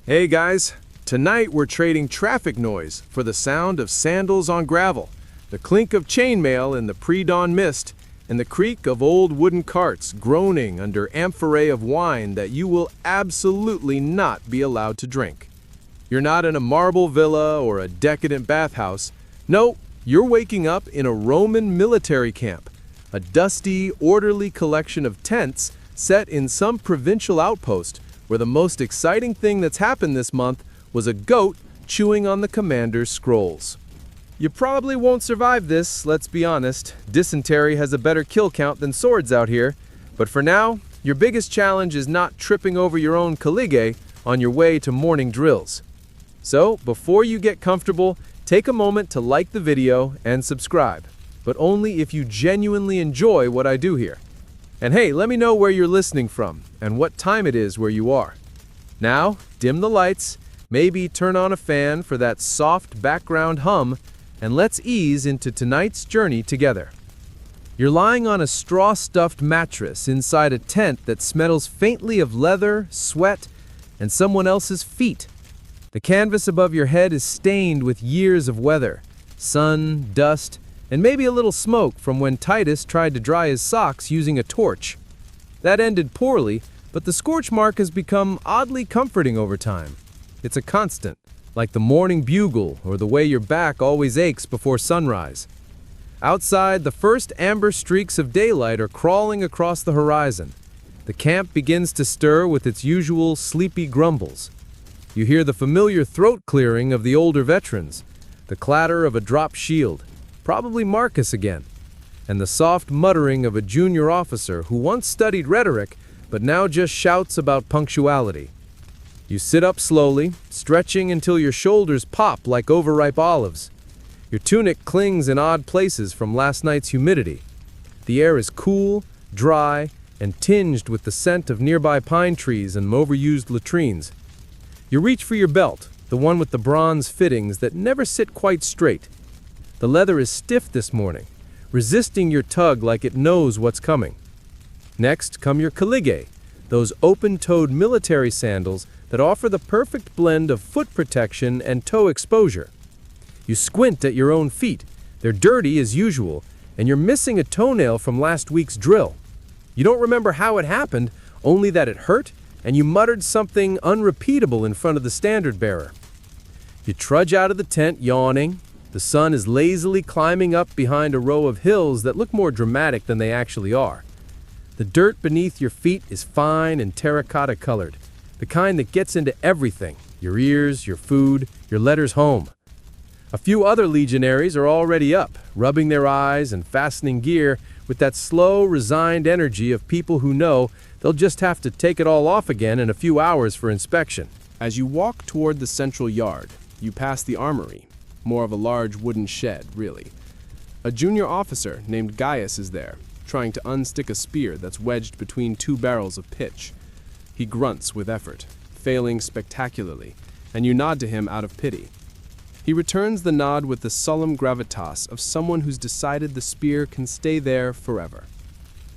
Hey guys, tonight we're trading traffic noise for the sound of sandals on gravel, the clink of chainmail in the pre-dawn mist, and the creak of old wooden carts groaning under amphorae of wine that you will absolutely not be allowed to drink. You're not in a marble villa or a decadent bathhouse. No, you're waking up in a Roman military camp, a dusty, orderly collection of tents set in some provincial outpost where the most exciting thing that's happened this month was a goat chewing on the commander's scrolls. You probably won't survive this, let's be honest. Dysentery has a better kill count than swords out here. But for now, your biggest challenge is not tripping over your own Caligulae on your way to morning drills. So, before you get comfortable, take a moment to like the video and subscribe, but only if you genuinely enjoy what I do here. And hey, let me know where you're listening from and what time it is where you are. Now, dim the lights, maybe turn on a fan for that soft background hum, and let's ease into tonight's journey together. You're lying on a straw-stuffed mattress inside a tent that smells faintly of leather, sweat, and someone else's feet. The canvas above your head is stained with years of weather, sun, dust, and maybe a little smoke from when Titus tried to dry his socks using a torch. That ended poorly, but the scorch mark has become oddly comforting over time. It's a constant, like the morning bugle or the way your back always aches before sunrise. Outside, the first amber streaks of daylight are crawling across the horizon. The camp begins to stir with its usual sleepy grumbles. You hear the familiar throat clearing of the older veterans, the clatter of a dropped shield, probably Marcus again, and the soft muttering of a junior officer who once studied rhetoric but now just shouts about punctuality. You sit up slowly, stretching until your shoulders pop like overripe olives. Your tunic clings in odd places from last night's humidity. The air is cool, dry, and tinged with the scent of nearby pine trees and overused latrines. You reach for your belt, the one with the bronze fittings that never sit quite straight. The leather is stiff this morning, resisting your tug like it knows what's coming. Next come your Caligulae, those open-toed military sandals that offer the perfect blend of foot protection and toe exposure. You squint at your own feet. They're dirty as usual, and you're missing a toenail from last week's drill. You don't remember how it happened, only that it hurt, and you muttered something unrepeatable in front of the standard bearer. You trudge out of the tent yawning. The sun is lazily climbing up behind a row of hills that look more dramatic than they actually are. The dirt beneath your feet is fine and terracotta colored, the kind that gets into everything, your ears, your food, your letters home. A few other legionaries are already up, rubbing their eyes and fastening gear with that slow, resigned energy of people who know they'll just have to take it all off again in a few hours for inspection. As you walk toward the central yard, you pass the armory. More of a large wooden shed, really. A junior officer named Gaius is there, trying to unstick a spear that's wedged between two barrels of pitch. He grunts with effort, failing spectacularly, and you nod to him out of pity. He returns the nod with the solemn gravitas of someone who's decided the spear can stay there forever.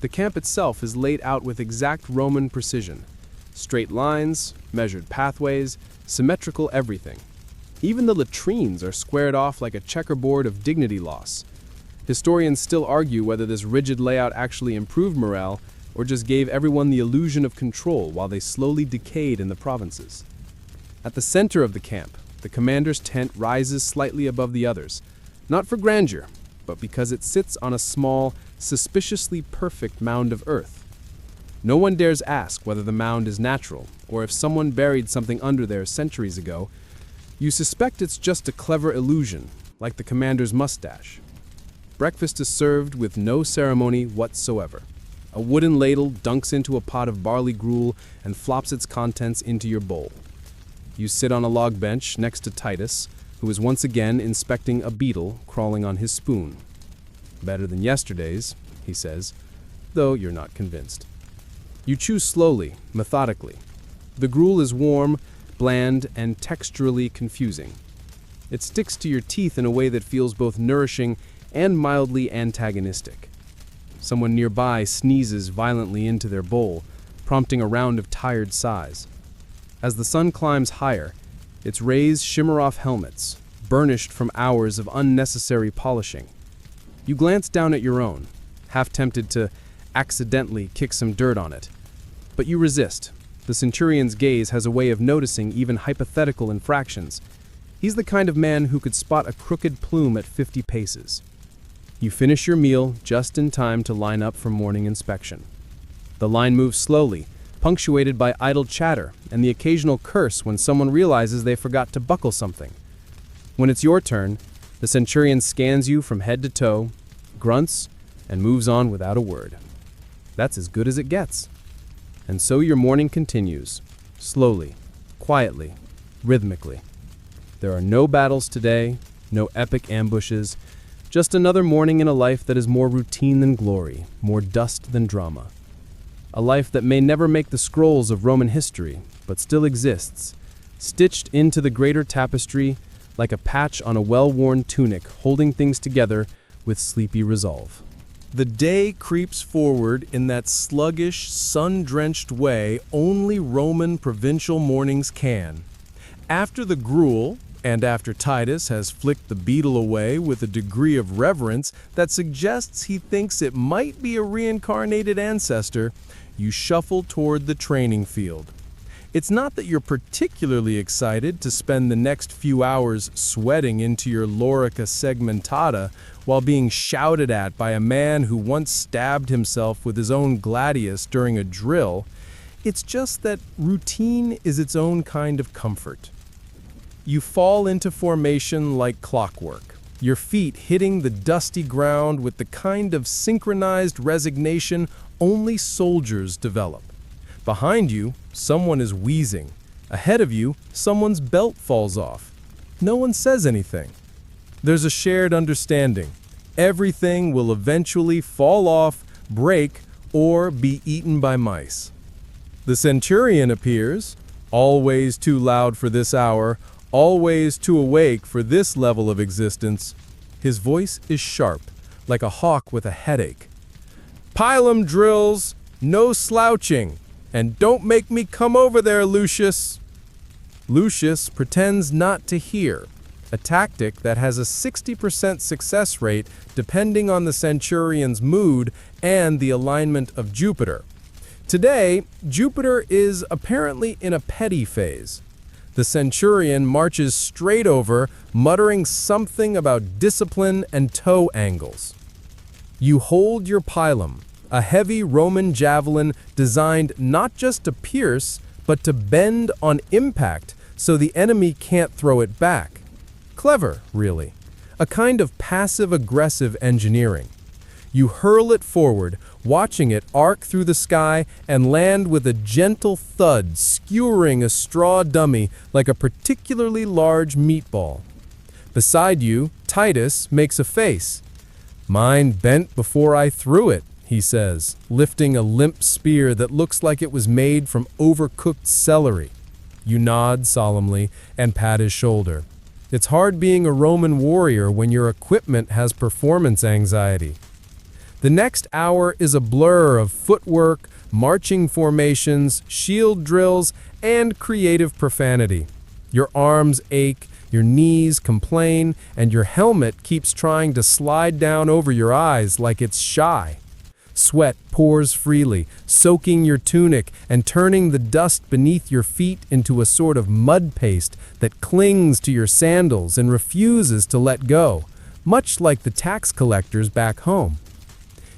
The camp itself is laid out with exact Roman precision. Straight lines, measured pathways, symmetrical everything. Even the latrines are squared off like a checkerboard of dignity loss. Historians still argue whether this rigid layout actually improved morale or just gave everyone the illusion of control while they slowly decayed in the provinces. At the center of the camp, the commander's tent rises slightly above the others, not for grandeur, but because it sits on a small, suspiciously perfect mound of earth. No one dares ask whether the mound is natural or if someone buried something under there centuries ago. You suspect it's just a clever illusion, like the commander's mustache. Breakfast is served with no ceremony whatsoever. A wooden ladle dunks into a pot of barley gruel and flops its contents into your bowl. You sit on a log bench next to Titus, who is once again inspecting a beetle crawling on his spoon. Better than yesterday's, he says, though you're not convinced. You chew slowly, methodically. The gruel is warm, bland, and texturally confusing. It sticks to your teeth in a way that feels both nourishing and mildly antagonistic. Someone nearby sneezes violently into their bowl, prompting a round of tired sighs. As the sun climbs higher, its rays shimmer off helmets, burnished from hours of unnecessary polishing. You glance down at your own, half tempted to accidentally kick some dirt on it. But you resist. The Centurion's gaze has a way of noticing even hypothetical infractions. He's the kind of man who could spot a crooked plume at 50 paces. You finish your meal just in time to line up for morning inspection. The line moves slowly, punctuated by idle chatter and the occasional curse when someone realizes they forgot to buckle something. When it's your turn, the Centurion scans you from head to toe, grunts, and moves on without a word. That's as good as it gets. And so your morning continues, slowly, quietly, rhythmically. There are no battles today, no epic ambushes, just another morning in a life that is more routine than glory, more dust than drama. A life that may never make the scrolls of Roman history, but still exists, stitched into the greater tapestry like a patch on a well-worn tunic holding things together with sleepy resolve. The day creeps forward in that sluggish, sun-drenched way only Roman provincial mornings can. After the gruel, and after Titus has flicked the beetle away with a degree of reverence that suggests he thinks it might be a reincarnated ancestor, you shuffle toward the training field. It's not that you're particularly excited to spend the next few hours sweating into your lorica segmentata while being shouted at by a man who once stabbed himself with his own gladius during a drill. It's just that routine is its own kind of comfort. You fall into formation like clockwork, your feet hitting the dusty ground with the kind of synchronized resignation only soldiers develop. Behind you, someone is wheezing. Ahead of you, someone's belt falls off. No one says anything. There's a shared understanding. Everything will eventually fall off, break, or be eaten by mice. The Centurion appears, always too loud for this hour, always too awake for this level of existence. His voice is sharp, like a hawk with a headache. "Pilum drills, no slouching, and don't make me come over there, Lucius." Lucius pretends not to hear, a tactic that has a 60% success rate depending on the Centurion's mood and the alignment of Jupiter. Today, Jupiter is apparently in a petty phase. The Centurion marches straight over, muttering something about discipline and toe angles. You hold your pilum, a heavy Roman javelin designed not just to pierce, but to bend on impact so the enemy can't throw it back. Clever, really. A kind of passive-aggressive engineering. You hurl it forward, watching it arc through the sky and land with a gentle thud, skewering a straw dummy like a particularly large meatball. Beside you, Titus makes a face. "Mine bent before I threw it," he says, lifting a limp spear that looks like it was made from overcooked celery. You nod solemnly and pat his shoulder. It's hard being a Roman warrior when your equipment has performance anxiety. The next hour is a blur of footwork, marching formations, shield drills, and creative profanity. Your arms ache, your knees complain, and your helmet keeps trying to slide down over your eyes like it's shy. Sweat pours freely, soaking your tunic and turning the dust beneath your feet into a sort of mud paste that clings to your sandals and refuses to let go, much like the tax collectors back home.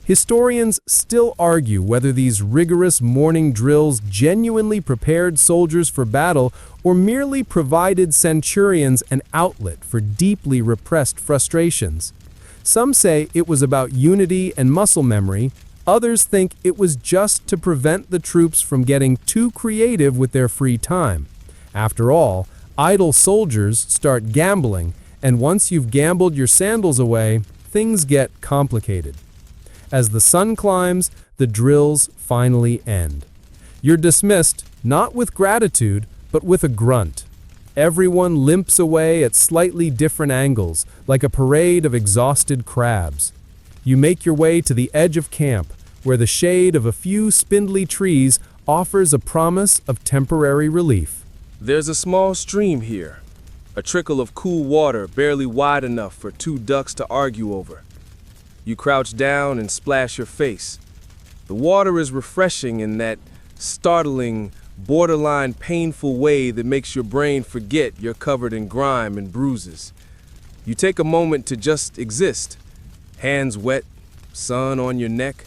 Historians still argue whether these rigorous morning drills genuinely prepared soldiers for battle or merely provided centurions an outlet for deeply repressed frustrations. Some say it was about unity and muscle memory. Others think it was just to prevent the troops from getting too creative with their free time. After all, idle soldiers start gambling, and once you've gambled your sandals away, things get complicated. As the sun climbs, the drills finally end. You're dismissed, not with gratitude, but with a grunt. Everyone limps away at slightly different angles, like a parade of exhausted crabs. You make your way to the edge of camp, where the shade of a few spindly trees offers a promise of temporary relief. There's a small stream here, a trickle of cool water barely wide enough for two ducks to argue over. You crouch down and splash your face. The water is refreshing in that startling, borderline painful way that makes your brain forget you're covered in grime and bruises. You take a moment to just exist. Hands wet, sun on your neck,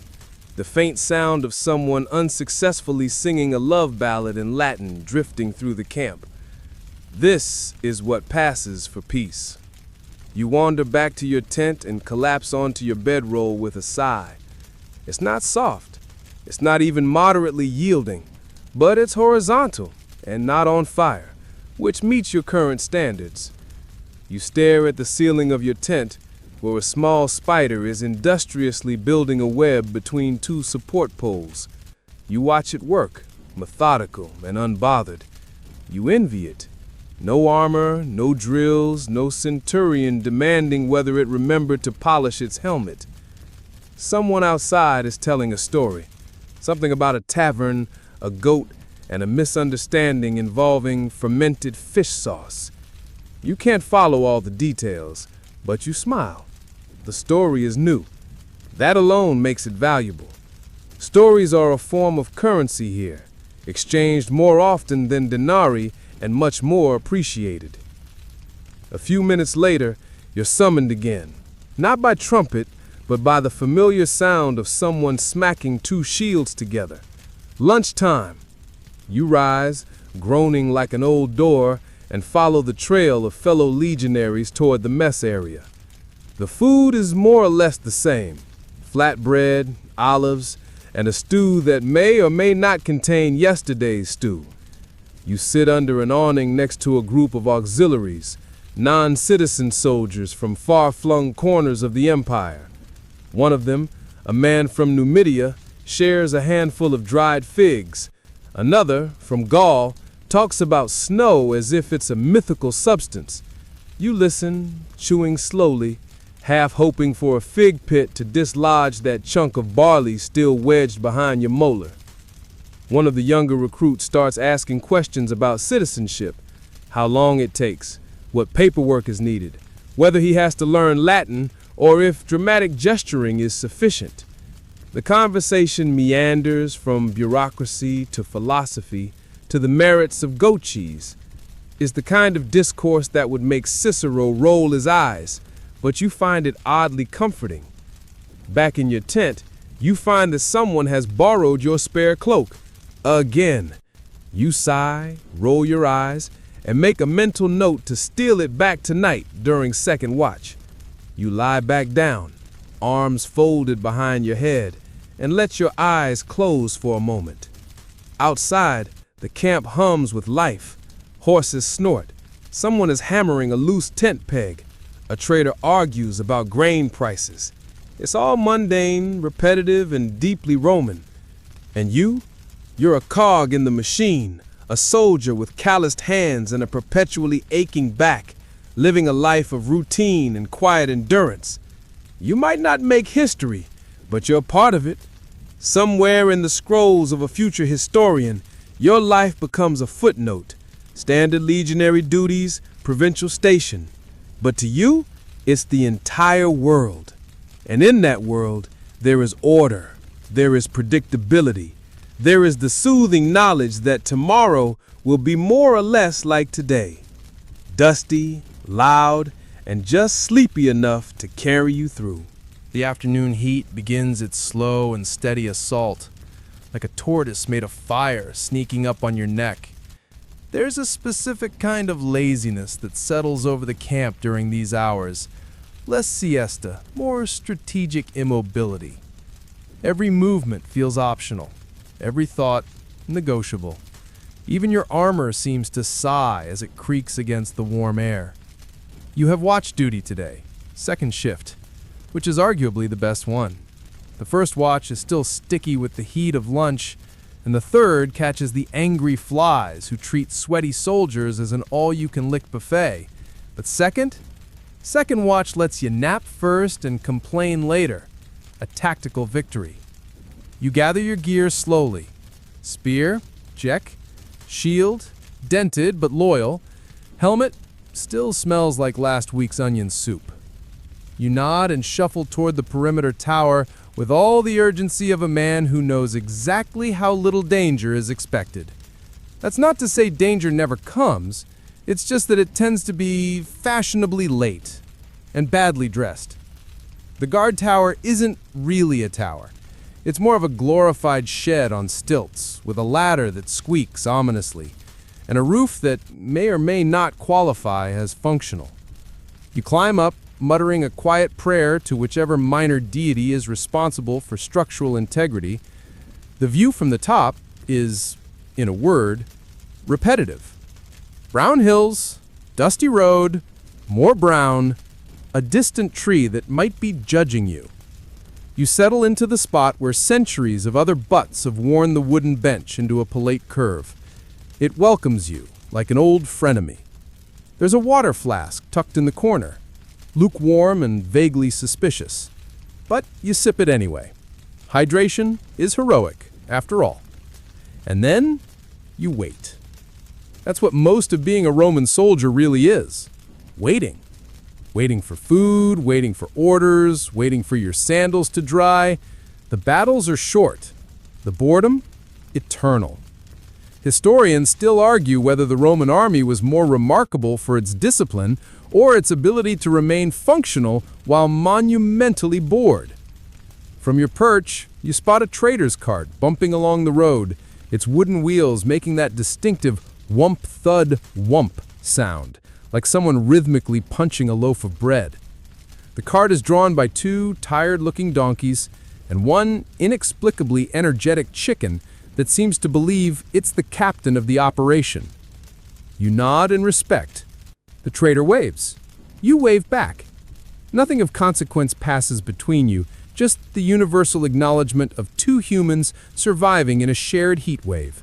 the faint sound of someone unsuccessfully singing a love ballad in Latin drifting through the camp. This is what passes for peace. You wander back to your tent and collapse onto your bedroll with a sigh. It's not soft. It's not even moderately yielding, but it's horizontal and not on fire, which meets your current standards. You stare at the ceiling of your tent, where a small spider is industriously building a web between two support poles. You watch it work, methodical and unbothered. You envy it. No armor, no drills, no centurion demanding whether it remembered to polish its helmet. Someone outside is telling a story. Something about a tavern, a goat, and a misunderstanding involving fermented fish sauce. You can't follow all the details, but you smile. The story is new. That alone makes it valuable. Stories are a form of currency here, exchanged more often than denarii and much more appreciated. A few minutes later, you're summoned again, not by trumpet, but by the familiar sound of someone smacking two shields together. Lunchtime. You rise, groaning like an old door, and follow the trail of fellow legionaries toward the mess area. The food is more or less the same: flatbread, olives, and a stew that may or may not contain yesterday's stew. You sit under an awning next to a group of auxiliaries, non-citizen soldiers from far-flung corners of the empire. One of them, a man from Numidia, shares a handful of dried figs. Another, from Gaul, talks about snow as if it's a mythical substance. You listen, chewing slowly, half hoping for a fig pit to dislodge that chunk of barley still wedged behind your molar. One of the younger recruits starts asking questions about citizenship, how long it takes, what paperwork is needed, whether he has to learn Latin, or if dramatic gesturing is sufficient. The conversation meanders from bureaucracy to philosophy to the merits of goat cheese. Is the kind of discourse that would make Cicero roll his eyes, but you find it oddly comforting. Back in your tent, you find that someone has borrowed your spare cloak. Again. You sigh, roll your eyes, and make a mental note to steal it back tonight during second watch. You lie back down, arms folded behind your head, and let your eyes close for a moment. Outside, the camp hums with life. Horses snort. Someone is hammering a loose tent peg. A trader argues about grain prices. It's all mundane, repetitive, and deeply Roman. And you're a cog in the machine, a soldier with calloused hands and a perpetually aching back, living a life of routine and quiet endurance. You might not make history, but you're part of it. Somewhere in the scrolls of a future historian, your life becomes a footnote, standard legionary duties, provincial station. But to you, it's the entire world. And in that world, there is order, there is predictability, there is the soothing knowledge that tomorrow will be more or less like today. Dusty, loud, and just sleepy enough to carry you through. The afternoon heat begins its slow and steady assault, like a tortoise made of fire sneaking up on your neck. There's a specific kind of laziness that settles over the camp during these hours. Less siesta, more strategic immobility. Every movement feels optional, every thought negotiable. Even your armor seems to sigh as it creaks against the warm air. You have watch duty today, second shift, which is arguably the best one. The first watch is still sticky with the heat of lunch, and the third catches the angry flies who treat sweaty soldiers as an all-you-can-lick buffet. But second watch lets you nap first and complain later. A tactical victory. You gather your gear slowly. Spear, check. Shield, dented but loyal. Helmet still smells like last week's onion soup. You nod and shuffle toward the perimeter tower with all the urgency of a man who knows exactly how little danger is expected. That's not to say danger never comes, it's just that it tends to be fashionably late and badly dressed. The guard tower isn't really a tower. It's more of a glorified shed on stilts with a ladder that squeaks ominously and a roof that may or may not qualify as functional. You climb up, muttering a quiet prayer to whichever minor deity is responsible for structural integrity. The view from the top is, in a word, repetitive. Brown hills, dusty road, more brown, a distant tree that might be judging you. You settle into the spot where centuries of other butts have worn the wooden bench into a palate curve. It welcomes you like an old frenemy. There's a water flask tucked in the corner, lukewarm and vaguely suspicious. But you sip it anyway. Hydration is heroic, after all. And then you wait. That's what most of being a Roman soldier really is. Waiting. Waiting for food, waiting for orders, waiting for your sandals to dry. The battles are short. The boredom, eternal. Historians still argue whether the Roman army was more remarkable for its discipline or its ability to remain functional while monumentally bored. From your perch, you spot a trader's cart bumping along the road, its wooden wheels making that distinctive whump-thud-whump sound, like someone rhythmically punching a loaf of bread. The cart is drawn by two tired-looking donkeys and one inexplicably energetic chicken that seems to believe it's the captain of the operation. You nod in respect. The trader waves. You wave back. Nothing of consequence passes between you, just the universal acknowledgement of two humans surviving in a shared heat wave.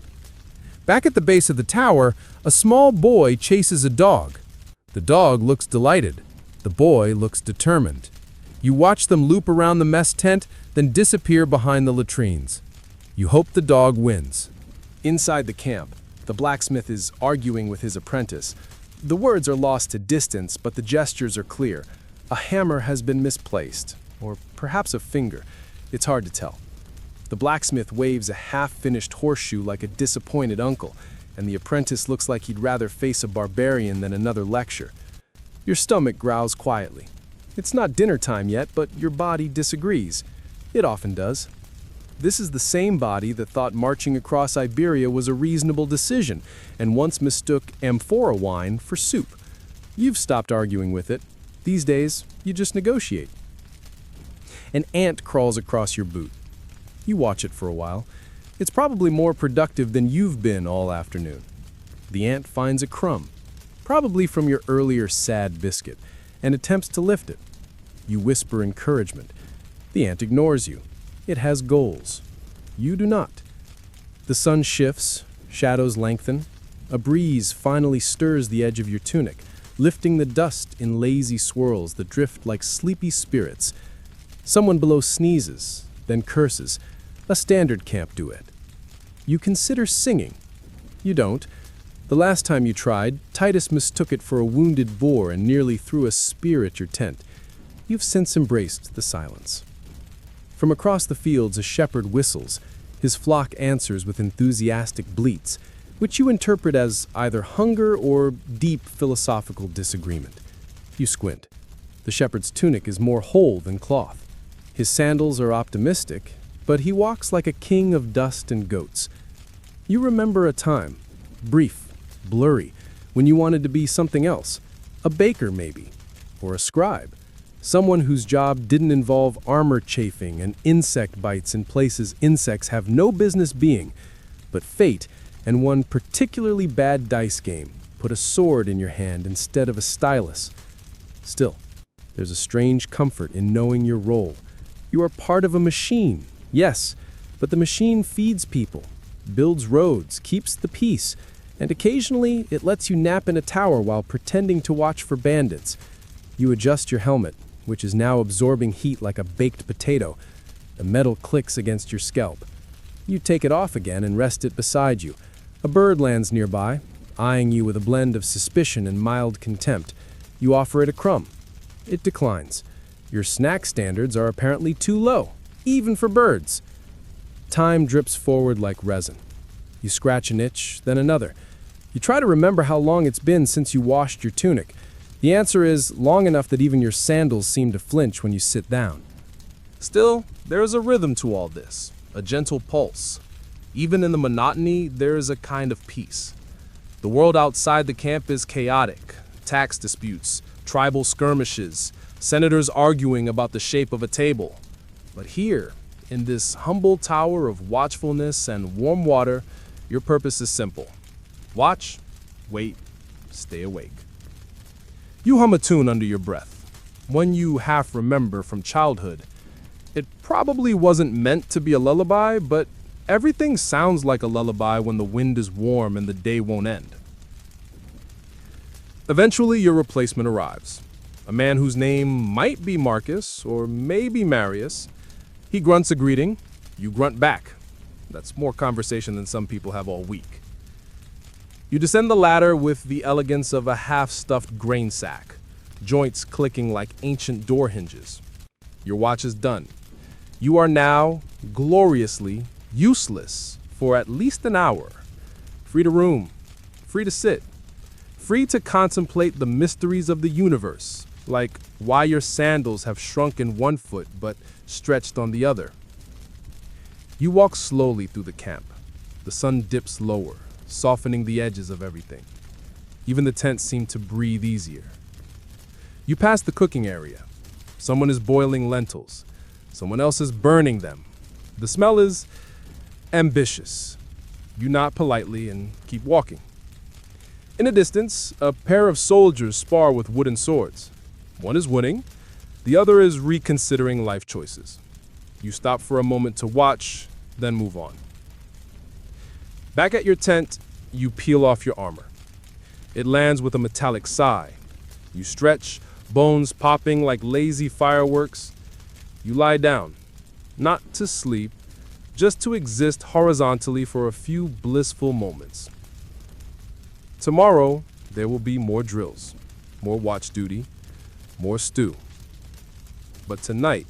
Back at the base of the tower, a small boy chases a dog. The dog looks delighted. The boy looks determined. You watch them loop around the mess tent, then disappear behind the latrines. You hope the dog wins. Inside the camp, the blacksmith is arguing with his apprentice. The words are lost to distance, but the gestures are clear. A hammer has been misplaced, or perhaps a finger. It's hard to tell. The blacksmith waves a half-finished horseshoe like a disappointed uncle, and the apprentice looks like he'd rather face a barbarian than another lecture. Your stomach growls quietly. It's not dinner time yet, but your body disagrees. It often does. This is the same body that thought marching across Iberia was a reasonable decision and once mistook amphora wine for soup. You've stopped arguing with it. These days, you just negotiate. An ant crawls across your boot. You watch it for a while. It's probably more productive than you've been all afternoon. The ant finds a crumb, probably from your earlier sad biscuit, and attempts to lift it. You whisper encouragement. The ant ignores you. It has goals. You do not. The sun shifts, shadows lengthen. A breeze finally stirs the edge of your tunic, lifting the dust in lazy swirls that drift like sleepy spirits. Someone below sneezes, then curses, a standard camp duet. You consider singing. You don't. The last time you tried, Titus mistook it for a wounded boar and nearly threw a spear at your tent. You've since embraced the silence. From across the fields, a shepherd whistles. His flock answers with enthusiastic bleats, which you interpret as either hunger or deep philosophical disagreement. You squint. The shepherd's tunic is more whole than cloth. His sandals are optimistic, but he walks like a king of dust and goats. You remember a time, brief, blurry, when you wanted to be something else. A baker, maybe, or a scribe. Someone whose job didn't involve armor chafing and insect bites in places insects have no business being, but fate and one particularly bad dice game put a sword in your hand instead of a stylus. Still, there's a strange comfort in knowing your role. You are part of a machine, yes, but the machine feeds people, builds roads, keeps the peace, and occasionally it lets you nap in a tower while pretending to watch for bandits. You adjust your helmet, which is now absorbing heat like a baked potato. The metal clicks against your scalp. You take it off again and rest it beside you. A bird lands nearby, Eyeing you with a blend of suspicion and mild contempt, you offer it a crumb. It declines. Your snack standards are apparently too low, even for birds. Time drips forward like resin. You scratch an itch, then another. You try to remember how long it's been since you washed your tunic. The answer is long enough that even your sandals seem to flinch when you sit down. Still, there is a rhythm to all this, a gentle pulse. Even in the monotony, there is a kind of peace. The world outside the camp is chaotic. Tax disputes, tribal skirmishes, senators arguing about the shape of a table. But here, in this humble tower of watchfulness and warm water, your purpose is simple. Watch, wait, stay awake. You hum a tune under your breath, one you half remember from childhood. It probably wasn't meant to be a lullaby, but everything sounds like a lullaby when the wind is warm and the day won't end. Eventually, your replacement arrives. A man whose name might be Marcus or maybe Marius. He grunts a greeting. You grunt back. That's more conversation than some people have all week. You descend the ladder with the elegance of a half-stuffed grain sack, joints clicking like ancient door hinges. Your watch is done. You are now gloriously useless for at least an hour. Free to roam, free to sit, free to contemplate the mysteries of the universe, like why your sandals have shrunk in one foot but stretched on the other. You walk slowly through the camp. The sun dips lower, softening the edges of everything. Even the tents seem to breathe easier. You pass the cooking area. Someone is boiling lentils. Someone else is burning them. The smell is ambitious. You nod politely and keep walking. In the distance, a pair of soldiers spar with wooden swords. One is winning, the other is reconsidering life choices. You stop for a moment to watch, then move on. Back at your tent, you peel off your armor. It lands with a metallic sigh. You stretch, bones popping like lazy fireworks. You lie down, not to sleep, just to exist horizontally for a few blissful moments. Tomorrow, there will be more drills, more watch duty, more stew. But tonight,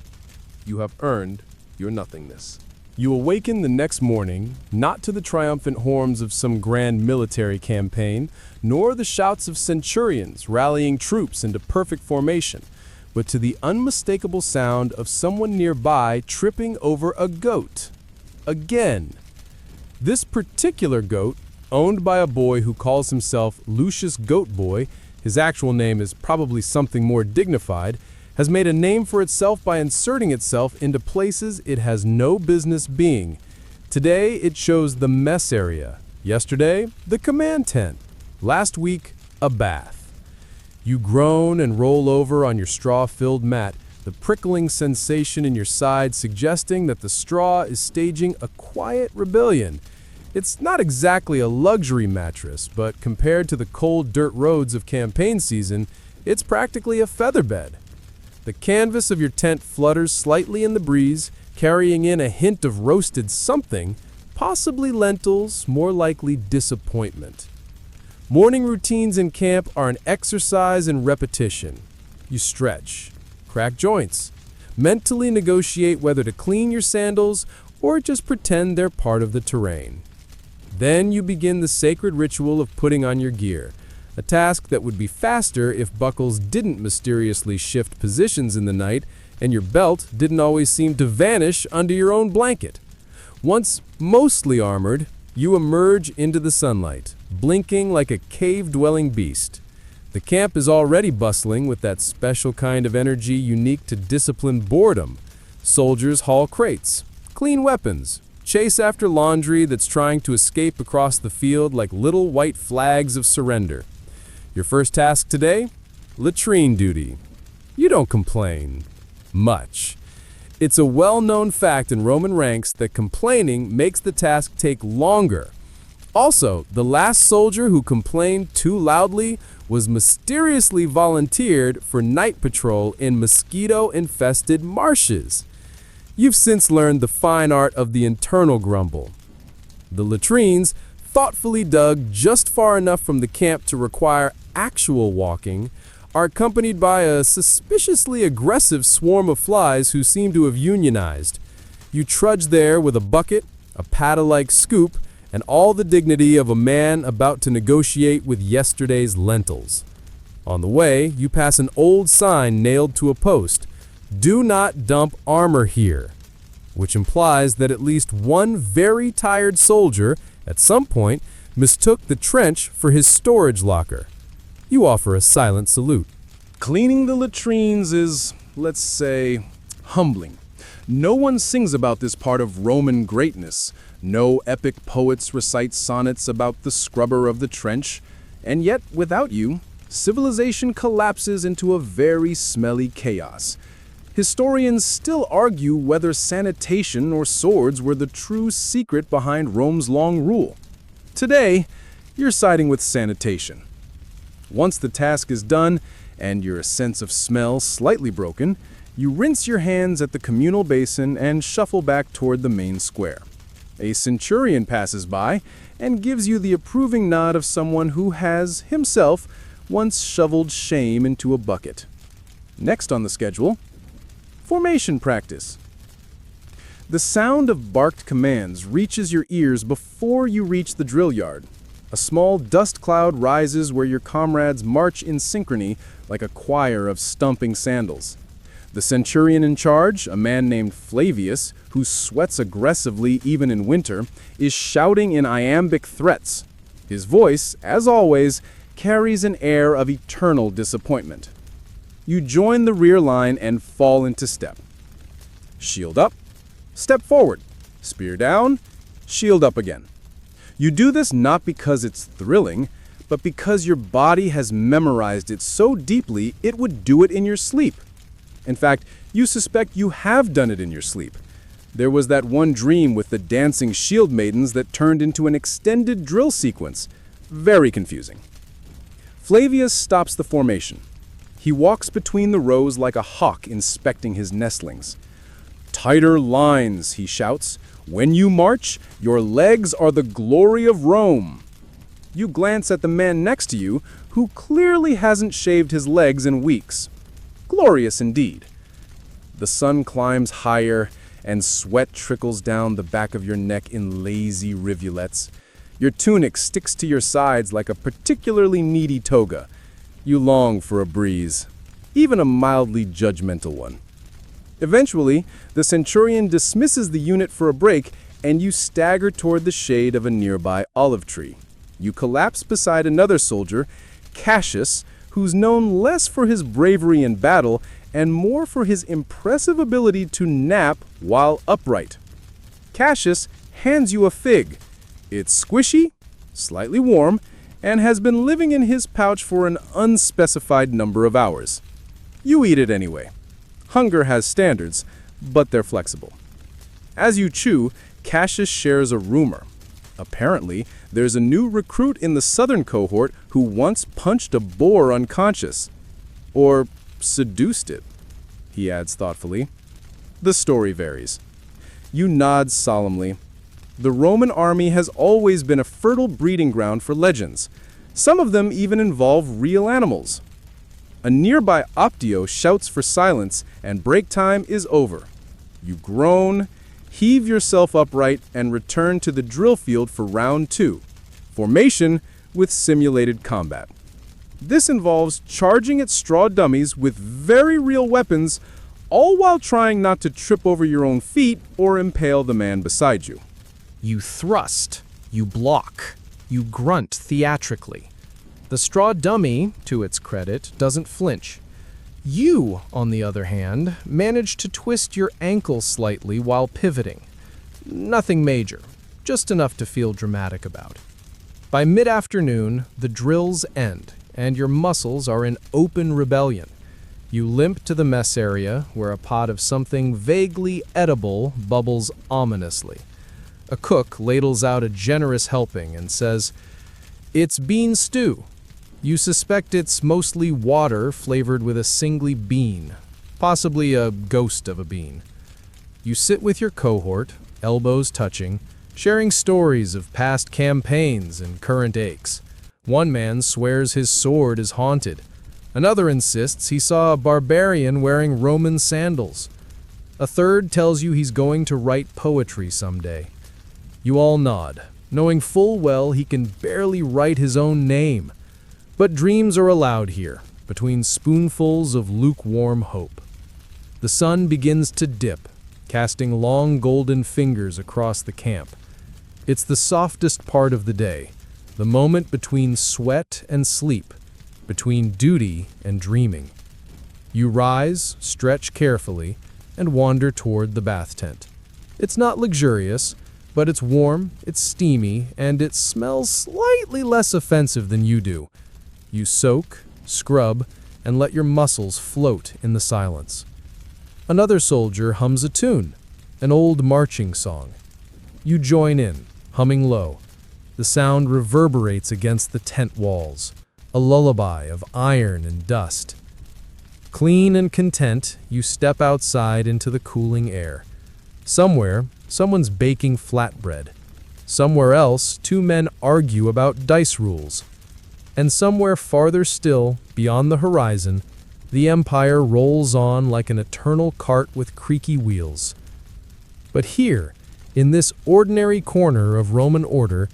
you have earned your nothingness. You awaken the next morning, not to the triumphant horns of some grand military campaign, nor the shouts of centurions rallying troops into perfect formation, but to the unmistakable sound of someone nearby tripping over a goat. Again. This particular goat, owned by a boy who calls himself Lucius Goat Boy, his actual name is probably something more dignified, has made a name for itself by inserting itself into places it has no business being. Today, it chose the mess area. Yesterday, the command tent. Last week, a bath. You groan and roll over on your straw-filled mat, the prickling sensation in your side suggesting that the straw is staging a quiet rebellion. It's not exactly a luxury mattress, but compared to the cold dirt roads of campaign season, it's practically a featherbed. The canvas of your tent flutters slightly in the breeze, carrying in a hint of roasted something, possibly lentils, more likely disappointment. Morning routines in camp are an exercise in repetition. You stretch, crack joints, mentally negotiate whether to clean your sandals or just pretend they're part of the terrain. Then you begin the sacred ritual of putting on your gear, a task that would be faster if buckles didn't mysteriously shift positions in the night and your belt didn't always seem to vanish under your own blanket. Once mostly armored, you emerge into the sunlight, blinking like a cave-dwelling beast. The camp is already bustling with that special kind of energy unique to disciplined boredom. Soldiers haul crates, clean weapons, chase after laundry that's trying to escape across the field like little white flags of surrender. Your first task today? Latrine duty. You don't complain. Much. It's a well-known fact in Roman ranks that complaining makes the task take longer. Also, the last soldier who complained too loudly was mysteriously volunteered for night patrol in mosquito-infested marshes. You've since learned the fine art of the internal grumble. The latrines thoughtfully dug just far enough from the camp to require actual walking, are accompanied by a suspiciously aggressive swarm of flies who seem to have unionized. You trudge there with a bucket, a paddle-like scoop, and all the dignity of a man about to negotiate with yesterday's lentils. On the way, you pass an old sign nailed to a post, "Do not dump armor here," which implies that at least one very tired soldier, at some point, mistook the trench for his storage locker. You offer a silent salute. Cleaning the latrines is, let's say, humbling. No one sings about this part of Roman greatness. No epic poets recite sonnets about the scrubber of the trench. And yet, without you, civilization collapses into a very smelly chaos. Historians still argue whether sanitation or swords were the true secret behind Rome's long rule. Today, you're siding with sanitation. Once the task is done, and your sense of smell slightly broken, you rinse your hands at the communal basin and shuffle back toward the main square. A centurion passes by and gives you the approving nod of someone who has, himself, once shoveled shame into a bucket. Next on the schedule, formation practice. The sound of barked commands reaches your ears before you reach the drill yard. A small dust cloud rises where your comrades march in synchrony like a choir of stumping sandals. The centurion in charge, a man named Flavius, who sweats aggressively even in winter, is shouting in iambic threats. His voice, as always, carries an air of eternal disappointment. You join the rear line and fall into step. Shield up, step forward, spear down, shield up again. You do this not because it's thrilling, but because your body has memorized it so deeply it would do it in your sleep. In fact, you suspect you have done it in your sleep. There was that one dream with the dancing shield maidens that turned into an extended drill sequence. Very confusing. Flavius stops the formation. He walks between the rows like a hawk inspecting his nestlings. "Tighter lines," he shouts. "When you march, your legs are the glory of Rome." You glance at the man next to you, who clearly hasn't shaved his legs in weeks. Glorious indeed. The sun climbs higher, and sweat trickles down the back of your neck in lazy rivulets. Your tunic sticks to your sides like a particularly needy toga. You long for a breeze, even a mildly judgmental one. Eventually, the centurion dismisses the unit for a break, and you stagger toward the shade of a nearby olive tree. You collapse beside another soldier, Cassius, who's known less for his bravery in battle and more for his impressive ability to nap while upright. Cassius hands you a fig. It's squishy, slightly warm, and has been living in his pouch for an unspecified number of hours. You eat it anyway. Hunger has standards, but they're flexible. As you chew, Cassius shares a rumor. Apparently, there's a new recruit in the southern cohort who once punched a boar unconscious. Or seduced it, he adds thoughtfully. The story varies. You nod solemnly. The Roman army has always been a fertile breeding ground for legends. Some of them even involve real animals. A nearby Optio shouts for silence, and break time is over. You groan, heave yourself upright, and return to the drill field for round 2, formation with simulated combat. This involves charging at straw dummies with very real weapons, all while trying not to trip over your own feet or impale the man beside you. You thrust, you block, you grunt theatrically. The straw dummy, to its credit, doesn't flinch. You, on the other hand, manage to twist your ankle slightly while pivoting. Nothing major, just enough to feel dramatic about. By mid-afternoon, the drills end, and your muscles are in open rebellion. You limp to the mess area, where a pot of something vaguely edible bubbles ominously. A cook ladles out a generous helping and says, "It's bean stew." You suspect it's mostly water flavored with a singly bean, possibly a ghost of a bean. You sit with your cohort, elbows touching, sharing stories of past campaigns and current aches. One man swears his sword is haunted. Another insists he saw a barbarian wearing Roman sandals. A third tells you he's going to write poetry someday. You all nod, knowing full well he can barely write his own name. But dreams are allowed here, between spoonfuls of lukewarm hope. The sun begins to dip, casting long golden fingers across the camp. It's the softest part of the day, the moment between sweat and sleep, between duty and dreaming. You rise, stretch carefully, and wander toward the bath tent. It's not luxurious, but it's warm, it's steamy, and it smells slightly less offensive than you do. You soak, scrub, and let your muscles float in the silence. Another soldier hums a tune, an old marching song. You join in, humming low. The sound reverberates against the tent walls, a lullaby of iron and dust. Clean and content, you step outside into the cooling air. Somewhere, someone's baking flatbread. Somewhere else, two men argue about dice rules. And somewhere farther still, beyond the horizon, the empire rolls on like an eternal cart with creaky wheels. But here, in this ordinary corner of Roman order,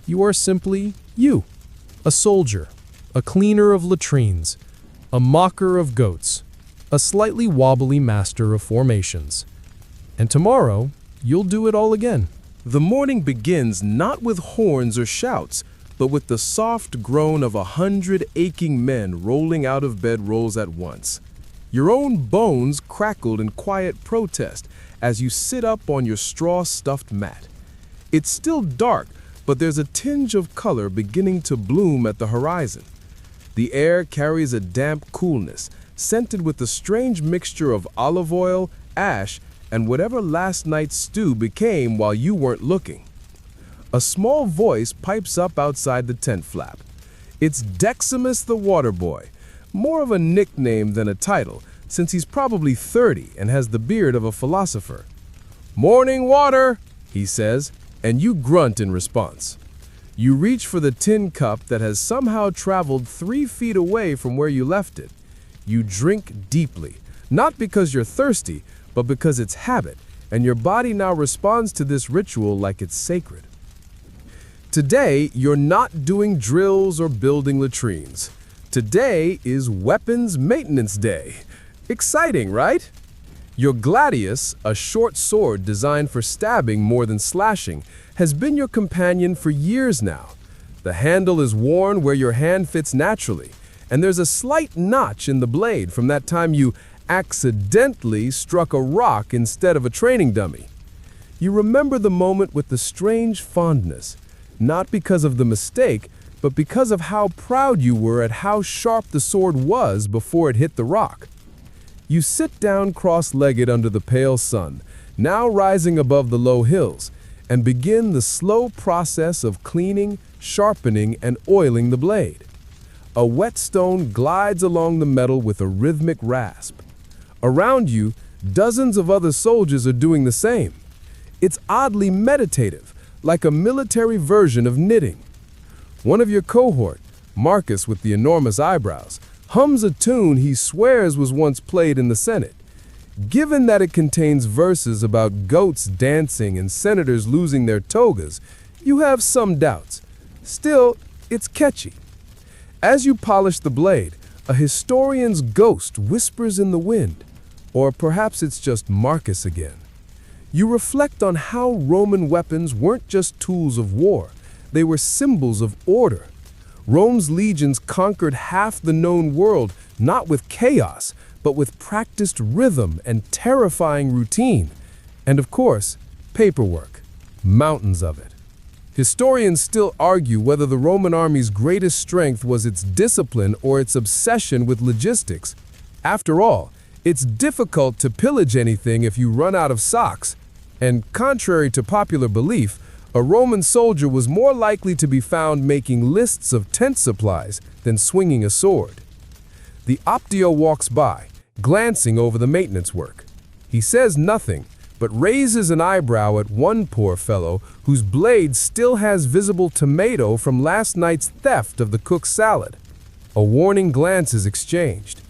you are simply you, a soldier, a cleaner of latrines, a mocker of goats, a slightly wobbly master of formations. And tomorrow, you'll do it all again. The morning begins not with horns or shouts, but with the soft groan of 100 aching men rolling out of bed rolls at once. Your own bones crackled in quiet protest as you sit up on your straw-stuffed mat. It's still dark, but there's a tinge of color beginning to bloom at the horizon. The air carries a damp coolness, scented with a strange mixture of olive oil, ash, and whatever last night's stew became while you weren't looking. A small voice pipes up outside the tent flap. It's Deximus the Water Boy, more of a nickname than a title, since he's probably 30 and has the beard of a philosopher. "Morning water," he says, and you grunt in response. You reach for the tin cup that has somehow traveled 3 feet away from where you left it. You drink deeply, not because you're thirsty, but because it's habit, and your body now responds to this ritual like it's sacred. Today, you're not doing drills or building latrines. Today is Weapons Maintenance Day. Exciting, right? Your gladius, a short sword designed for stabbing more than slashing, has been your companion for years now. The handle is worn where your hand fits naturally, and there's a slight notch in the blade from that time you accidentally struck a rock instead of a training dummy. You remember the moment with the strange fondness, not because of the mistake, but because of how proud you were at how sharp the sword was before it hit the rock. You sit down cross-legged under the pale sun, now rising above the low hills, and begin the slow process of cleaning, sharpening, and oiling the blade. A whetstone glides along the metal with a rhythmic rasp. Around you, dozens of other soldiers are doing the same. It's oddly meditative, like a military version of knitting. One of your cohort, Marcus with the enormous eyebrows, hums a tune he swears was once played in the Senate. Given that it contains verses about goats dancing and senators losing their togas, you have some doubts. Still, it's catchy. As you polish the blade, a historian's ghost whispers in the wind, or perhaps it's just Marcus again. You reflect on how Roman weapons weren't just tools of war, they were symbols of order. Rome's legions conquered half the known world, not with chaos, but with practiced rhythm and terrifying routine. And of course, paperwork, mountains of it. Historians still argue whether the Roman army's greatest strength was its discipline or its obsession with logistics. After all, it's difficult to pillage anything if you run out of socks. And contrary to popular belief, a Roman soldier was more likely to be found making lists of tent supplies than swinging a sword. The Optio walks by, glancing over the maintenance work. He says nothing, but raises an eyebrow at one poor fellow whose blade still has visible tomato from last night's theft of the cook's salad. A warning glance is exchanged.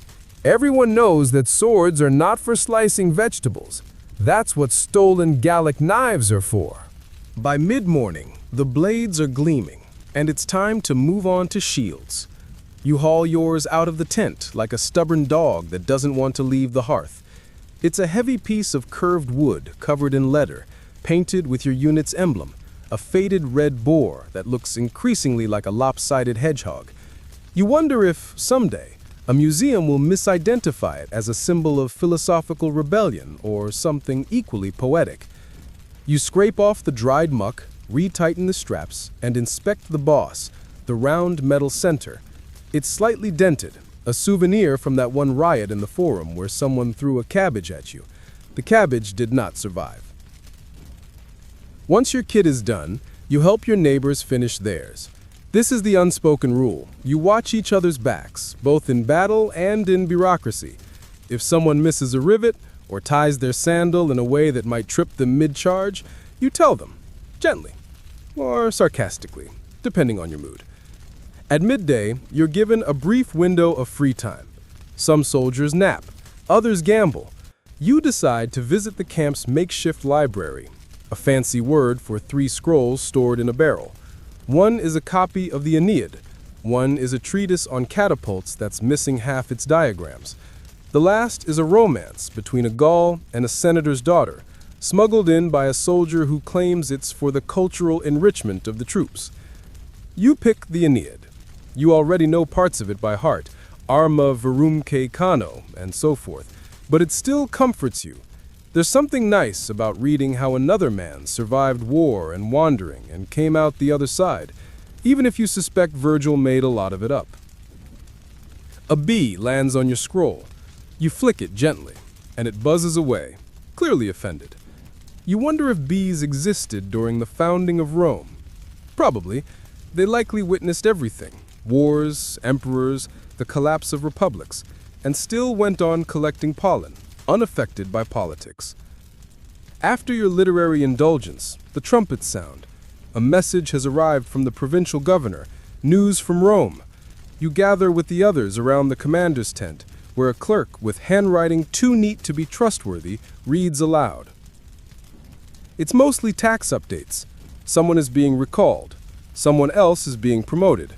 Everyone knows that swords are not for slicing vegetables. That's what stolen Gallic knives are for. By mid-morning, the blades are gleaming, and it's time to move on to shields. You haul yours out of the tent like a stubborn dog that doesn't want to leave the hearth. It's a heavy piece of curved wood covered in leather, painted with your unit's emblem, a faded red boar that looks increasingly like a lopsided hedgehog. You wonder if, someday, a museum will misidentify it as a symbol of philosophical rebellion or something equally poetic. You scrape off the dried muck, retighten the straps, and inspect the boss, the round metal center. It's slightly dented, a souvenir from that one riot in the Forum where someone threw a cabbage at you. The cabbage did not survive. Once your kit is done, you help your neighbors finish theirs. This is the unspoken rule. You watch each other's backs, both in battle and in bureaucracy. If someone misses a rivet or ties their sandal in a way that might trip them mid-charge, you tell them, gently or sarcastically, depending on your mood. At midday, you're given a brief window of free time. Some soldiers nap, others gamble. You decide to visit the camp's makeshift library, a fancy word for 3 scrolls stored in a barrel. One is a copy of the Aeneid. One is a treatise on catapults that's missing half its diagrams. The last is a romance between a Gaul and a senator's daughter, smuggled in by a soldier who claims it's for the cultural enrichment of the troops. You pick the Aeneid. You already know parts of it by heart, Arma Virumque Cano, and so forth, but it still comforts you. There's something nice about reading how another man survived war and wandering and came out the other side, even if you suspect Virgil made a lot of it up. A bee lands on your scroll. You flick it gently, and it buzzes away, clearly offended. You wonder if bees existed during the founding of Rome. Probably. They likely witnessed everything: wars, emperors, the collapse of republics, and still went on collecting pollen, unaffected by politics. After your literary indulgence, the trumpets sound. A message has arrived from the provincial governor, news from Rome. You gather with the others around the commander's tent, where a clerk with handwriting too neat to be trustworthy reads aloud. It's mostly tax updates. Someone is being recalled. Someone else is being promoted.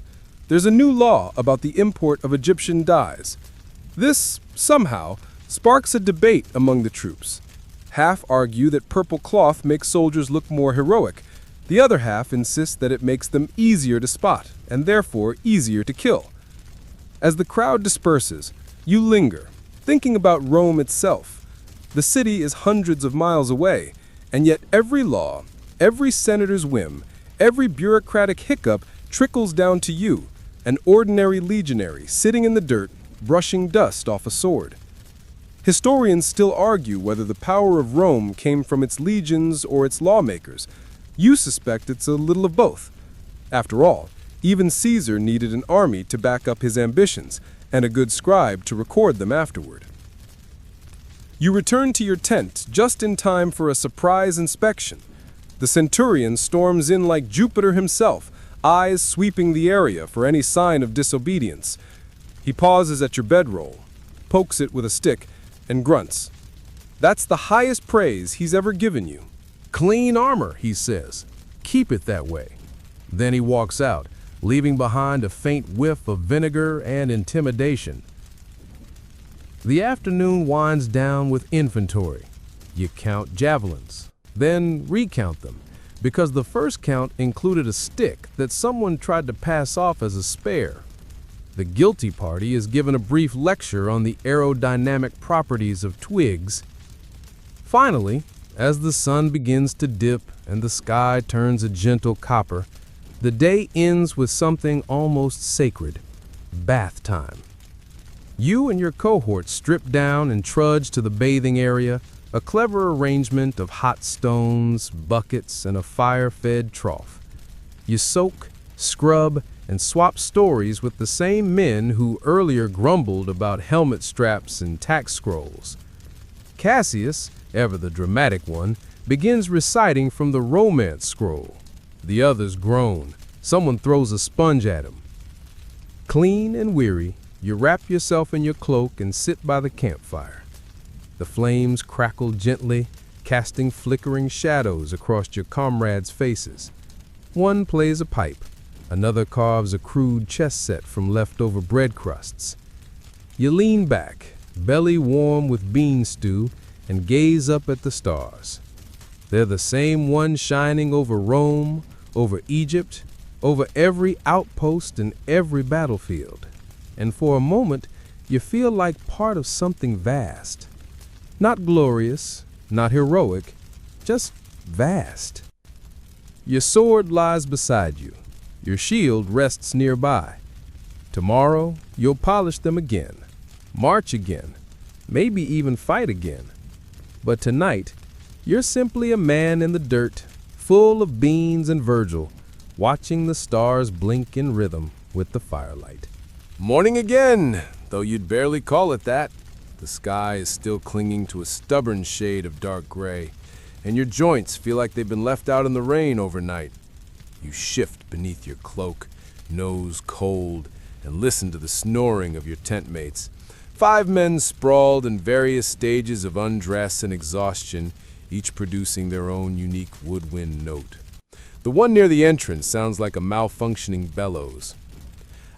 There's a new law about the import of Egyptian dyes. This, somehow, sparks a debate among the troops. Half argue that purple cloth makes soldiers look more heroic. The other half insists that it makes them easier to spot, and therefore easier to kill. As the crowd disperses, you linger, thinking about Rome itself. The city is hundreds of miles away, and yet every law, every senator's whim, every bureaucratic hiccup trickles down to you, an ordinary legionary sitting in the dirt, brushing dust off a sword. Historians still argue whether the power of Rome came from its legions or its lawmakers. You suspect it's a little of both. After all, even Caesar needed an army to back up his ambitions, and a good scribe to record them afterward. You return to your tent just in time for a surprise inspection. The centurion storms in like Jupiter himself, eyes sweeping the area for any sign of disobedience. He pauses at your bedroll, pokes it with a stick, and grunts. That's the highest praise he's ever given you. Clean armor, he says. Keep it that way. Then he walks out, leaving behind a faint whiff of vinegar and intimidation. The afternoon winds down with inventory. You count javelins, then recount them, because the first count included a stick that someone tried to pass off as a spare. The guilty party is given a brief lecture on the aerodynamic properties of twigs. Finally, as the sun begins to dip and the sky turns a gentle copper, the day ends with something almost sacred: bath time. You and your cohort strip down and trudge to the bathing area, a clever arrangement of hot stones, buckets, and a fire-fed trough. You soak, scrub, and swap stories with the same men who earlier grumbled about helmet straps and tax scrolls. Cassius, ever the dramatic one, begins reciting from the romance scroll. The others groan. Someone throws a sponge at him. Clean and weary, you wrap yourself in your cloak and sit by the campfire. The flames crackle gently, casting flickering shadows across your comrades' faces. One plays a pipe, another carves a crude chess set from leftover bread crusts. You lean back, belly warm with bean stew, and gaze up at the stars. They're the same ones shining over Rome, over Egypt, over every outpost and every battlefield. And for a moment, you feel like part of something vast. Not glorious, not heroic, just vast. Your sword lies beside you. Your shield rests nearby. Tomorrow, you'll polish them again, march again, maybe even fight again. But tonight, you're simply a man in the dirt, full of beans and Virgil, watching the stars blink in rhythm with the firelight. Morning again, though you'd barely call it that. The sky is still clinging to a stubborn shade of dark gray, and your joints feel like they've been left out in the rain overnight. You shift beneath your cloak, nose cold, and listen to the snoring of your tent mates. 5 men sprawled in various stages of undress and exhaustion, each producing their own unique woodwind note. The one near the entrance sounds like a malfunctioning bellows.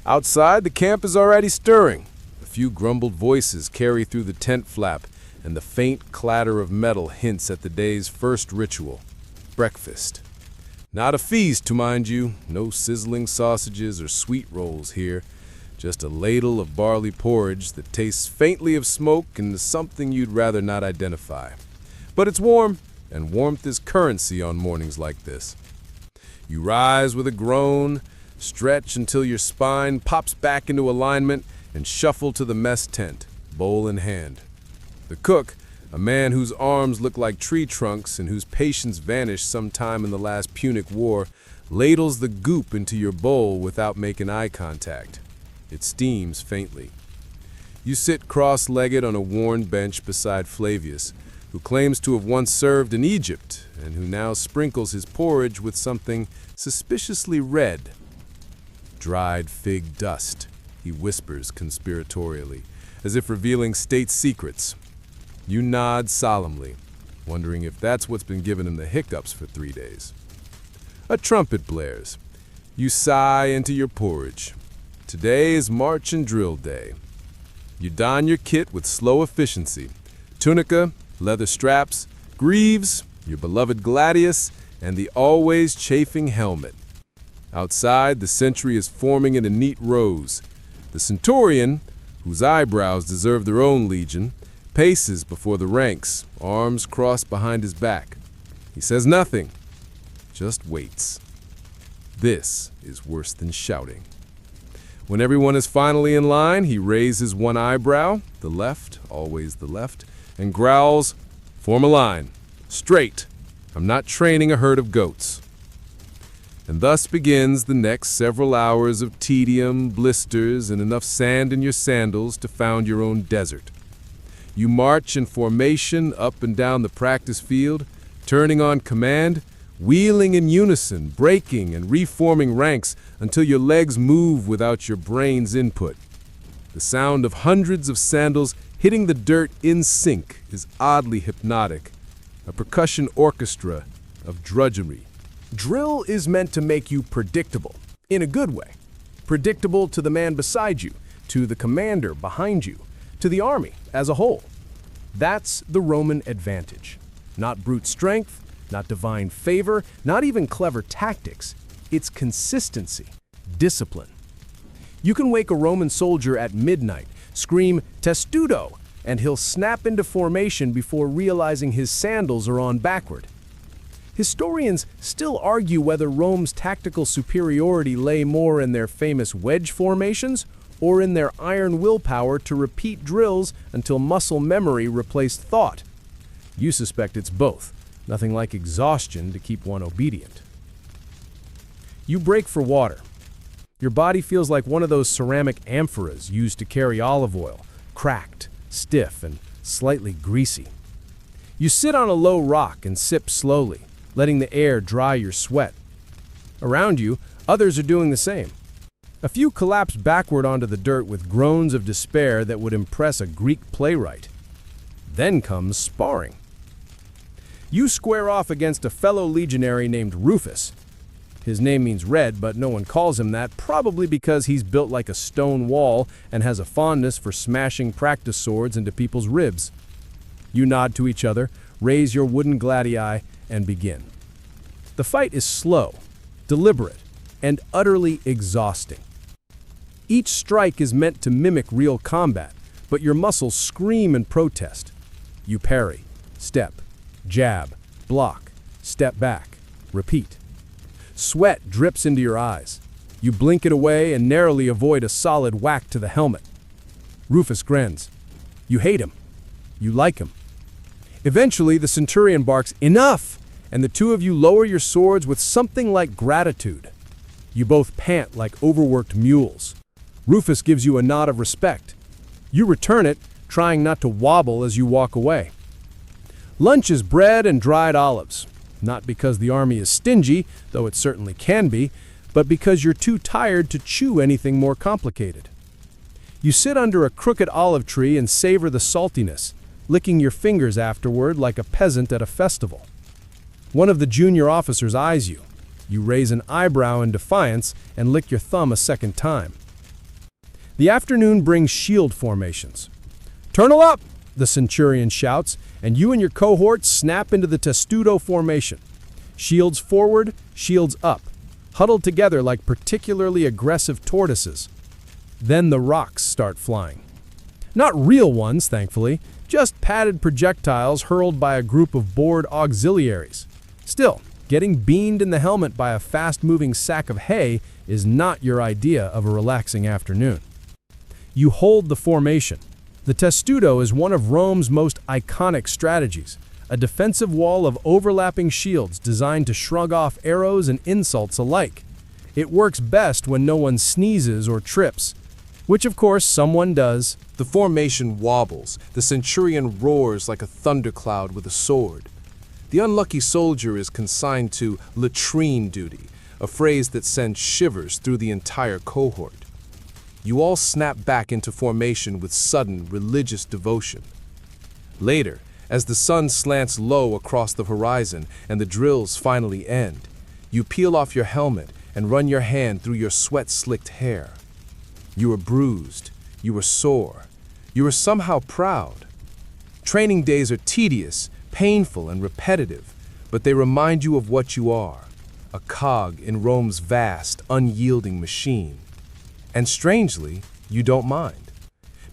Outside, the camp is already stirring. A few grumbled voices carry through the tent flap, and the faint clatter of metal hints at the day's first ritual, breakfast. Not a feast, to mind you, no sizzling sausages or sweet rolls here, just a ladle of barley porridge that tastes faintly of smoke and is something you'd rather not identify. But it's warm, and warmth is currency on mornings like this. You rise with a groan, stretch until your spine pops back into alignment, and shuffle to the mess tent, bowl in hand. The cook, a man whose arms look like tree trunks and whose patience vanished sometime in the last Punic War, ladles the goop into your bowl without making eye contact. It steams faintly. You sit cross-legged on a worn bench beside Flavius, who claims to have once served in Egypt and who now sprinkles his porridge with something suspiciously red. Dried fig dust, he whispers conspiratorially, as if revealing state secrets. You nod solemnly, wondering if that's what's been giving him the hiccups for 3 days. A trumpet blares. You sigh into your porridge. Today is march and drill day. You don your kit with slow efficiency. Tunica, leather straps, greaves, your beloved gladius, and the always chafing helmet. Outside, the sentry is forming in a neat rows. The centurion, whose eyebrows deserve their own legion, paces before the ranks, arms crossed behind his back. He says nothing, just waits. This is worse than shouting. When everyone is finally in line, he raises one eyebrow, the left, always the left, and growls, "Form a line. Straight. I'm not training a herd of goats." And thus begins the next several hours of tedium, blisters, and enough sand in your sandals to found your own desert. You march in formation up and down the practice field, turning on command, wheeling in unison, breaking and reforming ranks until your legs move without your brain's input. The sound of hundreds of sandals hitting the dirt in sync is oddly hypnotic, a percussion orchestra of drudgery. Drill is meant to make you predictable, in a good way. Predictable to the man beside you, to the commander behind you, to the army as a whole. That's the Roman advantage. Not brute strength, not divine favor, not even clever tactics. It's consistency, discipline. You can wake a Roman soldier at midnight, scream "testudo," and he'll snap into formation before realizing his sandals are on backward. Historians still argue whether Rome's tactical superiority lay more in their famous wedge formations or in their iron willpower to repeat drills until muscle memory replaced thought. You suspect it's both. Nothing like exhaustion to keep one obedient. You break for water. Your body feels like one of those ceramic amphoras used to carry olive oil, cracked, stiff, and slightly greasy. You sit on a low rock and sip slowly, letting the air dry your sweat. Around you, others are doing the same. A few collapse backward onto the dirt with groans of despair that would impress a Greek playwright. Then comes sparring. You square off against a fellow legionary named Rufus. His name means red, but no one calls him that, probably because he's built like a stone wall and has a fondness for smashing practice swords into people's ribs. You nod to each other, raise your wooden gladii, and begin. The fight is slow, deliberate, and utterly exhausting. Each strike is meant to mimic real combat, but your muscles scream in protest. You parry, step, jab, block, step back, repeat. Sweat drips into your eyes. You blink it away and narrowly avoid a solid whack to the helmet. Rufus grins. You hate him. You like him. Eventually, the centurion barks, "Enough!" and the two of you lower your swords with something like gratitude. You both pant like overworked mules. Rufus gives you a nod of respect. You return it, trying not to wobble as you walk away. Lunch is bread and dried olives. Not because the army is stingy, though it certainly can be, but because you're too tired to chew anything more complicated. You sit under a crooked olive tree and savor the saltiness, licking your fingers afterward like a peasant at a festival. One of the junior officers eyes you. You raise an eyebrow in defiance and lick your thumb a second time. The afternoon brings shield formations. "Turnal up!" the centurion shouts, and you and your cohort snap into the testudo formation. Shields forward, shields up, huddled together like particularly aggressive tortoises. Then the rocks start flying. Not real ones, thankfully, just padded projectiles hurled by a group of bored auxiliaries. Still, getting beamed in the helmet by a fast-moving sack of hay is not your idea of a relaxing afternoon. You hold the formation. The testudo is one of Rome's most iconic strategies, a defensive wall of overlapping shields designed to shrug off arrows and insults alike. It works best when no one sneezes or trips, which of course someone does. The formation wobbles. The centurion roars like a thundercloud with a sword. The unlucky soldier is consigned to latrine duty, a phrase that sends shivers through the entire cohort. You all snap back into formation with sudden religious devotion. Later, as the sun slants low across the horizon and the drills finally end, you peel off your helmet and run your hand through your sweat-slicked hair. You are bruised, you are sore, you are somehow proud. Training days are tedious, painful, and repetitive, but they remind you of what you are, a cog in Rome's vast, unyielding machine. And strangely, you don't mind,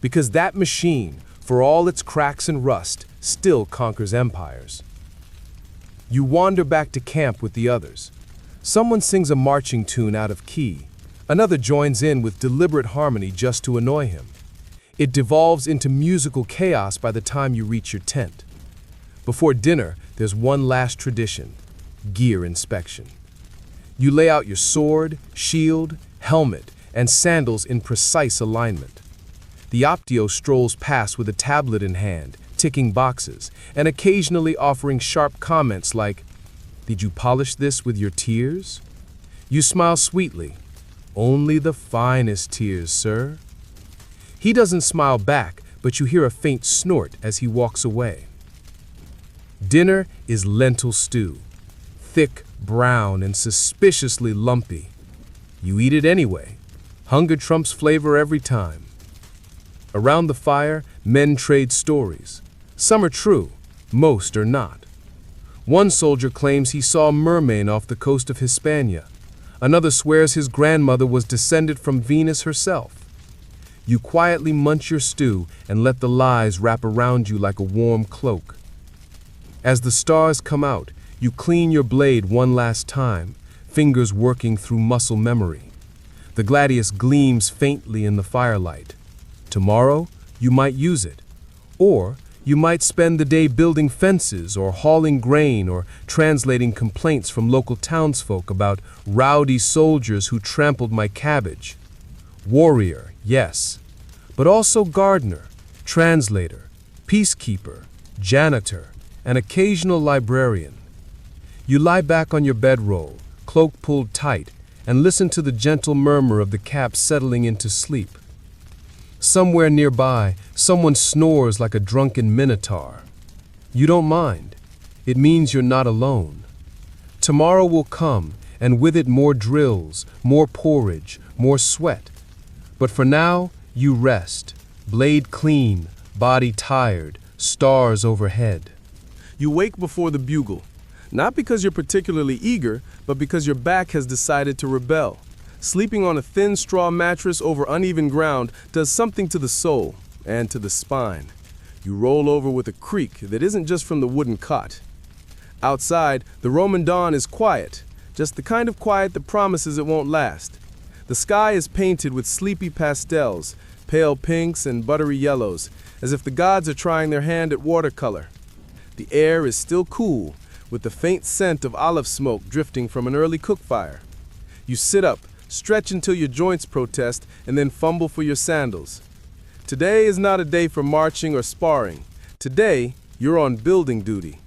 because that machine, for all its cracks and rust, still conquers empires. You wander back to camp with the others. Someone sings a marching tune out of key. Another joins in with deliberate harmony just to annoy him. It devolves into musical chaos by the time you reach your tent. Before dinner, there's one last tradition: gear inspection. You lay out your sword, shield, helmet, and sandals in precise alignment. The Optio strolls past with a tablet in hand, ticking boxes, and occasionally offering sharp comments like, "Did you polish this with your tears?" You smile sweetly. "Only the finest tears, sir." He doesn't smile back, but you hear a faint snort as he walks away. Dinner is lentil stew, thick, brown, and suspiciously lumpy. You eat it anyway. Hunger trumps flavor every time. Around the fire, men trade stories. Some are true, most are not. One soldier claims he saw a merman off the coast of Hispania. Another swears his grandmother was descended from Venus herself. You quietly munch your stew and let the lies wrap around you like a warm cloak. As the stars come out, you clean your blade one last time, fingers working through muscle memory. The gladius gleams faintly in the firelight. Tomorrow, you might use it. Or you might spend the day building fences or hauling grain or translating complaints from local townsfolk about rowdy soldiers who trampled my cabbage. Warrior, yes, but also gardener, translator, peacekeeper, janitor, an occasional librarian. You lie back on your bedroll, cloak pulled tight, and listen to the gentle murmur of the cap settling into sleep. Somewhere nearby, someone snores like a drunken minotaur. You don't mind. It means you're not alone. Tomorrow will come, and with it more drills, more porridge, more sweat. But for now, you rest, blade clean, body tired, stars overhead. You wake before the bugle, not because you're particularly eager, but because your back has decided to rebel. Sleeping on a thin straw mattress over uneven ground does something to the soul and to the spine. You roll over with a creak that isn't just from the wooden cot. Outside, the Roman dawn is quiet, just the kind of quiet that promises it won't last. The sky is painted with sleepy pastels, pale pinks and buttery yellows, as if the gods are trying their hand at watercolor. The air is still cool, with the faint scent of olive smoke drifting from an early cook fire. You sit up, stretch until your joints protest, and then fumble for your sandals. Today is not a day for marching or sparring. Today, you're on building duty.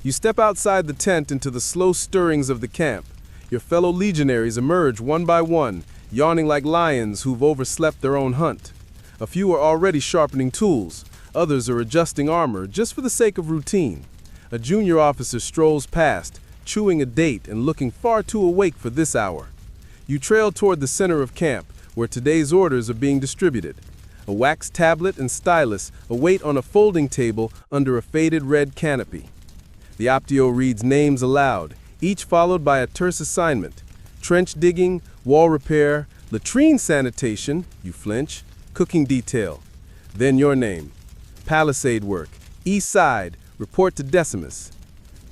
You step outside the tent into the slow stirrings of the camp. Your fellow legionaries emerge one by one, yawning like lions who've overslept their own hunt. A few are already sharpening tools. Others are adjusting armor just for the sake of routine. A junior officer strolls past, chewing a date and looking far too awake for this hour. You trail toward the center of camp, where today's orders are being distributed. A wax tablet and stylus await on a folding table under a faded red canopy. The Optio reads names aloud, each followed by a terse assignment. Trench digging, wall repair, latrine sanitation, you flinch, cooking detail. Then your name. Palisade work, east side, report to Decimus.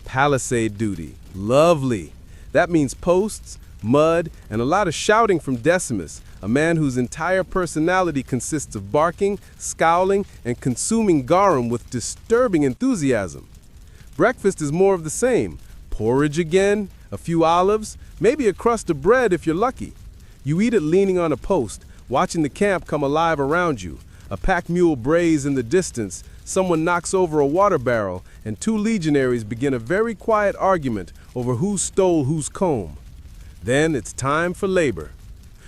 Palisade duty, lovely. That means posts, mud, and a lot of shouting from Decimus, a man whose entire personality consists of barking, scowling, and consuming garum with disturbing enthusiasm. Breakfast is more of the same. Porridge again, a few olives, maybe a crust of bread if you're lucky. You eat it leaning on a post, watching the camp come alive around you. A pack mule brays in the distance, someone knocks over a water barrel, and two legionaries begin a very quiet argument over who stole whose comb. Then it's time for labor.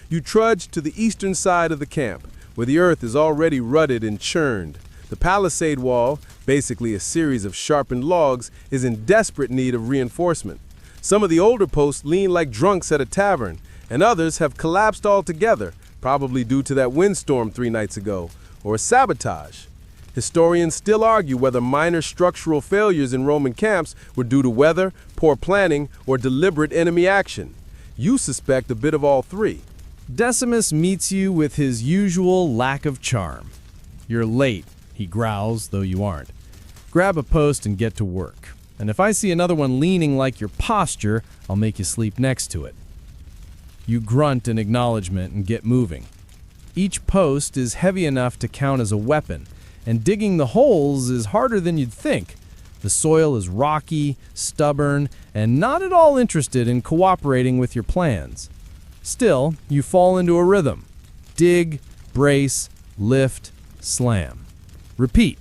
You trudge to the eastern side of the camp, where the earth is already rutted and churned. The palisade wall, basically a series of sharpened logs, is in desperate need of reinforcement. Some of the older posts lean like drunks at a tavern, and others have collapsed altogether, probably due to that windstorm 3 nights ago, or sabotage. Historians still argue whether minor structural failures in Roman camps were due to weather, poor planning, or deliberate enemy action. You suspect a bit of all three. Decimus meets you with his usual lack of charm. You're late, he growls, though you aren't. Grab a post and get to work. And if I see another one leaning like your posture, I'll make you sleep next to it. You grunt in acknowledgement and get moving. Each post is heavy enough to count as a weapon, and digging the holes is harder than you'd think. The soil is rocky, stubborn, and not at all interested in cooperating with your plans. Still, you fall into a rhythm. Dig, brace, lift, slam. Repeat.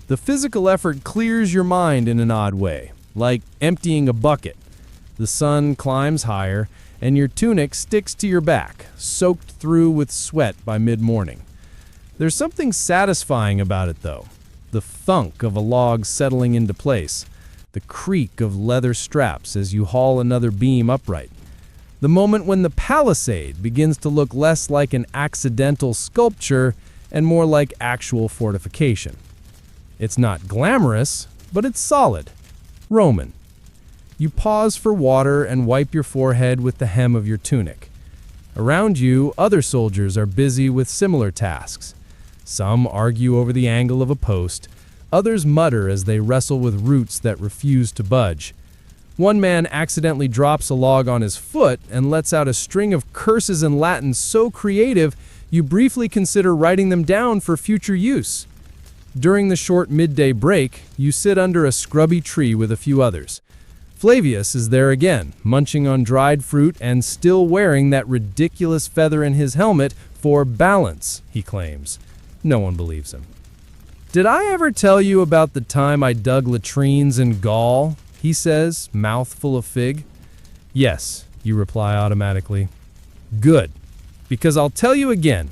The physical effort clears your mind in an odd way, like emptying a bucket. The sun climbs higher, and your tunic sticks to your back, soaked through with sweat by mid-morning. There's something satisfying about it, though. The thunk of a log settling into place, the creak of leather straps as you haul another beam upright. The moment when the palisade begins to look less like an accidental sculpture and more like actual fortification. It's not glamorous, but it's solid. Roman. You pause for water and wipe your forehead with the hem of your tunic. Around you, other soldiers are busy with similar tasks. Some argue over the angle of a post. Others mutter as they wrestle with roots that refuse to budge. One man accidentally drops a log on his foot and lets out a string of curses in Latin so creative you briefly consider writing them down for future use. During the short midday break, you sit under a scrubby tree with a few others. Flavius is there again, munching on dried fruit and still wearing that ridiculous feather in his helmet for balance, he claims. No one believes him. "Did I ever tell you about the time I dug latrines in Gaul?" he says, mouth full of fig. "Yes," you reply automatically. "Good, because I'll tell you again."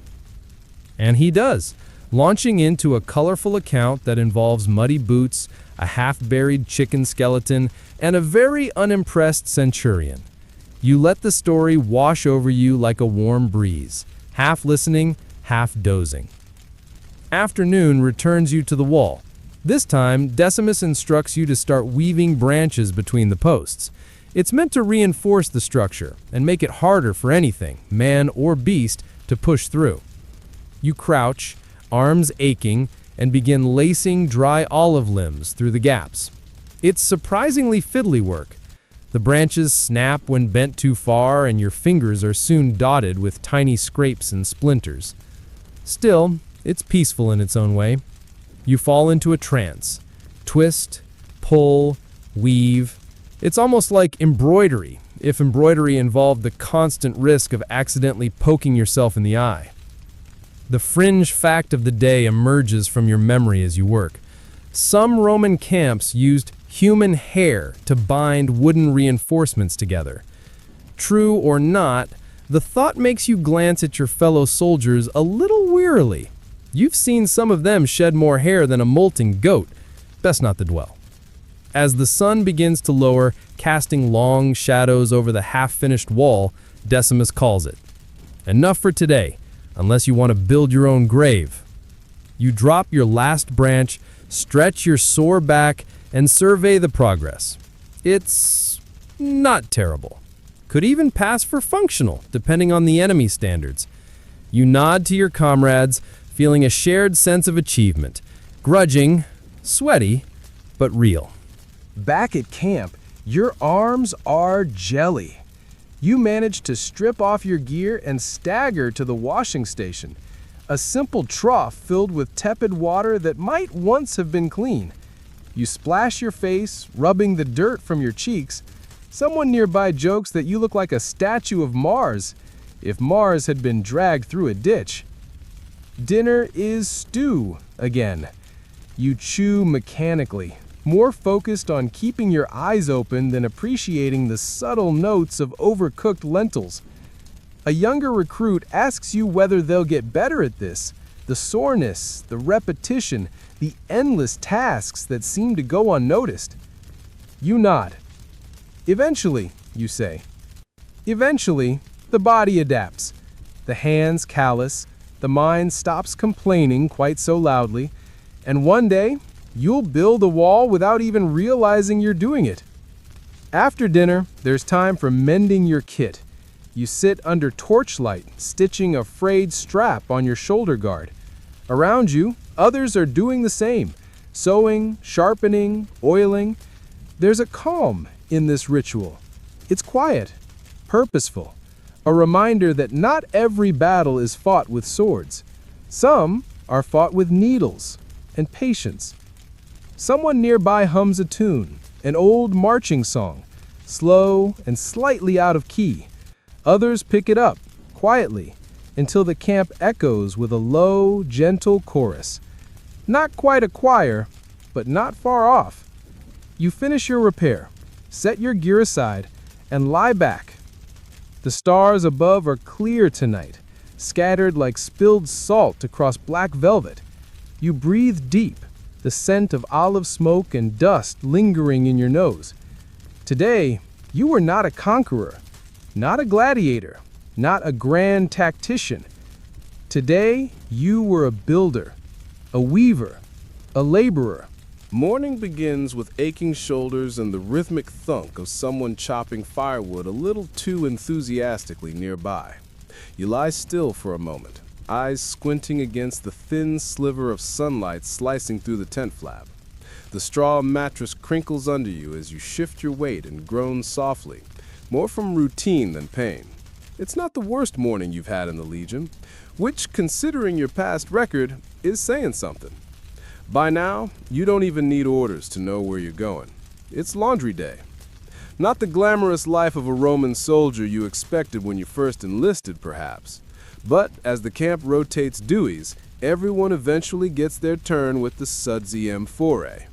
And he does, launching into a colorful account that involves muddy boots, a half-buried chicken skeleton, and a very unimpressed centurion. You let the story wash over you like a warm breeze, half listening, half dozing. Afternoon returns you to the wall. This time, Decimus instructs you to start weaving branches between the posts. It's meant to reinforce the structure and make it harder for anything, man or beast, to push through. You crouch, arms aching, and begin lacing dry olive limbs through the gaps. It's surprisingly fiddly work. The branches snap when bent too far, and your fingers are soon dotted with tiny scrapes and splinters. Still, it's peaceful in its own way. You fall into a trance. Twist, pull, weave. It's almost like embroidery, if embroidery involved the constant risk of accidentally poking yourself in the eye. The fringe fact of the day emerges from your memory as you work. Some Roman camps used human hair to bind wooden reinforcements together. True or not, the thought makes you glance at your fellow soldiers a little wearily. You've seen some of them shed more hair than a molting goat. Best not to dwell. As the sun begins to lower, casting long shadows over the half-finished wall, Decimus calls it. Enough for today, unless you want to build your own grave. You drop your last branch, stretch your sore back, and survey the progress. It's not terrible. Could even pass for functional, depending on the enemy standards. You nod to your comrades, feeling a shared sense of achievement. Grudging, sweaty, but real. Back at camp, your arms are jelly. You manage to strip off your gear and stagger to the washing station, a simple trough filled with tepid water that might once have been clean. You splash your face, rubbing the dirt from your cheeks. Someone nearby jokes that you look like a statue of Mars, if Mars had been dragged through a ditch. Dinner is stew again. You chew mechanically, more focused on keeping your eyes open than appreciating the subtle notes of overcooked lentils. A younger recruit asks you whether they'll get better at this. The soreness, the repetition, the endless tasks that seem to go unnoticed. You nod. Eventually, you say. Eventually, the body adapts. The hands callous, the mind stops complaining quite so loudly, and one day, you'll build a wall without even realizing you're doing it. After dinner, there's time for mending your kit. You sit under torchlight, stitching a frayed strap on your shoulder guard. Around you, others are doing the same, sewing, sharpening, oiling. There's a calm in this ritual. It's quiet, purposeful, a reminder that not every battle is fought with swords. Some are fought with needles and patience. Someone nearby hums a tune, an old marching song, slow and slightly out of key. Others pick it up, quietly, until the camp echoes with a low, gentle chorus. Not quite a choir, but not far off. You finish your repair, set your gear aside, and lie back. The stars above are clear tonight, scattered like spilled salt across black velvet. You breathe deep, the scent of olive smoke and dust lingering in your nose. Today, you were not a conqueror, not a gladiator, not a grand tactician. Today, you were a builder, a weaver, a laborer. Morning begins with aching shoulders and the rhythmic thunk of someone chopping firewood a little too enthusiastically nearby. You lie still for a moment, eyes squinting against the thin sliver of sunlight slicing through the tent flap. The straw mattress crinkles under you as you shift your weight and groan softly, more from routine than pain. It's not the worst morning you've had in the Legion, which, considering your past record, is saying something. By now, you don't even need orders to know where you're going. It's laundry day. Not the glamorous life of a Roman soldier you expected when you first enlisted, perhaps. But as the camp rotates duties, everyone eventually gets their turn with the Sudsy M4A.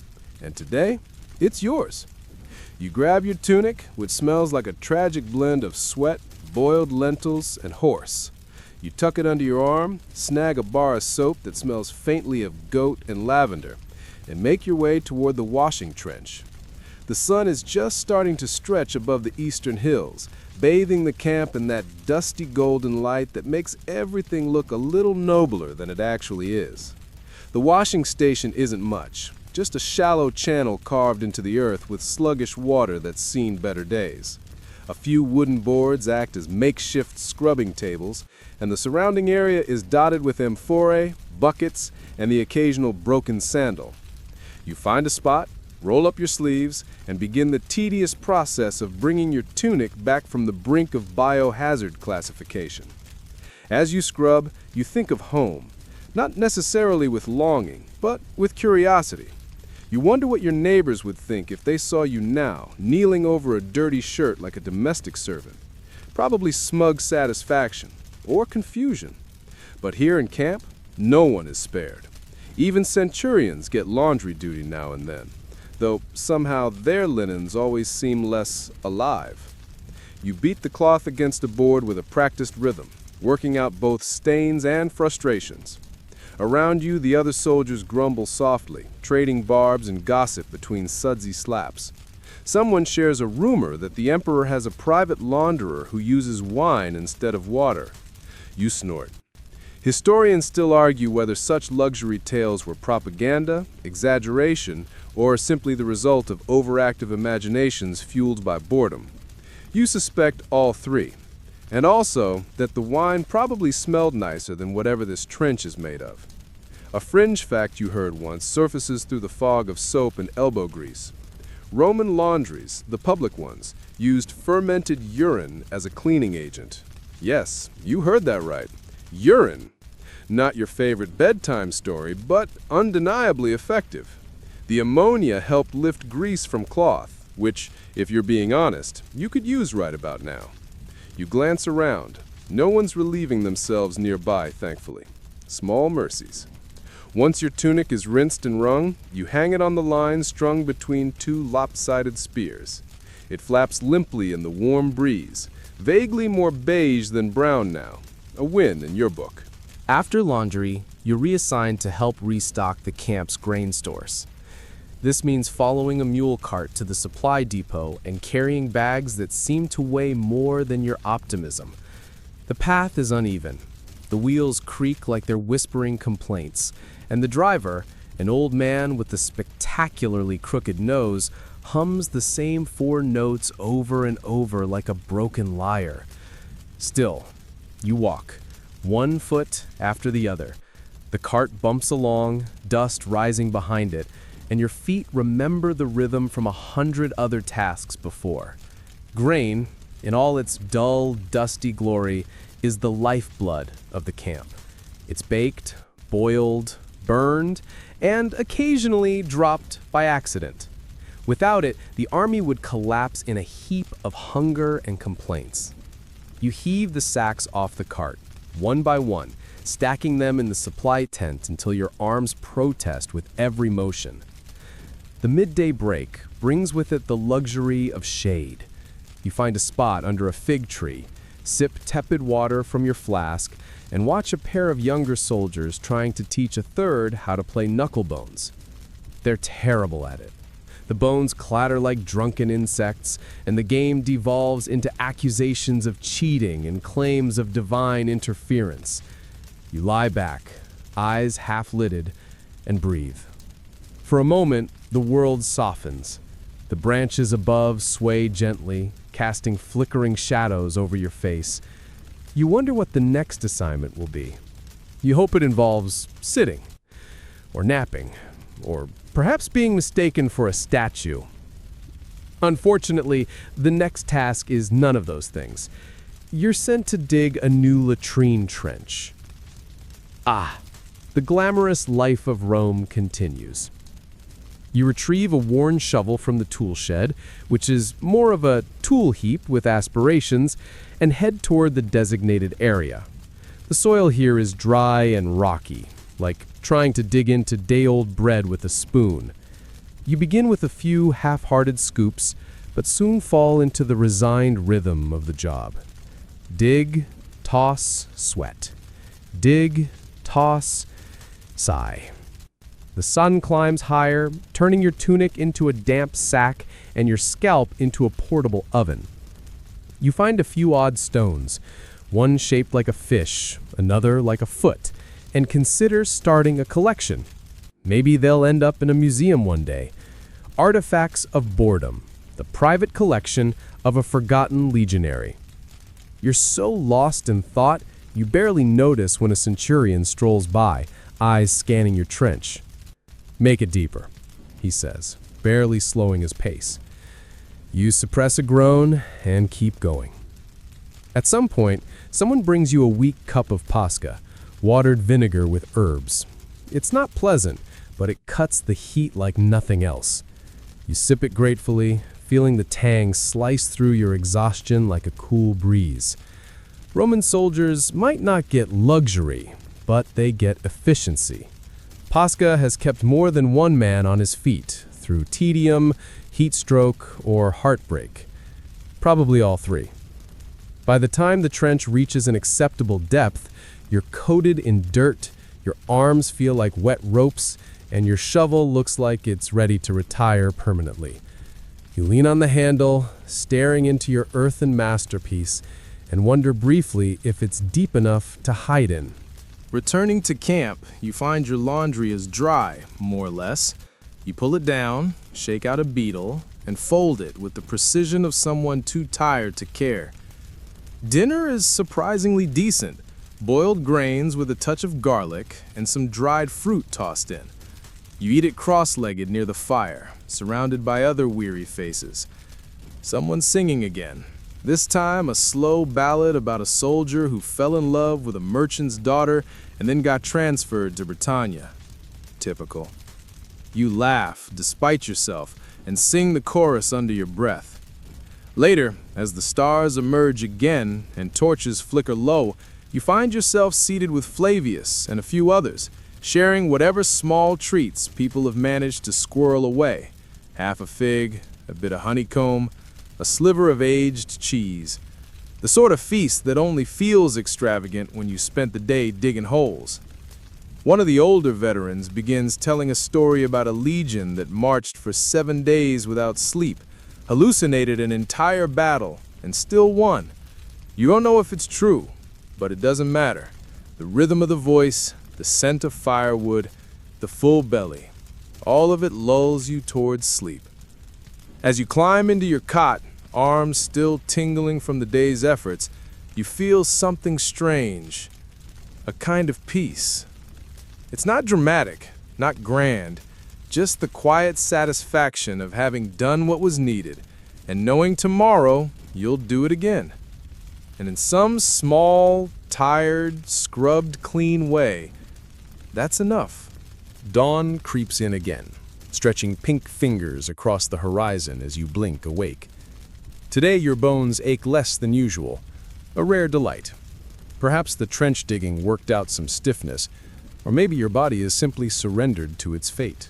And today, it's yours. You grab your tunic, which smells like a tragic blend of sweat, boiled lentils, and horse. You tuck it under your arm, snag a bar of soap that smells faintly of goat and lavender, and make your way toward the washing trench. The sun is just starting to stretch above the eastern hills, bathing the camp in that dusty golden light that makes everything look a little nobler than it actually is. The washing station isn't much, just a shallow channel carved into the earth with sluggish water that's seen better days. A few wooden boards act as makeshift scrubbing tables, and the surrounding area is dotted with amphorae, buckets, and the occasional broken sandal. You find a spot, roll up your sleeves, and begin the tedious process of bringing your tunic back from the brink of biohazard classification. As you scrub, you think of home, not necessarily with longing, but with curiosity. You wonder what your neighbors would think if they saw you now, kneeling over a dirty shirt like a domestic servant. Probably smug satisfaction, or confusion. But here in camp, no one is spared. Even centurions get laundry duty now and then, though somehow their linens always seem less alive. You beat the cloth against a board with a practiced rhythm, working out both stains and frustrations. Around you, the other soldiers grumble softly, trading barbs and gossip between sudsy slaps. Someone shares a rumor that the emperor has a private launderer who uses wine instead of water. You snort. Historians still argue whether such luxury tales were propaganda, exaggeration, or simply the result of overactive imaginations fueled by boredom. You suspect all three. And also that the wine probably smelled nicer than whatever this trench is made of. A fringe fact you heard once surfaces through the fog of soap and elbow grease. Roman laundries, the public ones, used fermented urine as a cleaning agent. Yes, you heard that right. Urine. Not your favorite bedtime story, but undeniably effective. The ammonia helped lift grease from cloth, which, if you're being honest, you could use right about now. You glance around. No one's relieving themselves nearby, thankfully. Small mercies. Once your tunic is rinsed and wrung, you hang it on the line strung between two lopsided spears. It flaps limply in the warm breeze, vaguely more beige than brown now. A win in your book. After laundry, you're reassigned to help restock the camp's grain stores. This means following a mule cart to the supply depot and carrying bags that seem to weigh more than your optimism. The path is uneven. The wheels creak like they're whispering complaints, and the driver, an old man with a spectacularly crooked nose, hums the same four notes over and over like a broken lyre. Still, you walk, one foot after the other. The cart bumps along, dust rising behind it, and your feet remember the rhythm from 100 other tasks before. Grain, in all its dull, dusty glory, is the lifeblood of the camp. It's baked, boiled, burned, and occasionally dropped by accident. Without it, the army would collapse in a heap of hunger and complaints. You heave the sacks off the cart, one by one, stacking them in the supply tent until your arms protest with every motion. The midday break brings with it the luxury of shade. You find a spot under a fig tree, sip tepid water from your flask, and watch a pair of younger soldiers trying to teach a third how to play knucklebones. They're terrible at it. The bones clatter like drunken insects, and the game devolves into accusations of cheating and claims of divine interference. You lie back, eyes half-lidded, and breathe. For a moment, the world softens. The branches above sway gently, casting flickering shadows over your face. You wonder what the next assignment will be. You hope it involves sitting, or napping, or perhaps being mistaken for a statue. Unfortunately, the next task is none of those things. You're sent to dig a new latrine trench. The glamorous life of Rome continues. You retrieve a worn shovel from the tool shed, which is more of a tool heap with aspirations, and head toward the designated area. The soil here is dry and rocky, like trying to dig into day-old bread with a spoon. You begin with a few half-hearted scoops, but soon fall into the resigned rhythm of the job. Dig, toss, sweat. Dig, toss, sigh. The sun climbs higher, turning your tunic into a damp sack and your scalp into a portable oven. You find a few odd stones, one shaped like a fish, another like a foot, and consider starting a collection. Maybe they'll end up in a museum one day. Artifacts of Boredom, the private collection of a forgotten legionary. You're so lost in thought, you barely notice when a centurion strolls by, eyes scanning your trench. "Make it deeper," he says, barely slowing his pace. You suppress a groan and keep going. At some point, someone brings you a weak cup of pasca, watered vinegar with herbs. It's not pleasant, but it cuts the heat like nothing else. You sip it gratefully, feeling the tang slice through your exhaustion like a cool breeze. Roman soldiers might not get luxury, but they get efficiency. Pasca has kept more than one man on his feet through tedium, heat stroke, or heartbreak. Probably all three. By the time the trench reaches an acceptable depth, you're coated in dirt, your arms feel like wet ropes, and your shovel looks like it's ready to retire permanently. You lean on the handle, staring into your earthen masterpiece, and wonder briefly if it's deep enough to hide in. Returning to camp, you find your laundry is dry, more or less. You pull it down, shake out a beetle, and fold it with the precision of someone too tired to care. Dinner is surprisingly decent. Boiled grains with a touch of garlic and some dried fruit tossed in. You eat it cross-legged near the fire, surrounded by other weary faces. Someone's singing again. This time, a slow ballad about a soldier who fell in love with a merchant's daughter and then got transferred to Britannia. Typical. You laugh, despite yourself, and sing the chorus under your breath. Later, as the stars emerge again and torches flicker low, you find yourself seated with Flavius and a few others, sharing whatever small treats people have managed to squirrel away. Half a fig, a bit of honeycomb, a sliver of aged cheese. The sort of feast that only feels extravagant when you spent the day digging holes. One of the older veterans begins telling a story about a legion that marched for 7 days without sleep, hallucinated an entire battle, and still won. You don't know if it's true, but it doesn't matter. The rhythm of the voice, the scent of firewood, the full belly, all of it lulls you towards sleep. As you climb into your cot, arms still tingling from the day's efforts, you feel something strange, a kind of peace. It's not dramatic, not grand, just the quiet satisfaction of having done what was needed and knowing tomorrow you'll do it again. And in some small, tired, scrubbed clean way, that's enough. Dawn creeps in again, stretching pink fingers across the horizon as you blink awake. Today your bones ache less than usual, a rare delight. Perhaps the trench digging worked out some stiffness, or maybe your body is simply surrendered to its fate.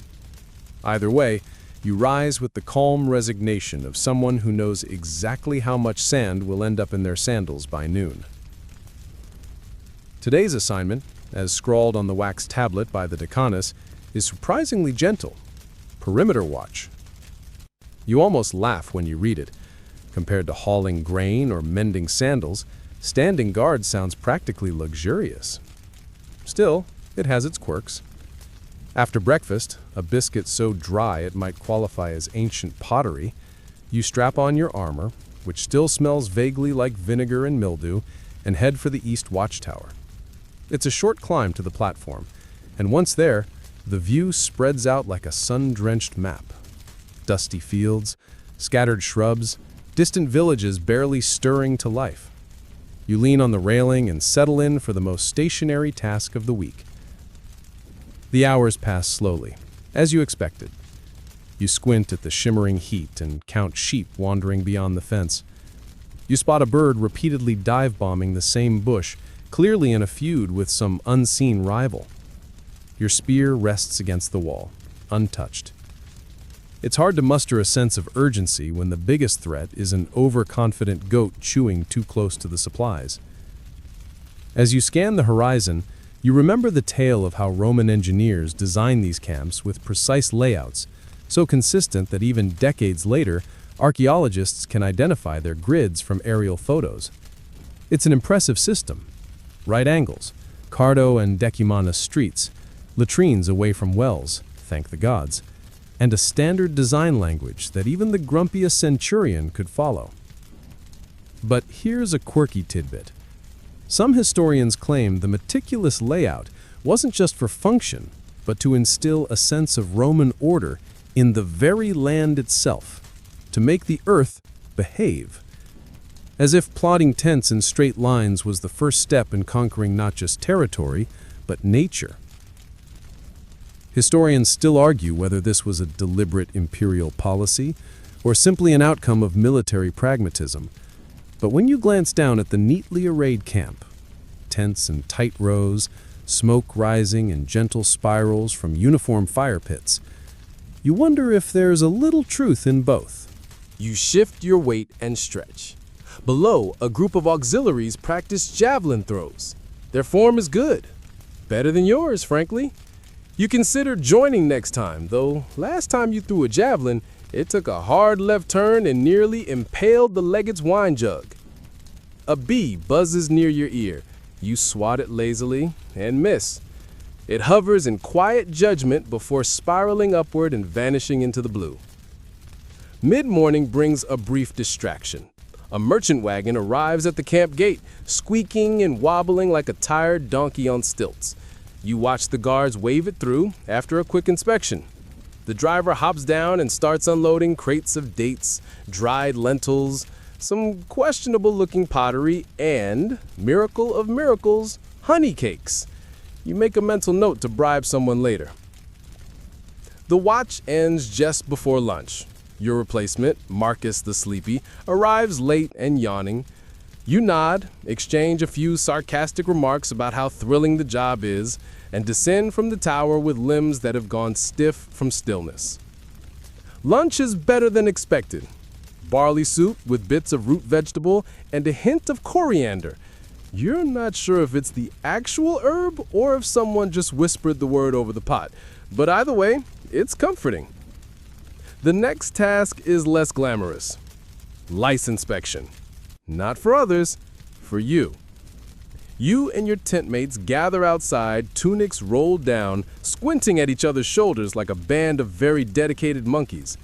Either way, you rise with the calm resignation of someone who knows exactly how much sand will end up in their sandals by noon. Today's assignment, as scrawled on the wax tablet by the decanus, is surprisingly gentle. Perimeter watch. You almost laugh when you read it. Compared to hauling grain or mending sandals, standing guard sounds practically luxurious. Still, it has its quirks. After breakfast, a biscuit so dry it might qualify as ancient pottery, you strap on your armor, which still smells vaguely like vinegar and mildew, and head for the east watchtower. It's a short climb to the platform, and once there, the view spreads out like a sun-drenched map. Dusty fields, scattered shrubs, distant villages barely stirring to life. You lean on the railing and settle in for the most stationary task of the week. The hours pass slowly, as you expected. You squint at the shimmering heat and count sheep wandering beyond the fence. You spot a bird repeatedly dive-bombing the same bush, clearly in a feud with some unseen rival. Your spear rests against the wall, untouched. It's hard to muster a sense of urgency when the biggest threat is an overconfident goat chewing too close to the supplies. As you scan the horizon, you remember the tale of how Roman engineers designed these camps with precise layouts, so consistent that even decades later, archaeologists can identify their grids from aerial photos. It's an impressive system. Right angles, Cardo and Decumanus streets, latrines away from wells, thank the gods, and a standard design language that even the grumpiest centurion could follow. But here's a quirky tidbit. Some historians claim the meticulous layout wasn't just for function, but to instill a sense of Roman order in the very land itself, to make the earth behave. As if plotting tents in straight lines was the first step in conquering not just territory, but nature. Historians still argue whether this was a deliberate imperial policy or simply an outcome of military pragmatism. But when you glance down at the neatly arrayed camp, tents in tight rows, smoke rising in gentle spirals from uniform fire pits, you wonder if there's a little truth in both. You shift your weight and stretch. Below, a group of auxiliaries practice javelin throws. Their form is good. Better than yours, frankly. You consider joining next time, though last time you threw a javelin, it took a hard left turn and nearly impaled the legate's wine jug. A bee buzzes near your ear. You swat it lazily and miss. It hovers in quiet judgment before spiraling upward and vanishing into the blue. Mid-morning brings a brief distraction. A merchant wagon arrives at the camp gate, squeaking and wobbling like a tired donkey on stilts. You watch the guards wave it through after a quick inspection. The driver hops down and starts unloading crates of dates, dried lentils, some questionable-looking pottery, and, miracle of miracles, honey cakes. You make a mental note to bribe someone later. The watch ends just before lunch. Your replacement, Marcus the Sleepy, arrives late and yawning. You nod, exchange a few sarcastic remarks about how thrilling the job is, and descend from the tower with limbs that have gone stiff from stillness. Lunch is better than expected. Barley soup with bits of root vegetable and a hint of coriander. You're not sure if it's the actual herb or if someone just whispered the word over the pot, but either way, it's comforting. The next task is less glamorous. Lice inspection. Not for others, for you. You and your tent mates gather outside, tunics rolled down, squinting at each other's shoulders like a band of very dedicated monkeys.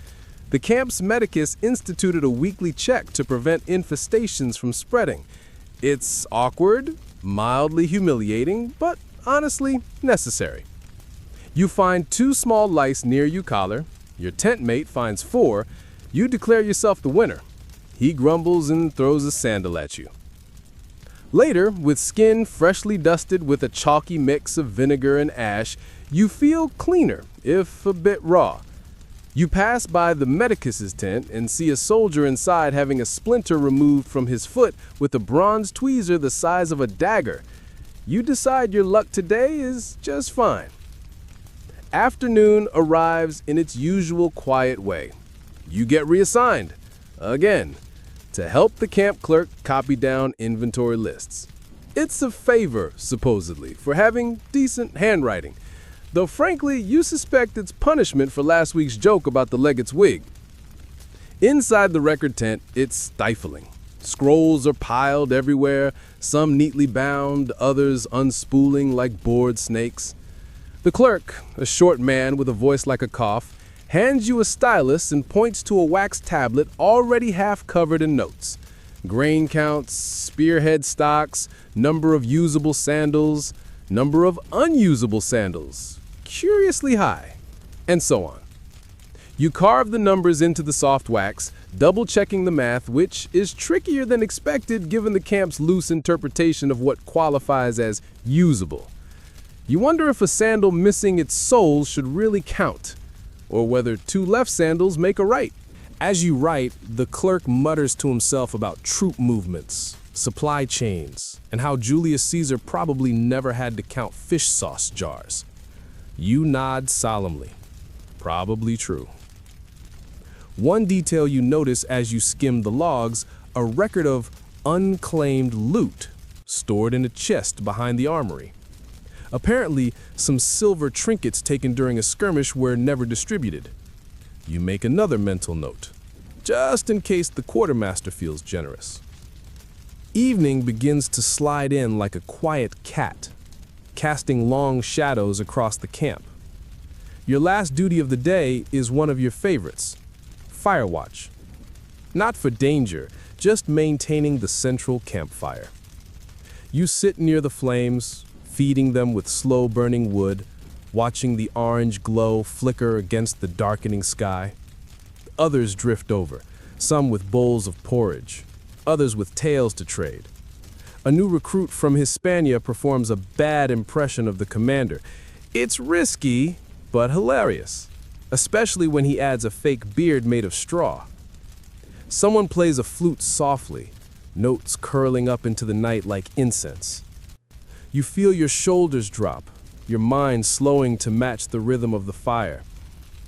The camp's medicus instituted a weekly check to prevent infestations from spreading. It's awkward, mildly humiliating, but honestly necessary. You find 2 small lice near your collar. Your tent mate finds 4. You declare yourself the winner. He grumbles and throws a sandal at you. Later, with skin freshly dusted with a chalky mix of vinegar and ash, you feel cleaner, if a bit raw. You pass by the medicus's tent and see a soldier inside having a splinter removed from his foot with a bronze tweezer the size of a dagger. You decide your luck today is just fine. Afternoon arrives in its usual quiet way. You get reassigned, again, to help the camp clerk copy down inventory lists. It's a favor, supposedly, for having decent handwriting, though frankly, you suspect it's punishment for last week's joke about the legate's wig. Inside the record tent, it's stifling. Scrolls are piled everywhere, some neatly bound, others unspooling like bored snakes. The clerk, a short man with a voice like a cough, hands you a stylus and points to a wax tablet already half covered in notes. Grain counts, spearhead stocks, number of usable sandals, number of unusable sandals, curiously high, and so on. You carve the numbers into the soft wax, double-checking the math, which is trickier than expected given the camp's loose interpretation of what qualifies as usable. You wonder if a sandal missing its sole should really count, or whether 2 left sandals make a right. As you write, the clerk mutters to himself about troop movements, supply chains, and how Julius Caesar probably never had to count fish sauce jars. You nod solemnly. Probably true. One detail you notice as you skim the logs, a record of unclaimed loot stored in a chest behind the armory. Apparently, some silver trinkets taken during a skirmish were never distributed. You make another mental note, just in case the quartermaster feels generous. Evening begins to slide in like a quiet cat, casting long shadows across the camp. Your last duty of the day is one of your favorites, fire watch. Not for danger, just maintaining the central campfire. You sit near the flames, feeding them with slow-burning wood, watching the orange glow flicker against the darkening sky. Others drift over, some with bowls of porridge, others with tales to trade. A new recruit from Hispania performs a bad impression of the commander. It's risky, but hilarious, especially when he adds a fake beard made of straw. Someone plays a flute softly, notes curling up into the night like incense. You feel your shoulders drop, your mind slowing to match the rhythm of the fire.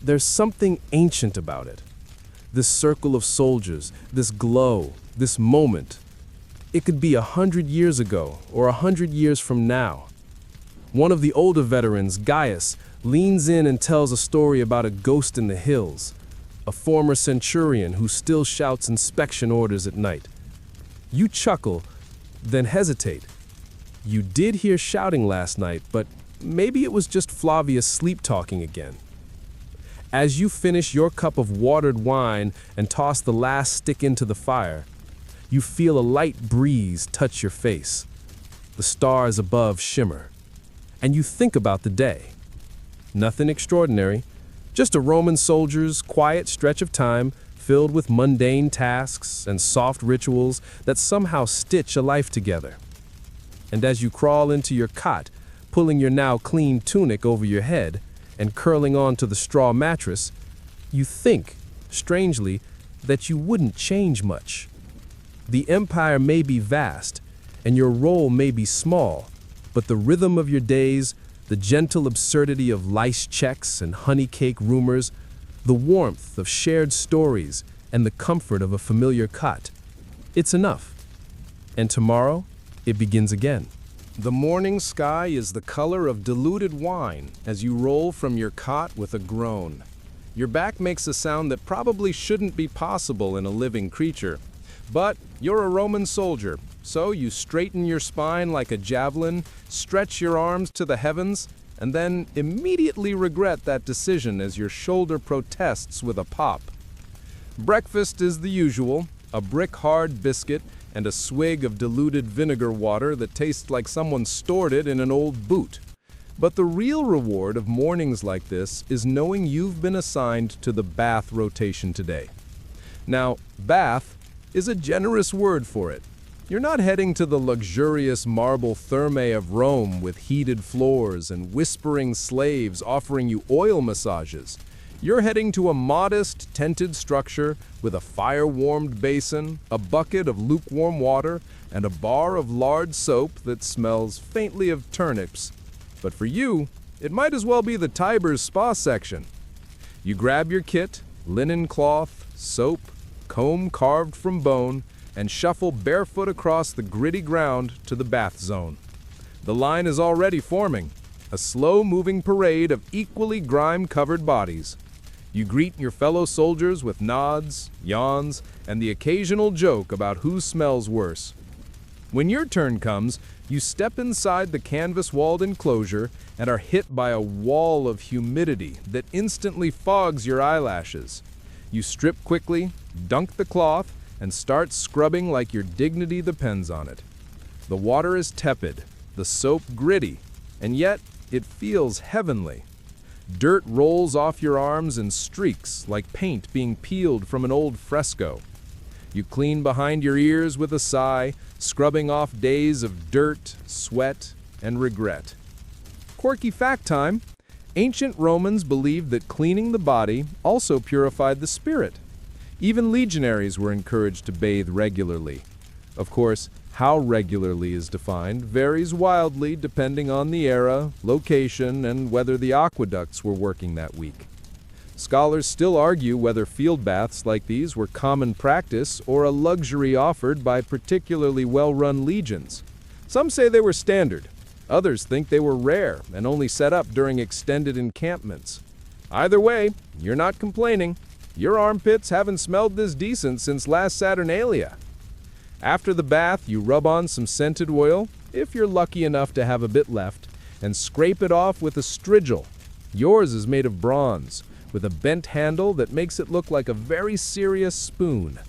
There's something ancient about it. This circle of soldiers, this glow, this moment. It could be 100 years ago or 100 years from now. One of the older veterans, Gaius, leans in and tells a story about a ghost in the hills, a former centurion who still shouts inspection orders at night. You chuckle, then hesitate. You did hear shouting last night, but maybe it was just Flavius sleep-talking again. As you finish your cup of watered wine and toss the last stick into the fire, you feel a light breeze touch your face. The stars above shimmer, and you think about the day. Nothing extraordinary, just a Roman soldier's quiet stretch of time filled with mundane tasks and soft rituals that somehow stitch a life together. And as you crawl into your cot, pulling your now clean tunic over your head and curling onto the straw mattress, you think, strangely, that you wouldn't change much. The empire may be vast, and your role may be small, but the rhythm of your days, the gentle absurdity of lice checks and honey cake rumors, the warmth of shared stories, and the comfort of a familiar cot, it's enough. And tomorrow, it begins again. The morning sky is the color of diluted wine as you roll from your cot with a groan. Your back makes a sound that probably shouldn't be possible in a living creature. But you're a Roman soldier, so you straighten your spine like a javelin, stretch your arms to the heavens, and then immediately regret that decision as your shoulder protests with a pop. Breakfast is the usual, a brick-hard biscuit and a swig of diluted vinegar water that tastes like someone stored it in an old boot. But the real reward of mornings like this is knowing you've been assigned to the bath rotation today. Now, bath is a generous word for it. You're not heading to the luxurious marble thermae of Rome with heated floors and whispering slaves offering you oil massages. You're heading to a modest, tented structure with a fire-warmed basin, a bucket of lukewarm water, and a bar of lard soap that smells faintly of turnips. But for you, it might as well be the Tiber's spa section. You grab your kit, linen cloth, soap, comb carved from bone, and shuffle barefoot across the gritty ground to the bath zone. The line is already forming, a slow-moving parade of equally grime-covered bodies. You greet your fellow soldiers with nods, yawns, and the occasional joke about who smells worse. When your turn comes, you step inside the canvas-walled enclosure and are hit by a wall of humidity that instantly fogs your eyelashes. You strip quickly, dunk the cloth, and start scrubbing like your dignity depends on it. The water is tepid, the soap gritty, and yet it feels heavenly. Dirt rolls off your arms in streaks like paint being peeled from an old fresco. You clean behind your ears with a sigh, scrubbing off days of dirt, sweat, and regret. Quirky fact time. Ancient Romans believed that cleaning the body also purified the spirit. Even legionaries were encouraged to bathe regularly. Of course, How regularly is defined varies wildly depending on the era, location, and whether the aqueducts were working that week. Scholars still argue whether field baths like these were common practice or a luxury offered by particularly well-run legions. Some say they were standard. Others think they were rare and only set up during extended encampments. Either way, you're not complaining. Your armpits haven't smelled this decent since last Saturnalia. After the bath, you rub on some scented oil, if you're lucky enough to have a bit left, and scrape it off with a strigil. Yours is made of bronze, with a bent handle that makes it look like a very serious spoon.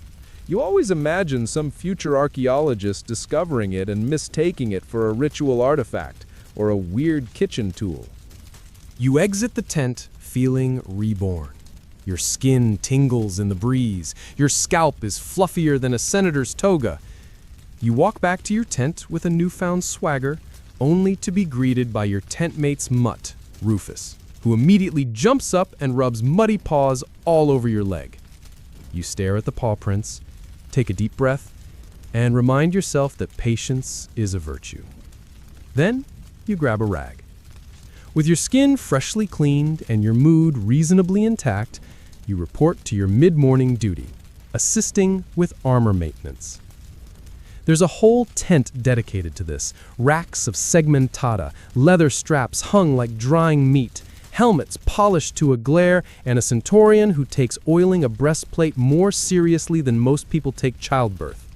You always imagine some future archaeologist discovering it and mistaking it for a ritual artifact or a weird kitchen tool. You exit the tent feeling reborn. Your skin tingles in the breeze. Your scalp is fluffier than a senator's toga. You walk back to your tent with a newfound swagger, only to be greeted by your tent mate's mutt, Rufus, who immediately jumps up and rubs muddy paws all over your leg. You stare at the paw prints, take a deep breath, and remind yourself that patience is a virtue. Then you grab a rag. With your skin freshly cleaned and your mood reasonably intact, you report to your mid-morning duty, assisting with armor maintenance. There's a whole tent dedicated to this, racks of segmentata, leather straps hung like drying meat, helmets polished to a glare, and a centurion who takes oiling a breastplate more seriously than most people take childbirth.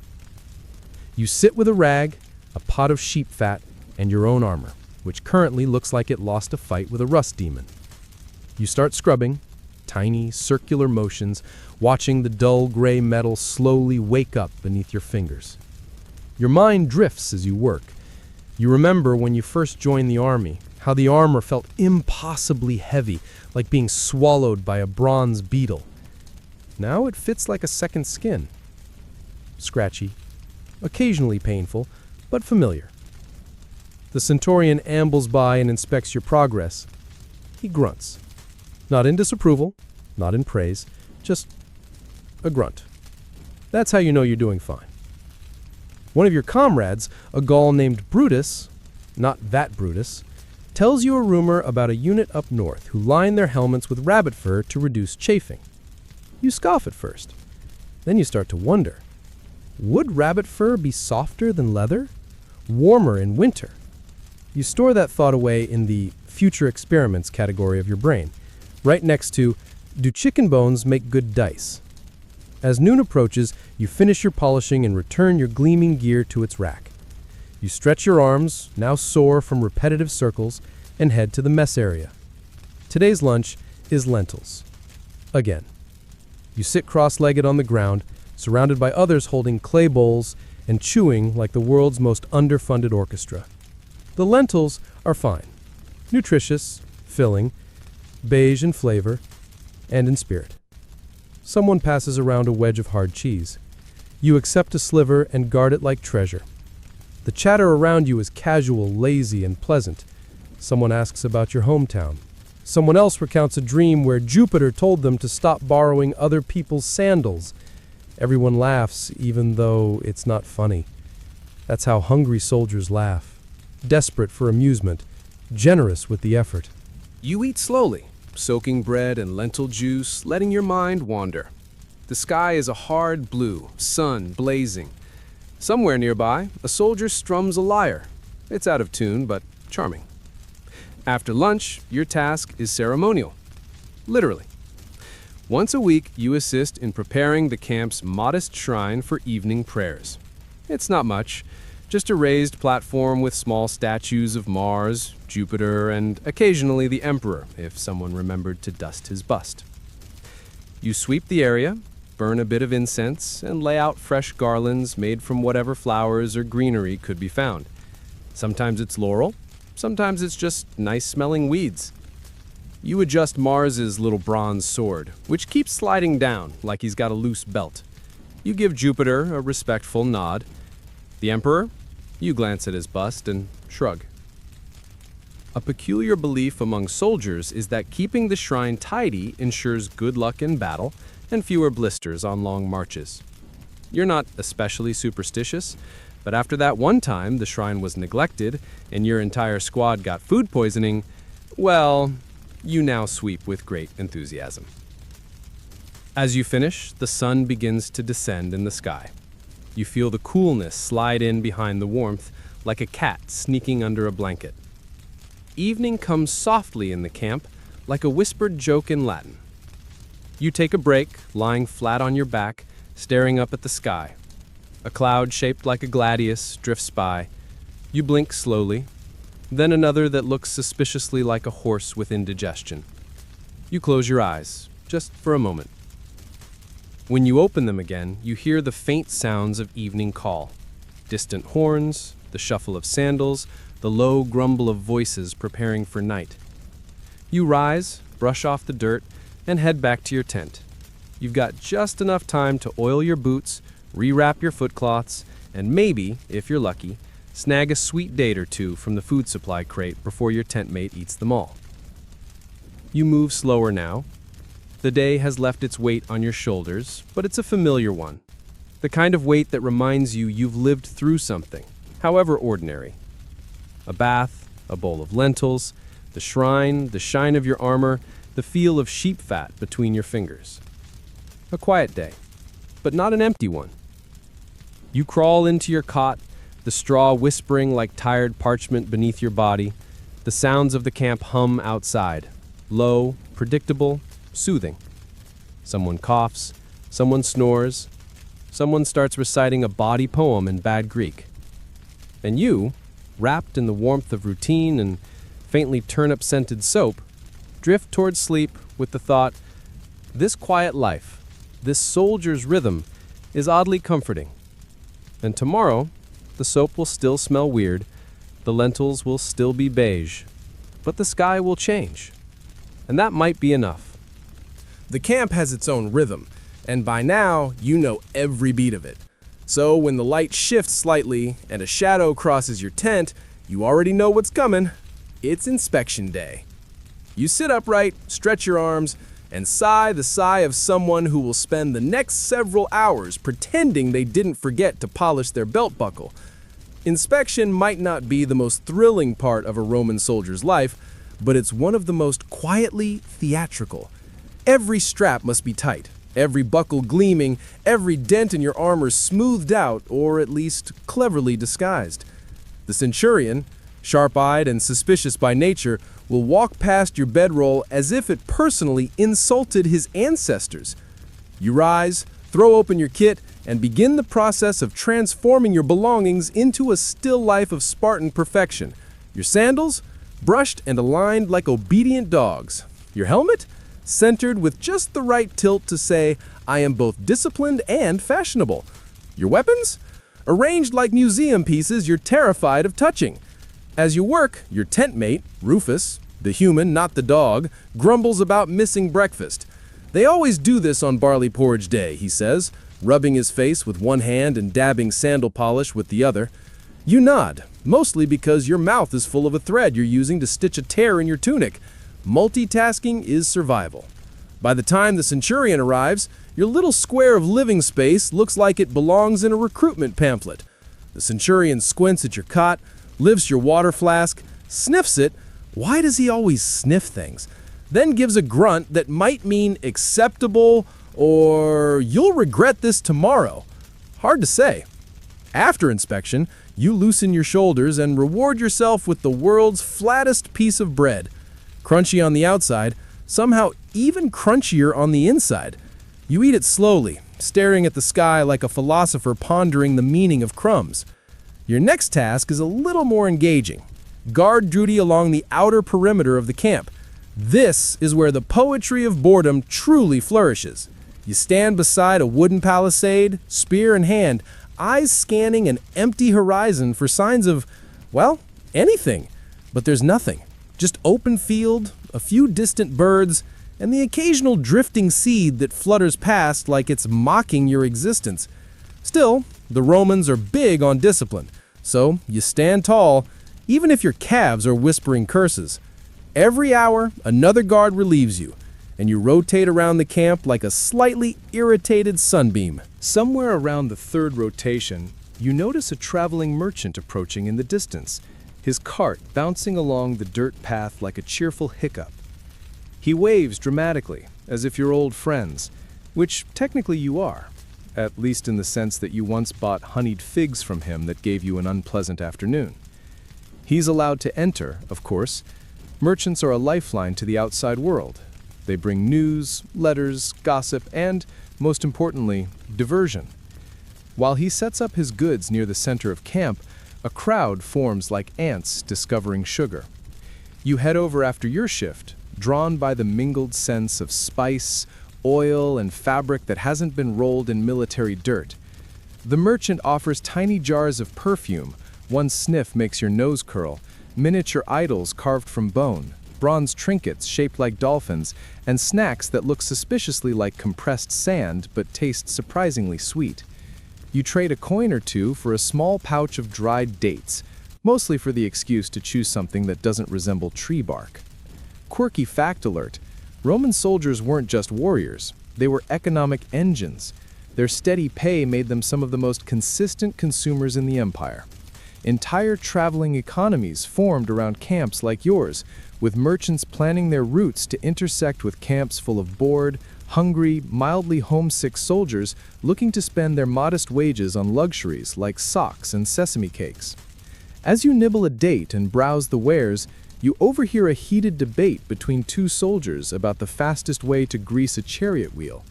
You sit with a rag, a pot of sheep fat, and your own armor, which currently looks like it lost a fight with a rust demon. You start scrubbing, tiny circular motions, watching the dull gray metal slowly wake up beneath your fingers. Your mind drifts as you work. You remember when you first joined the army, how the armor felt impossibly heavy, like being swallowed by a bronze beetle. Now it fits like a second skin. Scratchy, occasionally painful, but familiar. The centurion ambles by and inspects your progress. He grunts. Not in disapproval, not in praise, just a grunt. That's how you know you're doing fine. One of your comrades, a Gaul named Brutus, not that Brutus, tells you a rumor about a unit up north who line their helmets with rabbit fur to reduce chafing. You scoff at first. Then you start to wonder, would rabbit fur be softer than leather? Warmer in winter? You store that thought away in the future experiments category of your brain, right next to, do chicken bones make good dice? As noon approaches, you finish your polishing and return your gleaming gear to its rack. You stretch your arms, now sore from repetitive circles, and head to the mess area. Today's lunch is lentils. Again. You sit cross-legged on the ground, surrounded by others holding clay bowls and chewing like the world's most underfunded orchestra. The lentils are fine, nutritious, filling, beige in flavor, and in spirit. Someone passes around a wedge of hard cheese. You accept a sliver and guard it like treasure. The chatter around you is casual, lazy, and pleasant. Someone asks about your hometown. Someone else recounts a dream where Jupiter told them to stop borrowing other people's sandals. Everyone laughs, even though it's not funny. That's how hungry soldiers laugh. Desperate for amusement, generous with the effort. You eat slowly, soaking bread and lentil juice, letting your mind wander. The sky is a hard blue, sun blazing. Somewhere nearby, a soldier strums a lyre. It's out of tune, but charming. After lunch, your task is ceremonial. Literally. Once a week, you assist in preparing the camp's modest shrine for evening prayers. It's not much, just a raised platform with small statues of Mars, Jupiter, and occasionally the Emperor, if someone remembered to dust his bust. You sweep the area, burn a bit of incense, and lay out fresh garlands made from whatever flowers or greenery could be found. Sometimes it's laurel, sometimes it's just nice-smelling weeds. You adjust Mars's little bronze sword, which keeps sliding down like he's got a loose belt. You give Jupiter a respectful nod. The Emperor? You glance at his bust and shrug. A peculiar belief among soldiers is that keeping the shrine tidy ensures good luck in battle and fewer blisters on long marches. You're not especially superstitious, But after that one time the shrine was neglected and your entire squad got food poisoning, well, you now sweep with great enthusiasm. As you finish, the sun begins to descend in the sky. You feel the coolness slide in behind the warmth like a cat sneaking under a blanket. Evening comes softly in the camp like a whispered joke in Latin. You take a break, lying flat on your back, staring up at the sky. A cloud shaped like a gladius drifts by. You blink slowly, then another that looks suspiciously like a horse with indigestion. You close your eyes, just for a moment. When you open them again, you hear the faint sounds of evening call. Distant horns, the shuffle of sandals, the low grumble of voices preparing for night. You rise, brush off the dirt, and head back to your tent. You've got just enough time to oil your boots, rewrap your footcloths, and maybe, if you're lucky, snag a sweet date or two from the food supply crate before your tent mate eats them all. You move slower now. The day has left its weight on your shoulders, but it's a familiar one. The kind of weight that reminds you you've lived through something, however ordinary. A bath, a bowl of lentils, the shrine, the shine of your armor, the feel of sheep fat between your fingers. A quiet day, but not an empty one. You crawl into your cot, the straw whispering like tired parchment beneath your body. The sounds of the camp hum outside, low, predictable, soothing. Someone coughs, someone snores, someone starts reciting a bawdy poem in bad Greek. And you, wrapped in the warmth of routine and faintly turnip-scented soap, drift towards sleep with the thought, this quiet life, this soldier's rhythm, is oddly comforting. And tomorrow, the soap will still smell weird, the lentils will still be beige, but the sky will change. And that might be enough. The camp has its own rhythm, and by now, you know every beat of it. So when the light shifts slightly and a shadow crosses your tent, you already know what's coming. It's inspection day. You sit upright, stretch your arms, and sigh the sigh of someone who will spend the next several hours pretending they didn't forget to polish their belt buckle. Inspection might not be the most thrilling part of a Roman soldier's life, but it's one of the most quietly theatrical. Every strap must be tight, every buckle gleaming, every dent in your armor smoothed out or at least cleverly disguised. The centurion, sharp-eyed and suspicious by nature, will walk past your bedroll as if it personally insulted his ancestors. You rise, throw open your kit, and begin the process of transforming your belongings into a still life of Spartan perfection. Your sandals, brushed and aligned like obedient dogs. Your helmet, centered with just the right tilt to say, I am both disciplined and fashionable. Your weapons, arranged like museum pieces you're terrified of touching. As you work, your tent mate, Rufus, the human, not the dog, grumbles about missing breakfast. They always do this on barley porridge day, he says, rubbing his face with one hand and dabbing sandal polish with the other. You nod, mostly because your mouth is full of a thread you're using to stitch a tear in your tunic. Multitasking is survival. By the time the centurion arrives, your little square of living space looks like it belongs in a recruitment pamphlet. The centurion squints at your cot, lifts your water flask, sniffs it. Why does he always sniff things? Then gives a grunt that might mean acceptable or you'll regret this tomorrow. Hard to say. After inspection, you loosen your shoulders and reward yourself with the world's flattest piece of bread. Crunchy on the outside, somehow even crunchier on the inside. You eat it slowly, staring at the sky like a philosopher pondering the meaning of crumbs. Your next task is a little more engaging. Guard duty along the outer perimeter of the camp. This is where the poetry of boredom truly flourishes. You stand beside a wooden palisade, spear in hand, eyes scanning an empty horizon for signs of, well, anything. But there's nothing. Just open field, a few distant birds, and the occasional drifting seed that flutters past like it's mocking your existence. Still, the Romans are big on discipline, so you stand tall, even if your calves are whispering curses. Every hour, another guard relieves you, and you rotate around the camp like a slightly irritated sunbeam. Somewhere around the third rotation, you notice a traveling merchant approaching in the distance, his cart bouncing along the dirt path like a cheerful hiccup. He waves dramatically, as if you're old friends, which technically you are, at least in the sense that you once bought honeyed figs from him that gave you an unpleasant afternoon. He's allowed to enter, of course. Merchants are a lifeline to the outside world. They bring news, letters, gossip, and, most importantly, diversion. While he sets up his goods near the center of camp, a crowd forms like ants discovering sugar. You head over after your shift, drawn by the mingled sense of spice, oil, and fabric that hasn't been rolled in military dirt. The merchant offers tiny jars of perfume. One sniff makes your nose curl, miniature idols carved from bone, bronze trinkets shaped like dolphins, and snacks that look suspiciously like compressed sand but taste surprisingly sweet. You trade a coin or two for a small pouch of dried dates, mostly for the excuse to choose something that doesn't resemble tree bark. Quirky fact alert: Roman soldiers weren't just warriors, they were economic engines. Their steady pay made them some of the most consistent consumers in the empire. Entire traveling economies formed around camps like yours, with merchants planning their routes to intersect with camps full of bored, hungry, mildly homesick soldiers looking to spend their modest wages on luxuries like socks and sesame cakes. As you nibble a date and browse the wares, you overhear a heated debate between two soldiers about the fastest way to grease a chariot wheel.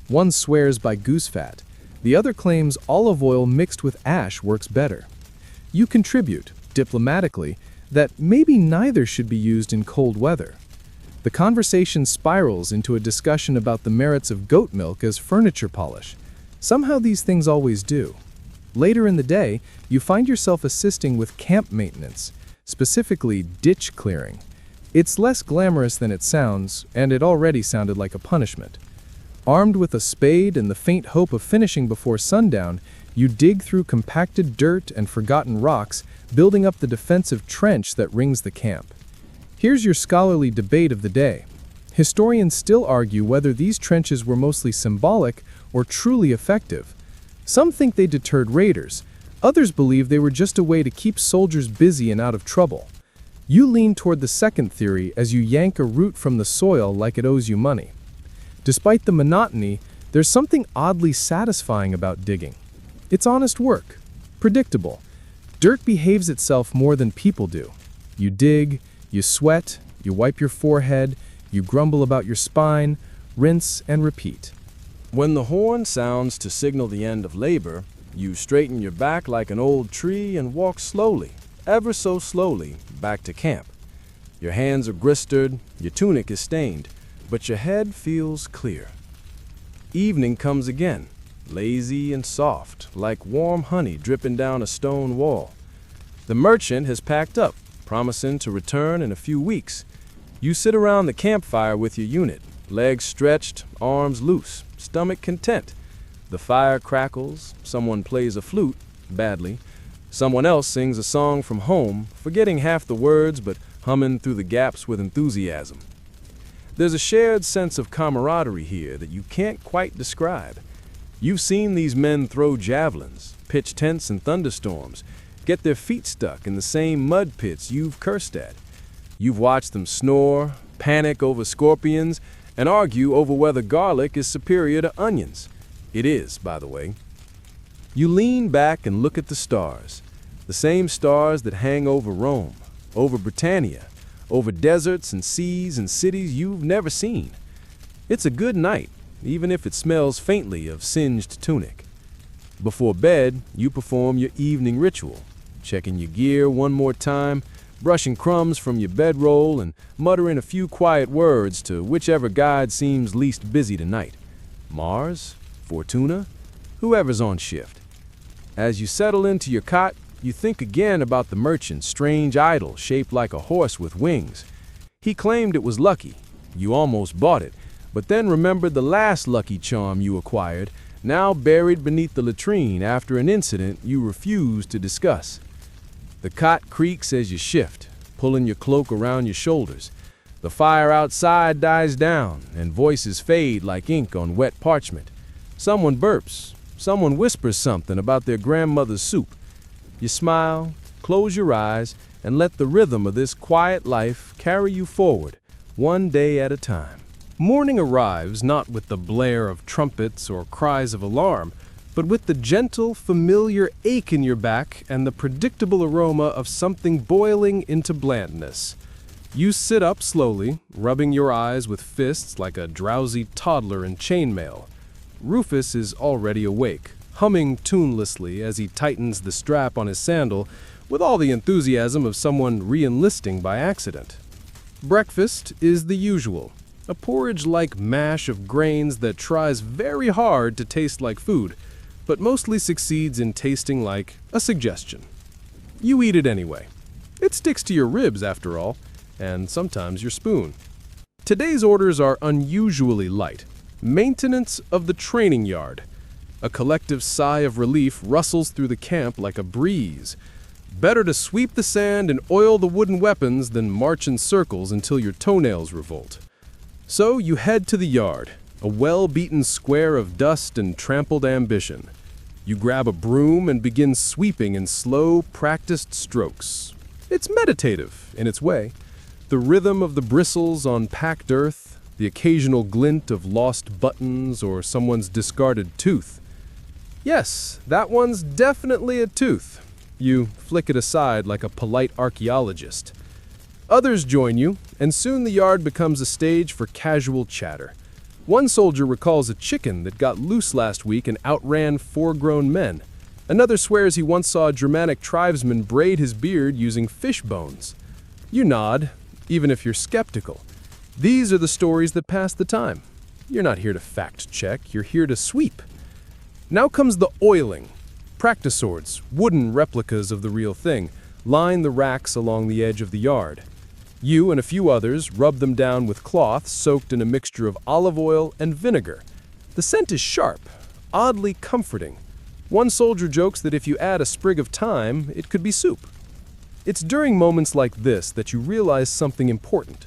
One swears by goose fat, the other claims olive oil mixed with ash works better. You contribute, diplomatically, that maybe neither should be used in cold weather. The conversation spirals into a discussion about the merits of goat milk as furniture polish. Somehow these things always do. Later in the day, you find yourself assisting with camp maintenance, specifically ditch clearing. It's less glamorous than it sounds, and it already sounded like a punishment. Armed with a spade and the faint hope of finishing before sundown, you dig through compacted dirt and forgotten rocks, building up the defensive trench that rings the camp. Here's your scholarly debate of the day. Historians still argue whether these trenches were mostly symbolic or truly effective. Some think they deterred raiders. Others believe they were just a way to keep soldiers busy and out of trouble. You lean toward the second theory as you yank a root from the soil like it owes you money. Despite the monotony, there's something oddly satisfying about digging. It's honest work, predictable. Dirt behaves itself more than people do. You dig, you sweat, you wipe your forehead, you grumble about your spine, rinse and repeat. When the horn sounds to signal the end of labor, you straighten your back like an old tree and walk slowly, ever so slowly, back to camp. Your hands are blistered, your tunic is stained, but your head feels clear. Evening comes again, lazy and soft, like warm honey dripping down a stone wall. The merchant has packed up, promising to return in a few weeks. You sit around the campfire with your unit, legs stretched, arms loose, stomach content. The fire crackles, someone plays a flute, badly. Someone else sings a song from home, forgetting half the words but humming through the gaps with enthusiasm. There's a shared sense of camaraderie here that you can't quite describe. You've seen these men throw javelins, pitch tents in thunderstorms, get their feet stuck in the same mud pits you've cursed at. You've watched them snore, panic over scorpions, and argue over whether garlic is superior to onions. It is, by the way. You lean back and look at the stars, the same stars that hang over Rome, over Britannia, over deserts and seas and cities you've never seen. It's a good night, even if it smells faintly of singed tunic. Before bed, you perform your evening ritual, checking your gear one more time, brushing crumbs from your bedroll and muttering a few quiet words to whichever guide seems least busy tonight. Mars, Fortuna, whoever's on shift. As you settle into your cot, you think again about the merchant's strange idol shaped like a horse with wings. He claimed it was lucky. You almost bought it, but then remembered the last lucky charm you acquired, now buried beneath the latrine after an incident you refused to discuss. The cot creaks as you shift, pulling your cloak around your shoulders. The fire outside dies down, and voices fade like ink on wet parchment. Someone burps, Someone whispers something about their grandmother's soup. You smile, close your eyes, and let the rhythm of this quiet life carry you forward, one day at a time. Morning arrives not with the blare of trumpets or cries of alarm, but with the gentle, familiar ache in your back and the predictable aroma of something boiling into blandness. You sit up slowly, rubbing your eyes with fists like a drowsy toddler in chainmail. Rufus is already awake, humming tunelessly as he tightens the strap on his sandal with all the enthusiasm of someone re-enlisting by accident. Breakfast is the usual, a porridge-like mash of grains that tries very hard to taste like food, but mostly succeeds in tasting like a suggestion. You eat it anyway. It sticks to your ribs, after all, and sometimes your spoon. Today's orders are unusually light. Maintenance of the training yard. A collective sigh of relief rustles through the camp like a breeze. Better to sweep the sand and oil the wooden weapons than march in circles until your toenails revolt. So you head to the yard, a well-beaten square of dust and trampled ambition. You grab a broom and begin sweeping in slow, practiced strokes. It's meditative in its way. The rhythm of the bristles on packed earth, the occasional glint of lost buttons or someone's discarded tooth. Yes, that one's definitely a tooth. You flick it aside like a polite archaeologist. Others join you, and soon the yard becomes a stage for casual chatter. One soldier recalls a chicken that got loose last week and outran 4 grown men. Another swears he once saw a Germanic tribesman braid his beard using fish bones. You nod, even if you're skeptical. These are the stories that pass the time. You're not here to fact-check, you're here to sweep. Now comes the oiling. Practice swords, wooden replicas of the real thing, line the racks along the edge of the yard. You and a few others rub them down with cloth soaked in a mixture of olive oil and vinegar. The scent is sharp, oddly comforting. One soldier jokes that if you add a sprig of thyme, it could be soup. It's during moments like this that you realize something important.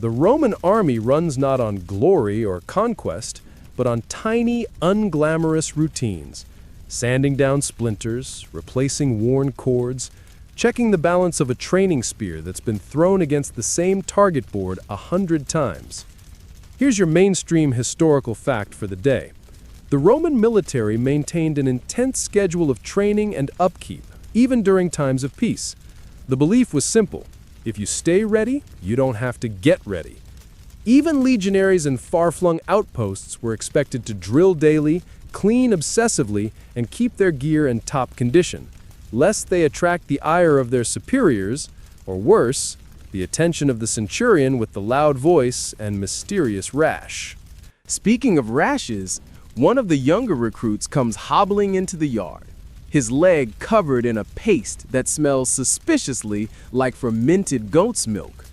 The Roman army runs not on glory or conquest, but on tiny, unglamorous routines. Sanding down splinters, replacing worn cords, checking the balance of a training spear that's been thrown against the same target board 100 times. Here's your mainstream historical fact for the day. The Roman military maintained an intense schedule of training and upkeep, even during times of peace. The belief was simple. If you stay ready, you don't have to get ready. Even legionaries in far-flung outposts were expected to drill daily, clean obsessively, and keep their gear in top condition, lest they attract the ire of their superiors, or worse, the attention of the centurion with the loud voice and mysterious rash. Speaking of rashes, one of the younger recruits comes hobbling into the yard, his leg covered in a paste that smells suspiciously like fermented goat's milk.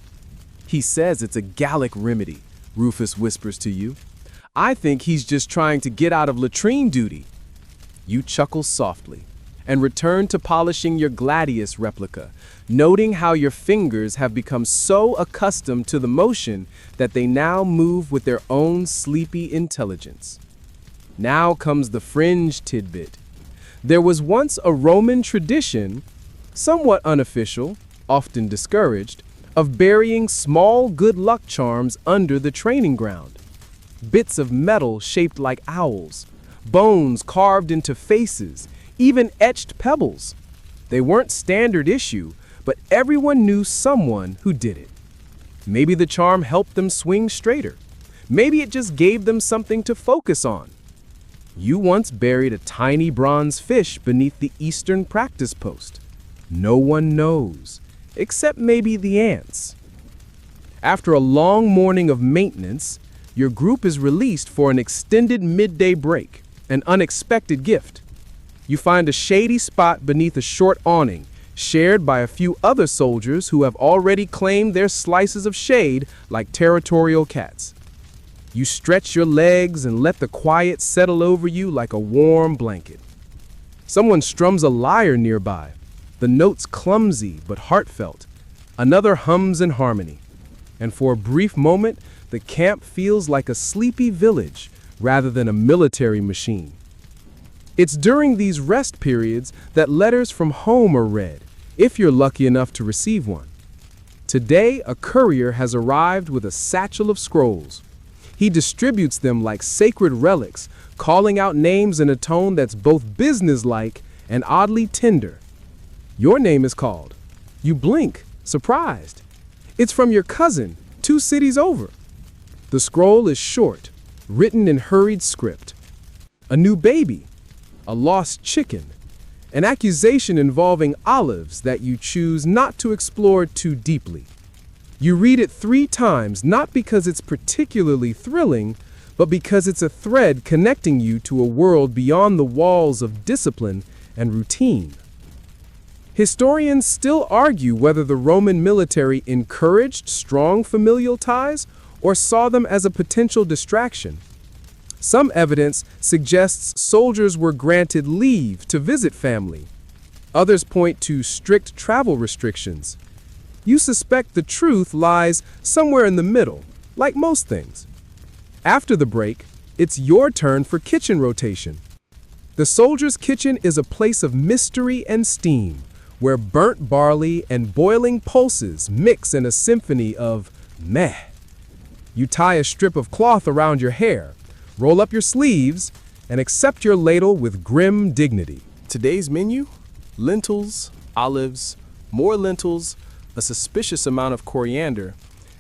He says it's a Gallic remedy, Rufus whispers to you. I think he's just trying to get out of latrine duty. You chuckle softly and return to polishing your gladius replica, noting how your fingers have become so accustomed to the motion that they now move with their own sleepy intelligence. Now comes the fringe tidbit. There was once a Roman tradition, somewhat unofficial, often discouraged, of burying small good luck charms under the training ground. Bits of metal shaped like owls, bones carved into faces, even etched pebbles. They weren't standard issue, but everyone knew someone who did it. Maybe the charm helped them swing straighter. Maybe it just gave them something to focus on. You once buried a tiny bronze fish beneath the eastern practice post. No one knows, except maybe the ants. After a long morning of maintenance, your group is released for an extended midday break, an unexpected gift. You find a shady spot beneath a short awning, shared by a few other soldiers who have already claimed their slices of shade like territorial cats. You stretch your legs and let the quiet settle over you like a warm blanket. Someone strums a lyre nearby, the notes clumsy but heartfelt. Another hums in harmony. And for a brief moment, the camp feels like a sleepy village rather than a military machine. It's during these rest periods that letters from home are read, if you're lucky enough to receive one. Today, a courier has arrived with a satchel of scrolls. He distributes them like sacred relics, calling out names in a tone that's both businesslike and oddly tender. Your name is called. You blink, surprised. It's from your cousin, 2 cities over. The scroll is short, written in hurried script. A new baby, a lost chicken, an accusation involving olives that you choose not to explore too deeply. You read it 3 times, not because it's particularly thrilling, but because it's a thread connecting you to a world beyond the walls of discipline and routine. Historians still argue whether the Roman military encouraged strong familial ties or saw them as a potential distraction. Some evidence suggests soldiers were granted leave to visit family. Others point to strict travel restrictions. You suspect the truth lies somewhere in the middle, like most things. After the break, it's your turn for kitchen rotation. The soldier's kitchen is a place of mystery and steam, where burnt barley and boiling pulses mix in a symphony of meh. You tie a strip of cloth around your hair, roll up your sleeves, and accept your ladle with grim dignity. Today's menu? Lentils, olives, more lentils, a suspicious amount of coriander,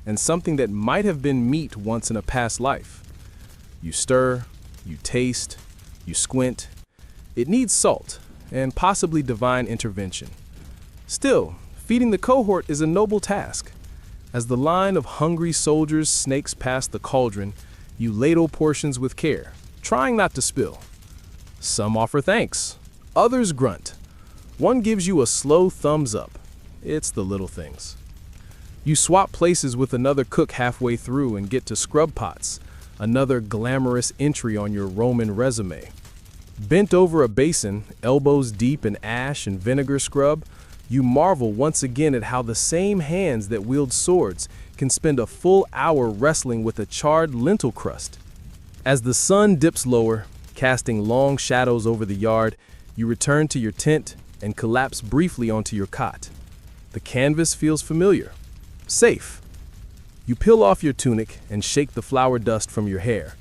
and something that might have been meat once in a past life. You stir, you taste, you squint. It needs salt and possibly divine intervention. Still, feeding the cohort is a noble task. As the line of hungry soldiers snakes past the cauldron, you ladle portions with care, trying not to spill. Some offer thanks, others grunt. One gives you a slow thumbs up. It's the little things. You swap places with another cook halfway through and get to scrub pots, another glamorous entry on your Roman resume. Bent over a basin, elbows deep in ash and vinegar scrub, you marvel once again at how the same hands that wield swords can spend a full hour wrestling with a charred lentil crust. As the sun dips lower, casting long shadows over the yard, you return to your tent and collapse briefly onto your cot. The canvas feels familiar, safe. You peel off your tunic and shake the flour dust from your hair.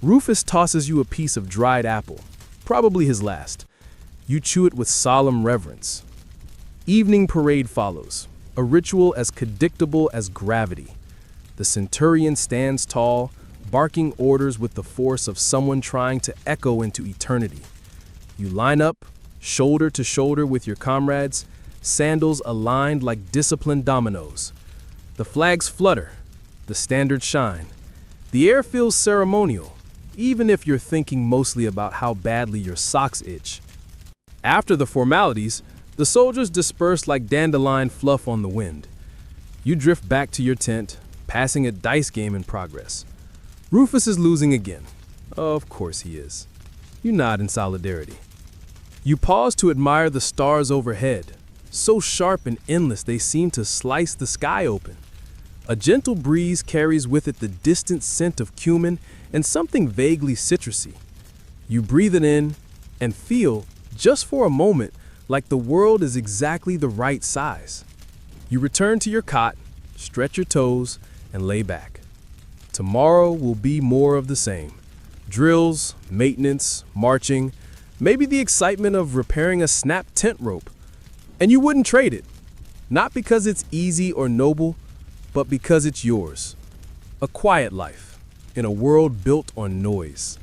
Rufus tosses you a piece of dried apple, probably his last. You chew it with solemn reverence. Evening parade follows, a ritual as predictable as gravity. The centurion stands tall, barking orders with the force of someone trying to echo into eternity. You line up, shoulder to shoulder with your comrades, sandals aligned like disciplined dominoes. The flags flutter, the standards shine. The air feels ceremonial, even if you're thinking mostly about how badly your socks itch. After the formalities, the soldiers disperse like dandelion fluff on the wind. You drift back to your tent, passing a dice game in progress. Rufus is losing again. Of course he is. You nod in solidarity. You pause to admire the stars overhead, so sharp and endless they seem to slice the sky open. A gentle breeze carries with it the distant scent of cumin and something vaguely citrusy. You breathe it in and feel, just for a moment, like the world is exactly the right size. You return to your cot, stretch your toes, and lay back. Tomorrow will be more of the same. Drills, maintenance, marching, maybe the excitement of repairing a snapped tent rope. And you wouldn't trade it. Not because it's easy or noble, but because it's yours. A quiet life, in a world built on noise.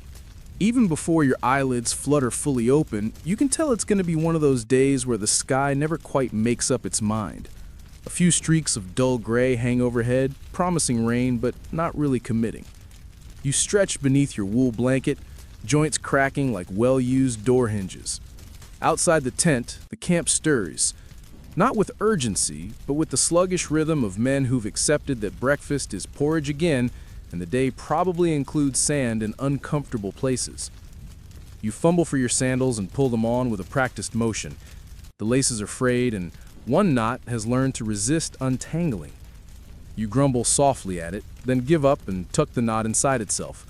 Even before your eyelids flutter fully open, you can tell it's going to be one of those days where the sky never quite makes up its mind. A few streaks of dull gray hang overhead, promising rain but not really committing. You stretch beneath your wool blanket, joints cracking like well-used door hinges. Outside the tent, the camp stirs, not with urgency, but with the sluggish rhythm of men who've accepted that breakfast is porridge again and the day probably includes sand in uncomfortable places. You fumble for your sandals and pull them on with a practiced motion. The laces are frayed and one knot has learned to resist untangling. You grumble softly at it, then give up and tuck the knot inside itself.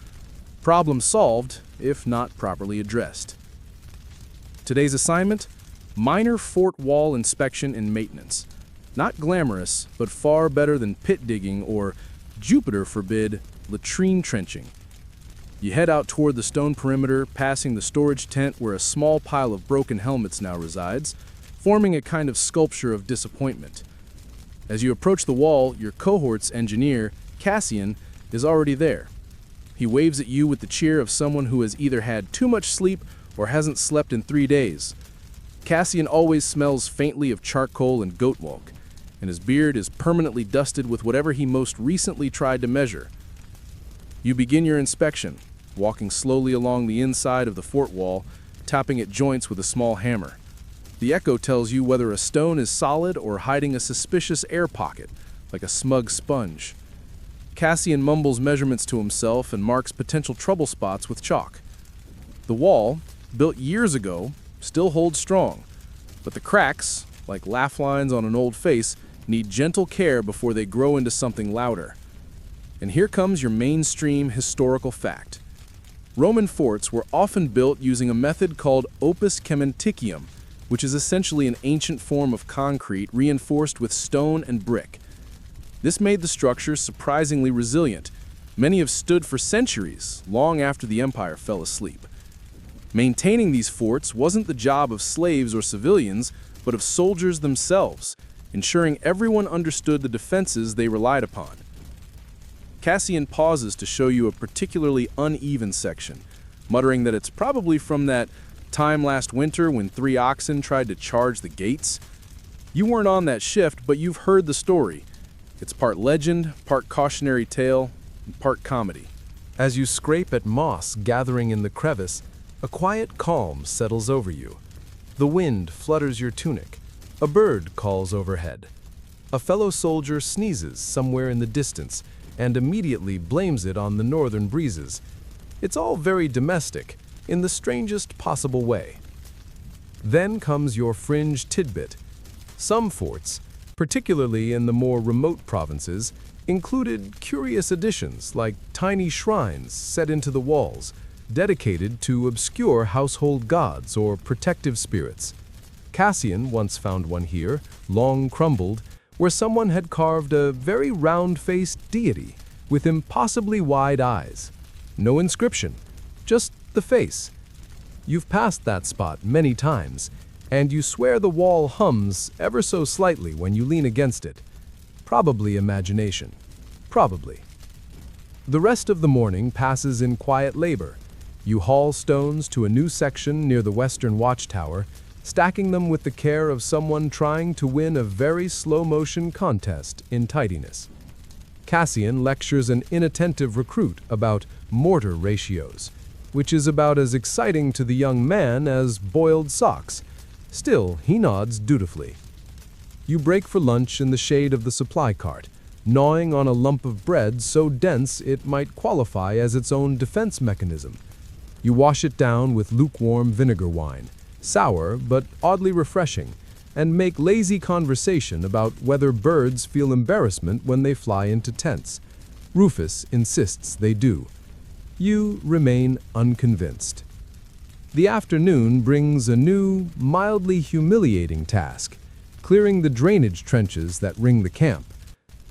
Problem solved, if not properly addressed. Today's assignment? Minor fort wall inspection and maintenance. Not glamorous, but far better than pit digging or, Jupiter forbid, latrine trenching. You head out toward the stone perimeter, passing the storage tent where a small pile of broken helmets now resides, forming a kind of sculpture of disappointment. As you approach the wall, your cohort's engineer, Cassian, is already there. He waves at you with the cheer of someone who has either had too much sleep or hasn't slept in 3 days. Cassian always smells faintly of charcoal and goat milk, and his beard is permanently dusted with whatever he most recently tried to measure. You begin your inspection, walking slowly along the inside of the fort wall, tapping at joints with a small hammer. The echo tells you whether a stone is solid or hiding a suspicious air pocket, like a smug sponge. Cassian mumbles measurements to himself and marks potential trouble spots with chalk. The wall, built years ago, still holds strong, but the cracks, like laugh lines on an old face, need gentle care before they grow into something louder. And here comes your mainstream historical fact. Roman forts were often built using a method called opus cementicium, which is essentially an ancient form of concrete reinforced with stone and brick. This made the structures surprisingly resilient. Many have stood for centuries, long after the empire fell asleep. Maintaining these forts wasn't the job of slaves or civilians, but of soldiers themselves, ensuring everyone understood the defenses they relied upon. Cassian pauses to show you a particularly uneven section, muttering that it's probably from that time last winter when 3 oxen tried to charge the gates. You weren't on that shift, but you've heard the story. It's part legend, part cautionary tale, and part comedy. As you scrape at moss gathering in the crevice, a quiet calm settles over you. The wind flutters your tunic. A bird calls overhead. A fellow soldier sneezes somewhere in the distance and immediately blames it on the northern breezes. It's all very domestic, in the strangest possible way. Then comes your fringe tidbit. Some forts, particularly in the more remote provinces, included curious additions like tiny shrines set into the walls, dedicated to obscure household gods or protective spirits. Cassian once found one here, long crumbled, where someone had carved a very round-faced deity with impossibly wide eyes. No inscription, just the face. You've passed that spot many times, and you swear the wall hums ever so slightly when you lean against it. Probably imagination. Probably. The rest of the morning passes in quiet labor. You haul stones to a new section near the western watchtower, stacking them with the care of someone trying to win a very slow-motion contest in tidiness. Cassian lectures an inattentive recruit about mortar ratios, which is about as exciting to the young man as boiled socks. Still, he nods dutifully. You break for lunch in the shade of the supply cart, gnawing on a lump of bread so dense it might qualify as its own defense mechanism. You wash it down with lukewarm vinegar wine, sour but oddly refreshing, and make lazy conversation about whether birds feel embarrassment when they fly into tents. Rufus insists they do. You remain unconvinced. The afternoon brings a new, mildly humiliating task, clearing the drainage trenches that ring the camp.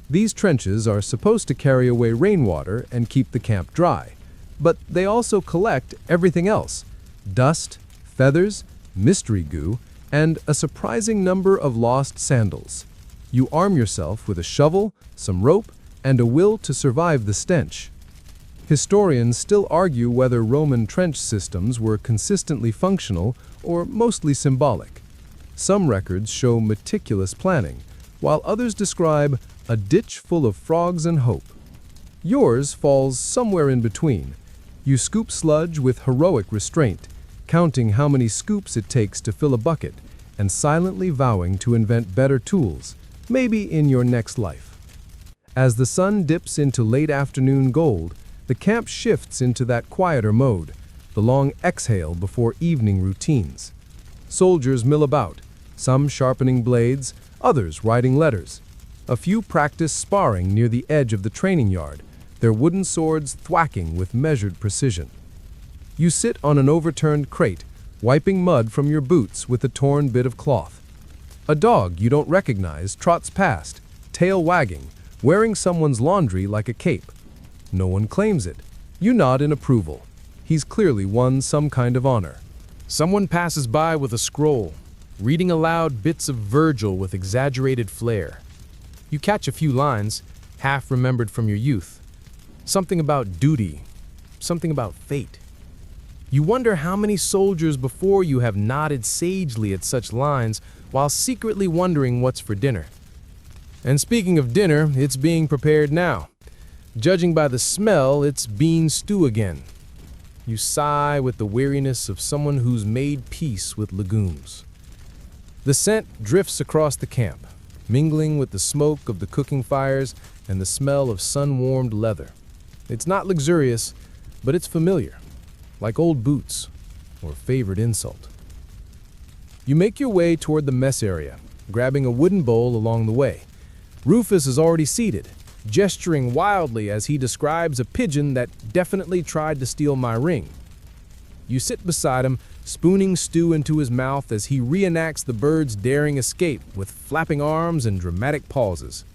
These trenches are supposed to carry away rainwater and keep the camp dry, but they also collect everything else: dust, feathers, mystery goo, and a surprising number of lost sandals. You arm yourself with a shovel, some rope, and a will to survive the stench. Historians still argue whether Roman trench systems were consistently functional or mostly symbolic. Some records show meticulous planning, while others describe a ditch full of frogs and hope. Yours falls somewhere in between. You scoop sludge with heroic restraint, counting how many scoops it takes to fill a bucket, and silently vowing to invent better tools, maybe in your next life. As the sun dips into late afternoon gold, the camp shifts into that quieter mode, the long exhale before evening routines. Soldiers mill about, some sharpening blades, others writing letters. A few practice sparring near the edge of the training yard, their wooden swords thwacking with measured precision. You sit on an overturned crate, wiping mud from your boots with a torn bit of cloth. A dog you don't recognize trots past, tail wagging, wearing someone's laundry like a cape. No one claims it. You nod in approval. He's clearly won some kind of honor. Someone passes by with a scroll, reading aloud bits of Virgil with exaggerated flair. You catch a few lines, half remembered from your youth. Something about duty, something about fate. You wonder how many soldiers before you have nodded sagely at such lines while secretly wondering what's for dinner. And speaking of dinner, it's being prepared now. Judging by the smell, it's bean stew again. You sigh with the weariness of someone who's made peace with legumes. The scent drifts across the camp, mingling with the smoke of the cooking fires and the smell of sun-warmed leather. It's not luxurious, but it's familiar, like old boots or favorite insult. You make your way toward the mess area, grabbing a wooden bowl along the way. Rufus is already seated, gesturing wildly as he describes a pigeon that definitely tried to steal my ring. You sit beside him, spooning stew into his mouth as he reenacts the bird's daring escape with flapping arms and dramatic pauses.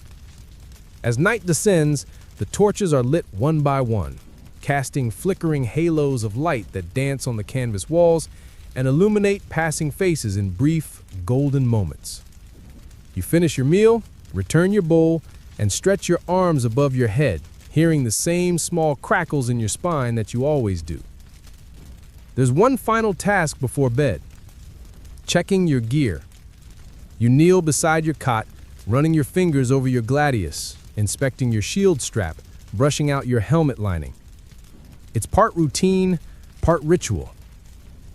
As night descends, the torches are lit one by one, casting flickering halos of light that dance on the canvas walls and illuminate passing faces in brief, golden moments. You finish your meal, return your bowl, and stretch your arms above your head, hearing the same small crackles in your spine that you always do. There's one final task before bed: checking your gear. You kneel beside your cot, running your fingers over your gladius, inspecting your shield strap, brushing out your helmet lining. It's part routine, part ritual.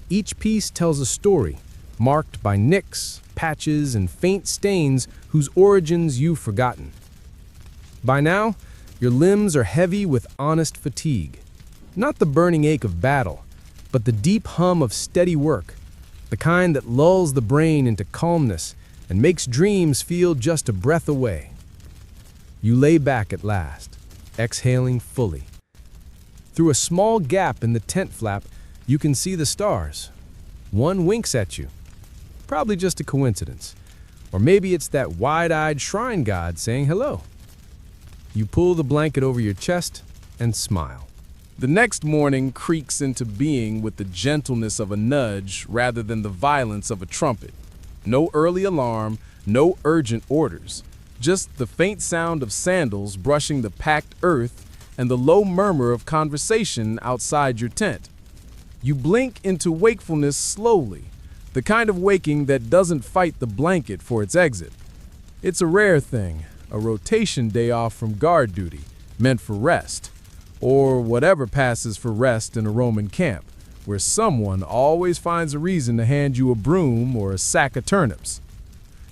Each piece tells a story, marked by nicks, patches, and faint stains whose origins you've forgotten. By now, your limbs are heavy with honest fatigue. Not the burning ache of battle, but the deep hum of steady work, the kind that lulls the brain into calmness and makes dreams feel just a breath away. You lay back at last, exhaling fully. Through a small gap in the tent flap, you can see the stars. One winks at you. Probably just a coincidence. Or maybe it's that wide-eyed shrine god saying hello. You pull the blanket over your chest and smile. The next morning creaks into being with the gentleness of a nudge rather than the violence of a trumpet. No early alarm, no urgent orders. Just the faint sound of sandals brushing the packed earth and the low murmur of conversation outside your tent. You blink into wakefulness slowly, the kind of waking that doesn't fight the blanket for its exit. It's a rare thing, a rotation day off from guard duty, meant for rest, or whatever passes for rest in a Roman camp, where someone always finds a reason to hand you a broom or a sack of turnips.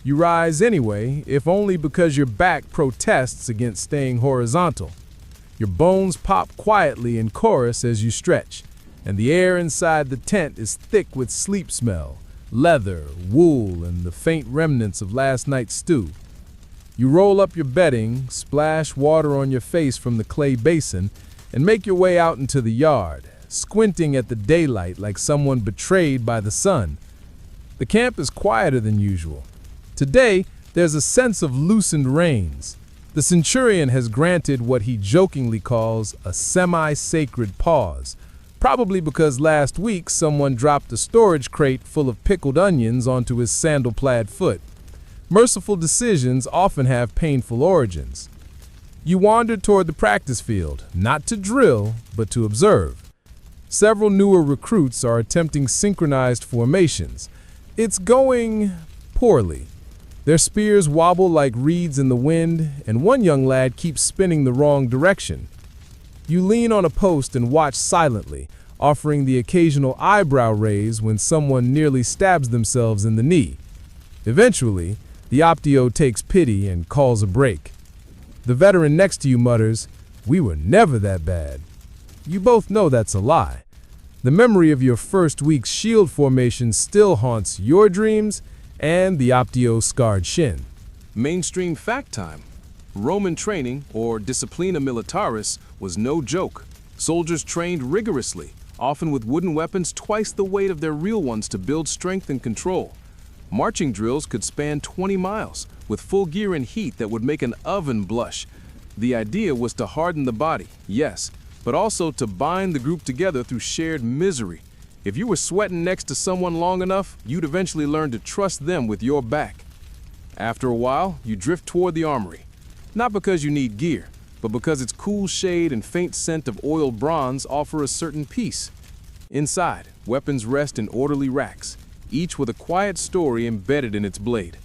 You rise anyway, if only because your back protests against staying horizontal. Your bones pop quietly in chorus as you stretch, and the air inside the tent is thick with sleep smell, leather, wool, and the faint remnants of last night's stew. You roll up your bedding, splash water on your face from the clay basin, and make your way out into the yard, squinting at the daylight like someone betrayed by the sun. The camp is quieter than usual. Today, there's a sense of loosened reins. The centurion has granted what he jokingly calls a semi-sacred pause, probably because last week someone dropped a storage crate full of pickled onions onto his sandal-plaid foot. Merciful decisions often have painful origins. You wander toward the practice field, not to drill, but to observe. Several newer recruits are attempting synchronized formations. It's going poorly. Their spears wobble like reeds in the wind, and one young lad keeps spinning the wrong direction. You lean on a post and watch silently, offering the occasional eyebrow raise when someone nearly stabs themselves in the knee. Eventually, the Optio takes pity and calls a break. The veteran next to you mutters, "We were never that bad." You both know that's a lie. The memory of your first week's shield formation still haunts your dreams and the Optio's scarred shin. Mainstream fact time. Roman training, or disciplina militaris, was no joke. Soldiers trained rigorously, often with wooden weapons twice the weight of their real ones to build strength and control. Marching drills could span 20 miles, with full gear and heat that would make an oven blush. The idea was to harden the body, yes, but also to bind the group together through shared misery. If you were sweating next to someone long enough, you'd eventually learn to trust them with your back. After a while, you drift toward the armory. Not because you need gear, but because its cool shade and faint scent of oiled bronze offer a certain peace. Inside, weapons rest in orderly racks, each with a quiet story embedded in its blade.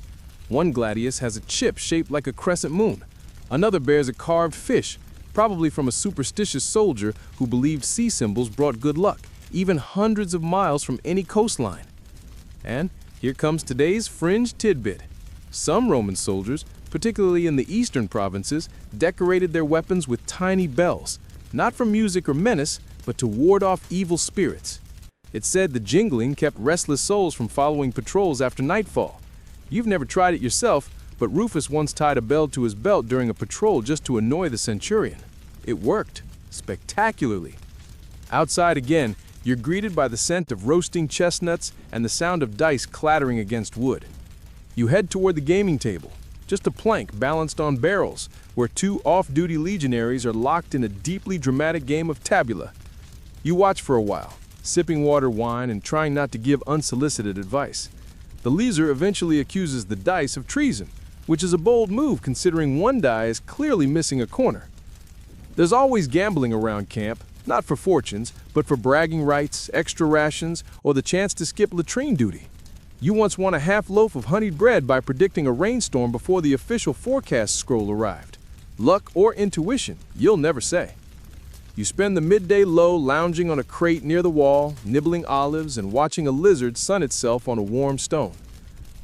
One gladius has a chip shaped like a crescent moon. Another bears a carved fish, probably from a superstitious soldier who believed sea symbols brought good luck, even hundreds of miles from any coastline. And here comes today's fringe tidbit. Some Roman soldiers, particularly in the eastern provinces, decorated their weapons with tiny bells, not for music or menace, but to ward off evil spirits. It's said the jingling kept restless souls from following patrols after nightfall. You've never tried it yourself, but Rufus once tied a bell to his belt during a patrol just to annoy the centurion. It worked, spectacularly. Outside again, you're greeted by the scent of roasting chestnuts and the sound of dice clattering against wood. You head toward the gaming table, just a plank balanced on barrels, where two off-duty legionaries are locked in a deeply dramatic game of tabula. You watch for a while, sipping water wine and trying not to give unsolicited advice. The leaser eventually accuses the dice of treason, which is a bold move considering one die is clearly missing a corner. There's always gambling around camp, not for fortunes, but for bragging rights, extra rations, or the chance to skip latrine duty. You once won a half loaf of honeyed bread by predicting a rainstorm before the official forecast scroll arrived. Luck or intuition, you'll never say. You spend the midday low lounging on a crate near the wall, nibbling olives and watching a lizard sun itself on a warm stone.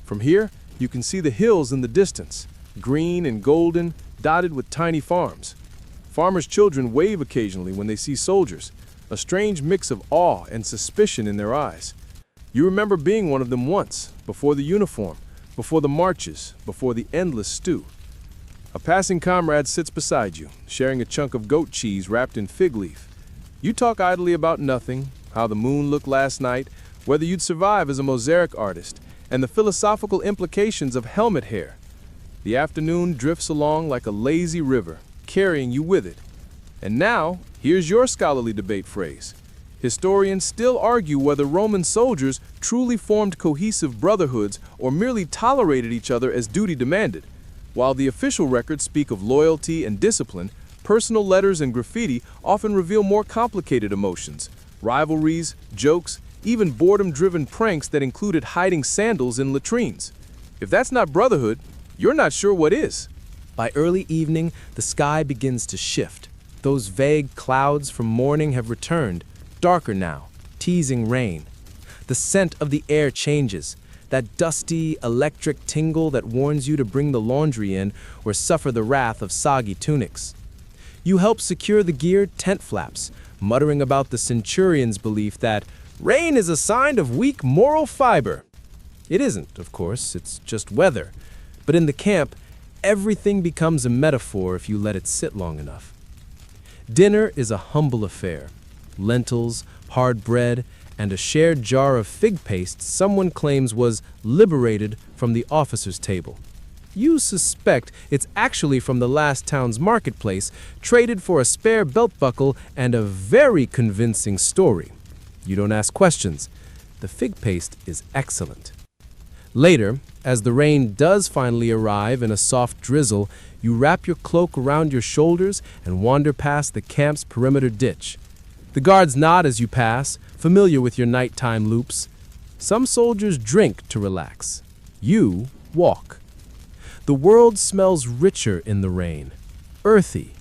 From here, you can see the hills in the distance, green and golden, dotted with tiny farms. Farmers' children wave occasionally when they see soldiers, a strange mix of awe and suspicion in their eyes. You remember being one of them once, before the uniform, before the marches, before the endless stew. A passing comrade sits beside you, sharing a chunk of goat cheese wrapped in fig leaf. You talk idly about nothing, how the moon looked last night, whether you'd survive as a mosaic artist, and the philosophical implications of helmet hair. The afternoon drifts along like a lazy river, carrying you with it. And now, here's your scholarly debate phrase. Historians still argue whether Roman soldiers truly formed cohesive brotherhoods or merely tolerated each other as duty demanded. While the official records speak of loyalty and discipline, personal letters and graffiti often reveal more complicated emotions, rivalries, jokes, even boredom-driven pranks that included hiding sandals in latrines. If that's not brotherhood, you're not sure what is. By early evening, the sky begins to shift. Those vague clouds from morning have returned, darker now, teasing rain. The scent of the air changes, that dusty, electric tingle that warns you to bring the laundry in or suffer the wrath of soggy tunics. You help secure the geared tent flaps, muttering about the centurion's belief that rain is a sign of weak moral fiber. It isn't, of course, it's just weather. But in the camp, everything becomes a metaphor if you let it sit long enough. Dinner is a humble affair. Lentils, hard bread, and a shared jar of fig paste someone claims was liberated from the officer's table. You suspect it's actually from the last town's marketplace, traded for a spare belt buckle and a very convincing story. You don't ask questions. The fig paste is excellent. Later, as the rain does finally arrive in a soft drizzle, you wrap your cloak around your shoulders and wander past the camp's perimeter ditch. The guards nod as you pass, familiar with your nighttime loops. Some soldiers drink to relax. You walk. The world smells richer in the rain, earthy,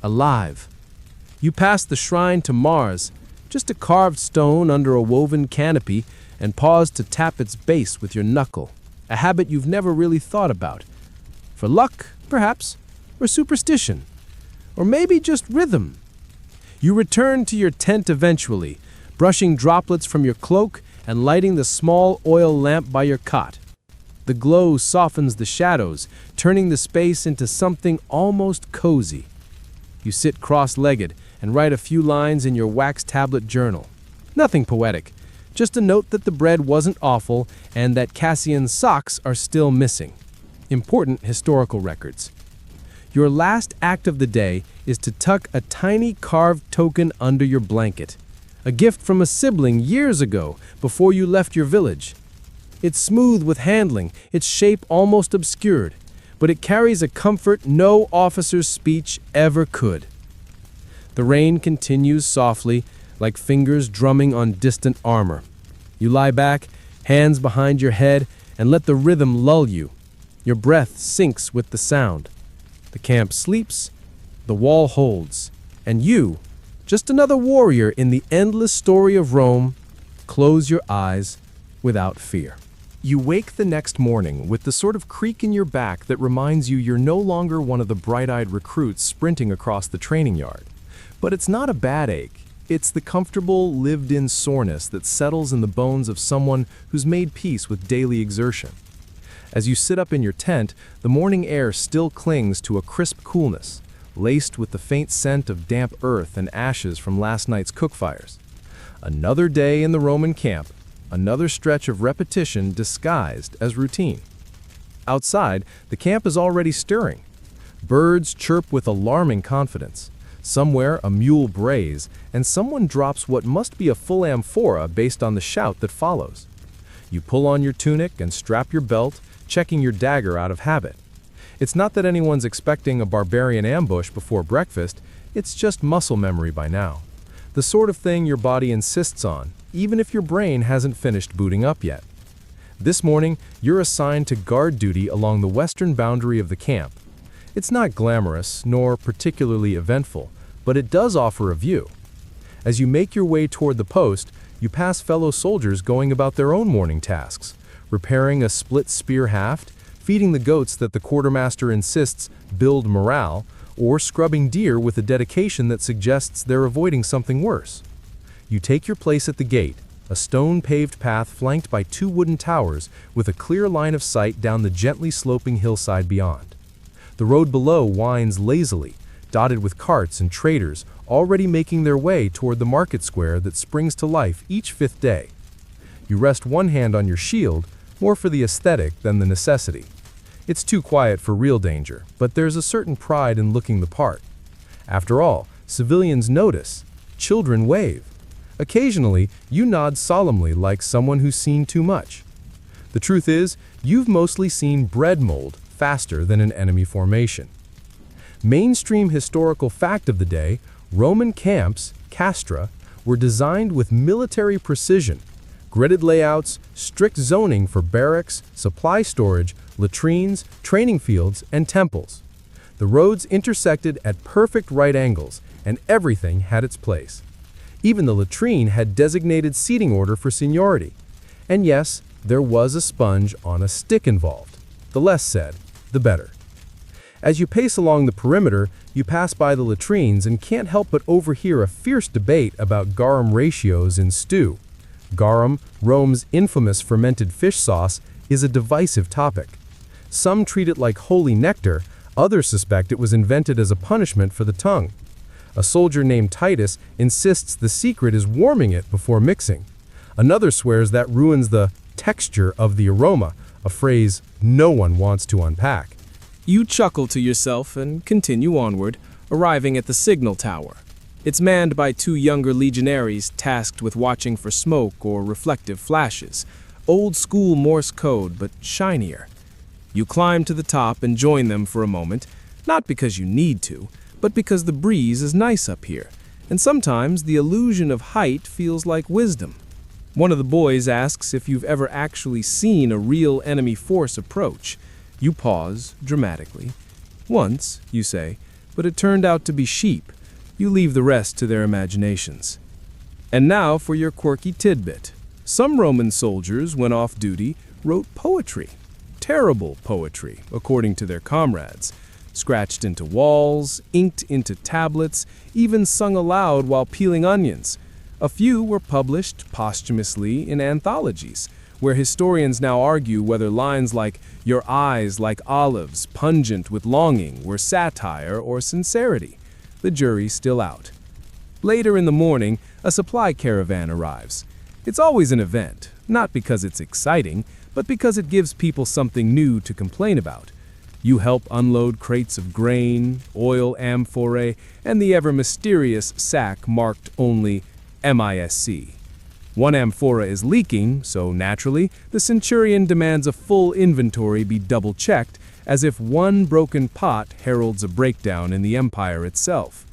alive. You pass the shrine to Mars, just a carved stone under a woven canopy, and pause to tap its base with your knuckle, a habit you've never really thought about. For luck, perhaps, or superstition, or maybe just rhythm. You return to your tent eventually, brushing droplets from your cloak and lighting the small oil lamp by your cot. The glow softens the shadows, turning the space into something almost cozy. You sit cross-legged and write a few lines in your wax tablet journal. Nothing poetic, just a note that the bread wasn't awful and that Cassian's socks are still missing. Important historical records. Your last act of the day is to tuck a tiny carved token under your blanket, a gift from a sibling years ago before you left your village. It's smooth with handling, its shape almost obscured, but it carries a comfort no officer's speech ever could. The rain continues softly, like fingers drumming on distant armor. You lie back, hands behind your head, and let the rhythm lull you. Your breath sinks with the sound. The camp sleeps, the wall holds, and you, just another warrior in the endless story of Rome, close your eyes without fear. You wake the next morning with the sort of creak in your back that reminds you you're no longer one of the bright-eyed recruits sprinting across the training yard. But it's not a bad ache. It's the comfortable, lived-in soreness that settles in the bones of someone who's made peace with daily exertion. As you sit up in your tent, the morning air still clings to a crisp coolness, laced with the faint scent of damp earth and ashes from last night's cookfires. Another day in the Roman camp, another stretch of repetition disguised as routine. Outside, the camp is already stirring. Birds chirp with alarming confidence. Somewhere a mule brays, and someone drops what must be a full amphora based on the shout that follows. You pull on your tunic and strap your belt, checking your dagger out of habit. It's not that anyone's expecting a barbarian ambush before breakfast, it's just muscle memory by now. The sort of thing your body insists on, even if your brain hasn't finished booting up yet. This morning, you're assigned to guard duty along the western boundary of the camp. It's not glamorous, nor particularly eventful, but it does offer a view. As you make your way toward the post, you pass fellow soldiers going about their own morning tasks, repairing a split spear haft, feeding the goats that the quartermaster insists build morale, or scrubbing deer with a dedication that suggests they're avoiding something worse. You take your place at the gate, a stone-paved path flanked by 2 wooden towers with a clear line of sight down the gently sloping hillside beyond. The road below winds lazily, dotted with carts and traders already making their way toward the market square that springs to life each 5th day. You rest one hand on your shield, more for the aesthetic than the necessity. It's too quiet for real danger, but there's a certain pride in looking the part. After all, civilians notice. Children wave. Occasionally, you nod solemnly like someone who's seen too much. The truth is, you've mostly seen bread mold faster than an enemy formation. Mainstream historical fact of the day, Roman camps, castra, were designed with military precision. Gridded layouts, strict zoning for barracks, supply storage, latrines, training fields, and temples. The roads intersected at perfect right angles, and everything had its place. Even the latrine had designated seating order for seniority. And yes, there was a sponge on a stick involved. The less said, the better. As you pace along the perimeter, you pass by the latrines and can't help but overhear a fierce debate about garum ratios in stew. Garum, Rome's infamous fermented fish sauce, is a divisive topic. Some treat it like holy nectar, others suspect it was invented as a punishment for the tongue. A soldier named Titus insists the secret is warming it before mixing. Another swears that ruins the texture of the aroma, a phrase no one wants to unpack. You chuckle to yourself and continue onward, arriving at the signal tower. It's manned by 2 younger legionaries tasked with watching for smoke or reflective flashes. Old school Morse code, but shinier. You climb to the top and join them for a moment, not because you need to, but because the breeze is nice up here, and sometimes the illusion of height feels like wisdom. One of the boys asks if you've ever actually seen a real enemy force approach. You pause, dramatically. Once, you say, but it turned out to be sheep. You leave the rest to their imaginations. And now for your quirky tidbit. Some Roman soldiers, when off duty, wrote poetry. Terrible poetry, according to their comrades. Scratched into walls, inked into tablets, even sung aloud while peeling onions. A few were published posthumously in anthologies, where historians now argue whether lines like "your eyes like olives, pungent with longing" were satire or sincerity. The jury's still out. Later in the morning, a supply caravan arrives. It's always an event, not because it's exciting, but because it gives people something new to complain about. You help unload crates of grain, oil amphorae, and the ever-mysterious sack marked only MISC. One amphora is leaking, so naturally, the Centurion demands a full inventory be double-checked, as if one broken pot heralds a breakdown in the empire itself.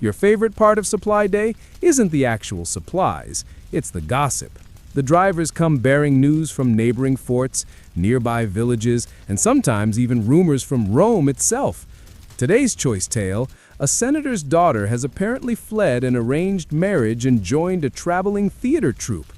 Your favorite part of supply day isn't the actual supplies, it's the gossip. The drivers come bearing news from neighboring forts, nearby villages, and sometimes even rumors from Rome itself. Today's choice tale: a senator's daughter has apparently fled an arranged marriage and joined a traveling theater troupe.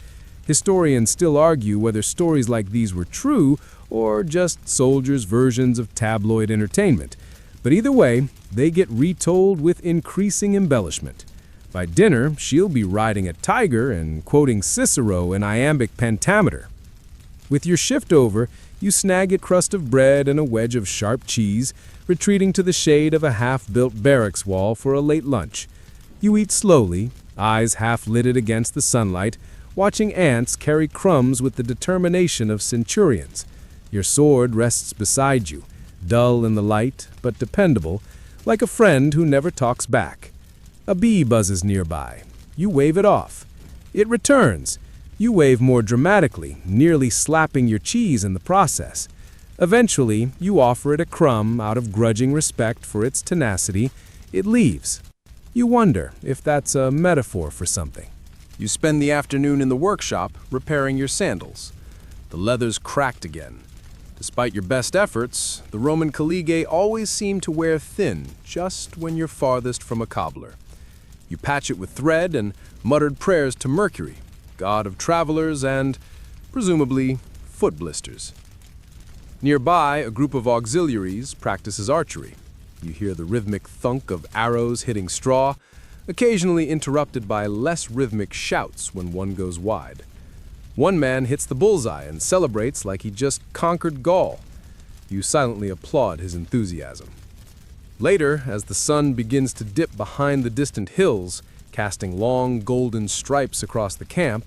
Historians still argue whether stories like these were true or just soldiers' versions of tabloid entertainment. But either way, they get retold with increasing embellishment. By dinner, she'll be riding a tiger and quoting Cicero in iambic pentameter. With your shift over, you snag a crust of bread and a wedge of sharp cheese, retreating to the shade of a half-built barracks wall for a late lunch. You eat slowly, eyes half-lidded against the sunlight, watching ants carry crumbs with the determination of centurions. Your sword rests beside you, dull in the light, but dependable, like a friend who never talks back. A bee buzzes nearby. You wave it off. It returns. You wave more dramatically, nearly slapping your cheese in the process. Eventually, you offer it a crumb out of grudging respect for its tenacity. It leaves. You wonder if that's a metaphor for something. You spend the afternoon in the workshop repairing your sandals. The leather's cracked again. Despite your best efforts, the Roman collegae always seem to wear thin just when you're farthest from a cobbler. You patch it with thread and muttered prayers to Mercury, god of travelers and, presumably, foot blisters. Nearby, a group of auxiliaries practices archery. You hear the rhythmic thunk of arrows hitting straw, occasionally interrupted by less rhythmic shouts when one goes wide. One man hits the bullseye and celebrates like he just conquered Gaul. You silently applaud his enthusiasm. Later, as the sun begins to dip behind the distant hills, casting long golden stripes across the camp,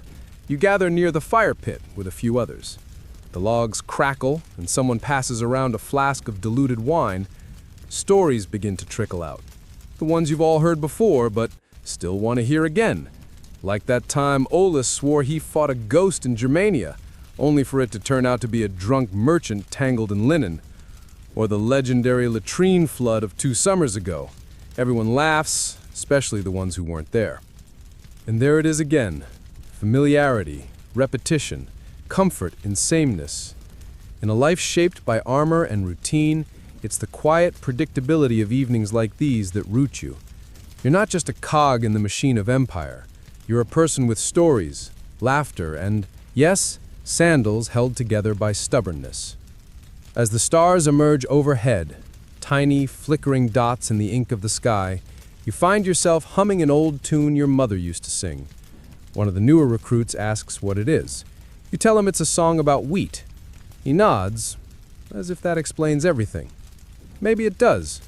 you gather near the fire pit with a few others. The logs crackle, and someone passes around a flask of diluted wine. Stories begin to trickle out. The ones you've all heard before, but still want to hear again. Like that time Olus swore he fought a ghost in Germania, only for it to turn out to be a drunk merchant tangled in linen. Or the legendary latrine flood of 2 summers ago. Everyone laughs, especially the ones who weren't there. And there it is again. Familiarity, repetition, comfort in sameness. In a life shaped by armor and routine, it's the quiet predictability of evenings like these that root you. You're not just a cog in the machine of empire. You're a person with stories, laughter, and, yes, sandals held together by stubbornness. As the stars emerge overhead, tiny, flickering dots in the ink of the sky, you find yourself humming an old tune your mother used to sing. One of the newer recruits asks what it is. You tell him it's a song about wheat. He nods, as if that explains everything. Maybe it does.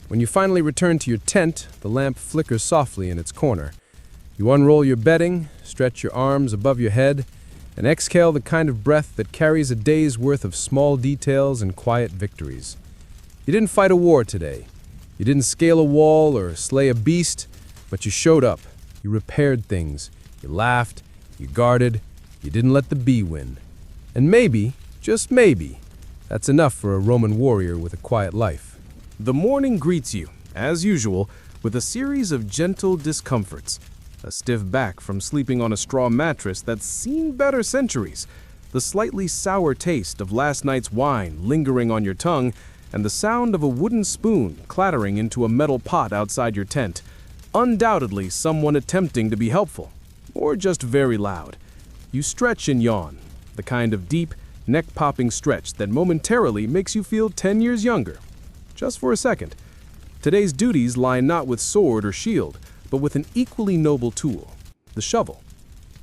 When you finally return to your tent, the lamp flickers softly in its corner. You unroll your bedding, stretch your arms above your head, and exhale the kind of breath that carries a day's worth of small details and quiet victories. You didn't fight a war today. You didn't scale a wall or slay a beast, but you showed up. You repaired things. You laughed. You guarded. You didn't let the bee win. And maybe, just maybe, that's enough for a Roman warrior with a quiet life. The morning greets you, as usual, with a series of gentle discomforts. A stiff back from sleeping on a straw mattress that's seen better centuries, the slightly sour taste of last night's wine lingering on your tongue, and the sound of a wooden spoon clattering into a metal pot outside your tent. Undoubtedly someone attempting to be helpful, or just very loud. You stretch and yawn, the kind of deep, neck-popping stretch that momentarily makes you feel 10 years younger. Just for a second. Today's duties lie not with sword or shield, but with an equally noble tool, the shovel.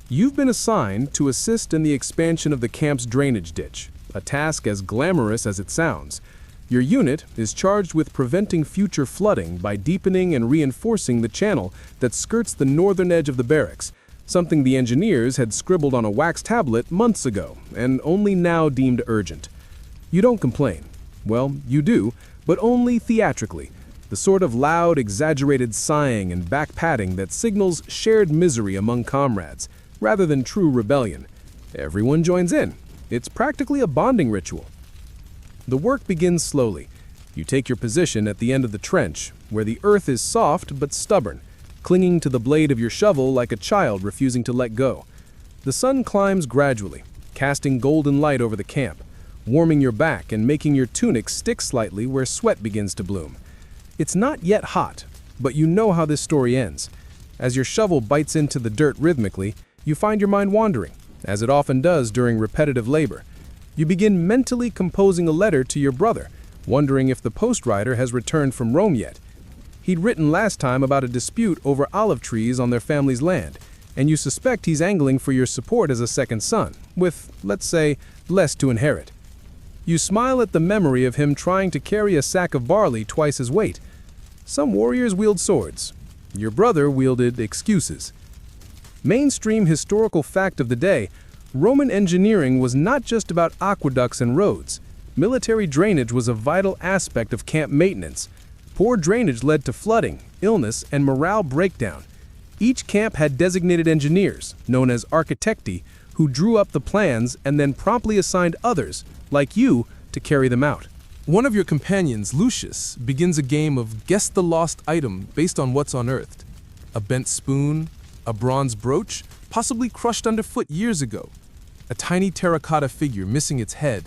You've been assigned to assist in the expansion of the camp's drainage ditch, a task as glamorous as it sounds. Your unit is charged with preventing future flooding by deepening and reinforcing the channel that skirts the northern edge of the barracks, something the engineers had scribbled on a wax tablet months ago and only now deemed urgent. You don't complain. Well, you do, but only theatrically, the sort of loud, exaggerated sighing and back-patting that signals shared misery among comrades, rather than true rebellion. Everyone joins in. It's practically a bonding ritual. The work begins slowly. You take your position at the end of the trench, where the earth is soft but stubborn, clinging to the blade of your shovel like a child refusing to let go. The sun climbs gradually, casting golden light over the camp, warming your back and making your tunic stick slightly where sweat begins to bloom. It's not yet hot, but you know how this story ends. As your shovel bites into the dirt rhythmically, you find your mind wandering, as it often does during repetitive labor. You begin mentally composing a letter to your brother, wondering if the postwriter has returned from Rome yet. He'd written last time about a dispute over olive trees on their family's land, and you suspect he's angling for your support as a second son, with, let's say, less to inherit. You smile at the memory of him trying to carry a sack of barley twice his weight. Some warriors wield swords. Your brother wielded excuses. Mainstream historical fact of the day: Roman engineering was not just about aqueducts and roads. Military drainage was a vital aspect of camp maintenance. Poor drainage led to flooding, illness, and morale breakdown. Each camp had designated engineers, known as architecti, who drew up the plans and then promptly assigned others, like you, to carry them out. One of your companions, Lucius, begins a game of guess the lost item based on what's unearthed. A bent spoon, a bronze brooch, possibly crushed underfoot years ago, a tiny terracotta figure missing its head.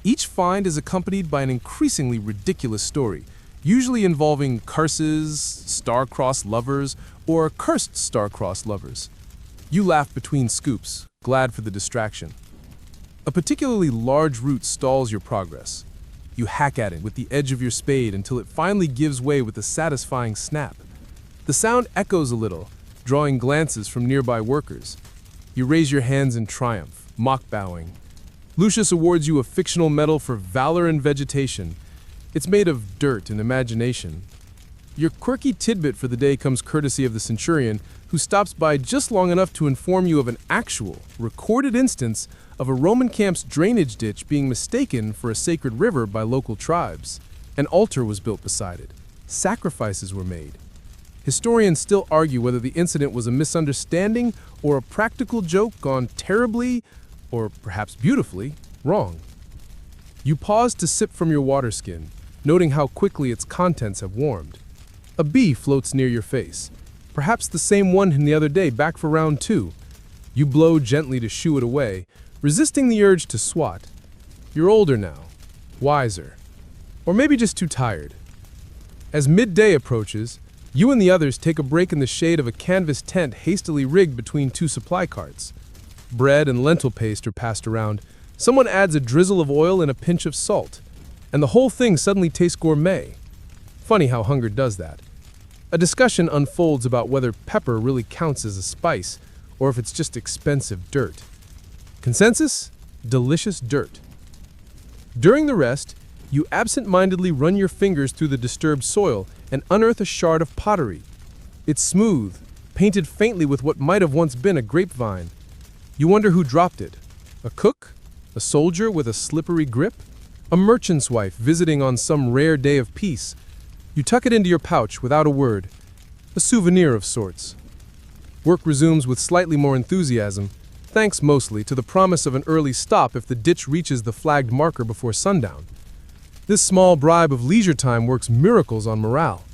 Each find is accompanied by an increasingly ridiculous story, usually involving curses, star-crossed lovers, or cursed star-crossed lovers. You laugh between scoops, glad for the distraction. A particularly large root stalls your progress. You hack at it with the edge of your spade until it finally gives way with a satisfying snap. The sound echoes a little, drawing glances from nearby workers. You raise your hands in triumph, mock bowing. Lucius awards you a fictional medal for valor in vegetation. It's made of dirt and imagination. Your quirky tidbit for the day comes courtesy of the centurion, who stops by just long enough to inform you of an actual, recorded instance of a Roman camp's drainage ditch being mistaken for a sacred river by local tribes. An altar was built beside it. Sacrifices were made. Historians still argue whether the incident was a misunderstanding or a practical joke gone terribly, or perhaps beautifully, wrong. You pause to sip from your water skin, noting how quickly its contents have warmed. A bee floats near your face, perhaps the same one in the other day back for round 2. You blow gently to shoo it away, resisting the urge to swat. You're older now, wiser, or maybe just too tired. As midday approaches, you and the others take a break in the shade of a canvas tent hastily rigged between 2 supply carts. Bread and lentil paste are passed around. Someone adds a drizzle of oil and a pinch of salt, and the whole thing suddenly tastes gourmet. Funny how hunger does that. A discussion unfolds about whether pepper really counts as a spice, or if it's just expensive dirt. Consensus? Delicious dirt. During the rest, you absent-mindedly run your fingers through the disturbed soil and unearth a shard of pottery. It's smooth, painted faintly with what might have once been a grapevine. You wonder who dropped it. A cook? A soldier with a slippery grip? A merchant's wife visiting on some rare day of peace? You tuck it into your pouch without a word. A souvenir of sorts. Work resumes with slightly more enthusiasm, thanks mostly to the promise of an early stop if the ditch reaches the flagged marker before sundown. This small bribe of leisure time works miracles on morale.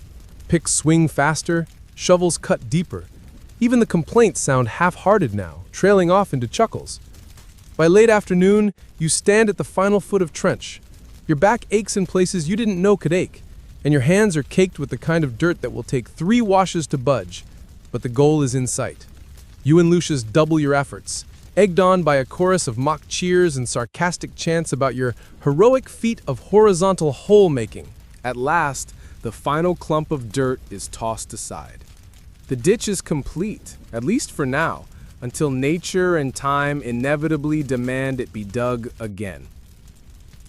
Picks swing faster, shovels cut deeper. Even the complaints sound half-hearted now, trailing off into chuckles. By late afternoon, you stand at the final foot of trench. Your back aches in places you didn't know could ache, and your hands are caked with the kind of dirt that will take 3 washes to budge. But the goal is in sight. You and Lucius double your efforts, egged on by a chorus of mock cheers and sarcastic chants about your heroic feat of horizontal hole-making. At last, the final clump of dirt is tossed aside. The ditch is complete, at least for now, until nature and time inevitably demand it be dug again.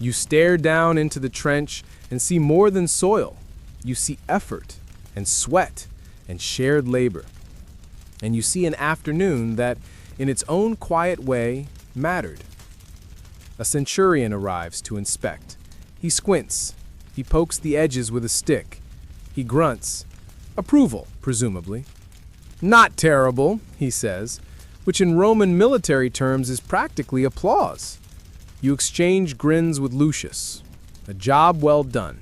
You stare down into the trench and see more than soil. You see effort and sweat and shared labor. And you see an afternoon that, in its own quiet way, mattered. A centurion arrives to inspect. He squints. He pokes the edges with a stick. He grunts. Approval, presumably. Not terrible, he says, which in Roman military terms is practically applause. You exchange grins with Lucius. A job well done.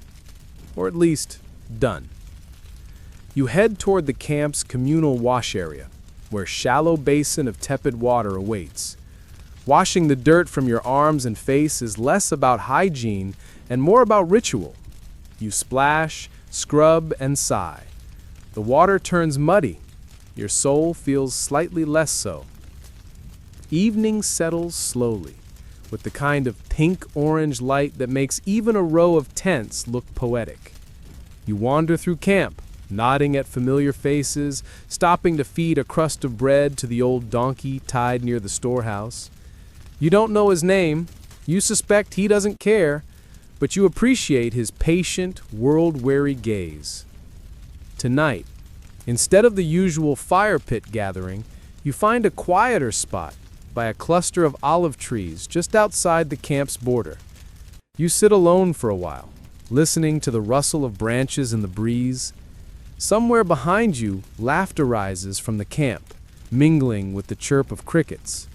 Or at least, done. You head toward the camp's communal wash area, where a shallow basin of tepid water awaits. Washing the dirt from your arms and face is less about hygiene and more about ritual. You splash, scrub, and sigh. The water turns muddy. Your soul feels slightly less so. Evening settles slowly, with the kind of pink-orange light that makes even a row of tents look poetic. You wander through camp, nodding at familiar faces, stopping to feed a crust of bread to the old donkey tied near the storehouse. You don't know his name, you suspect he doesn't care, but you appreciate his patient, world-weary gaze. Tonight, instead of the usual fire pit gathering, you find a quieter spot by a cluster of olive trees just outside the camp's border. You sit alone for a while, listening to the rustle of branches in the breeze. Somewhere behind you, laughter rises from the camp, mingling with the chirp of crickets.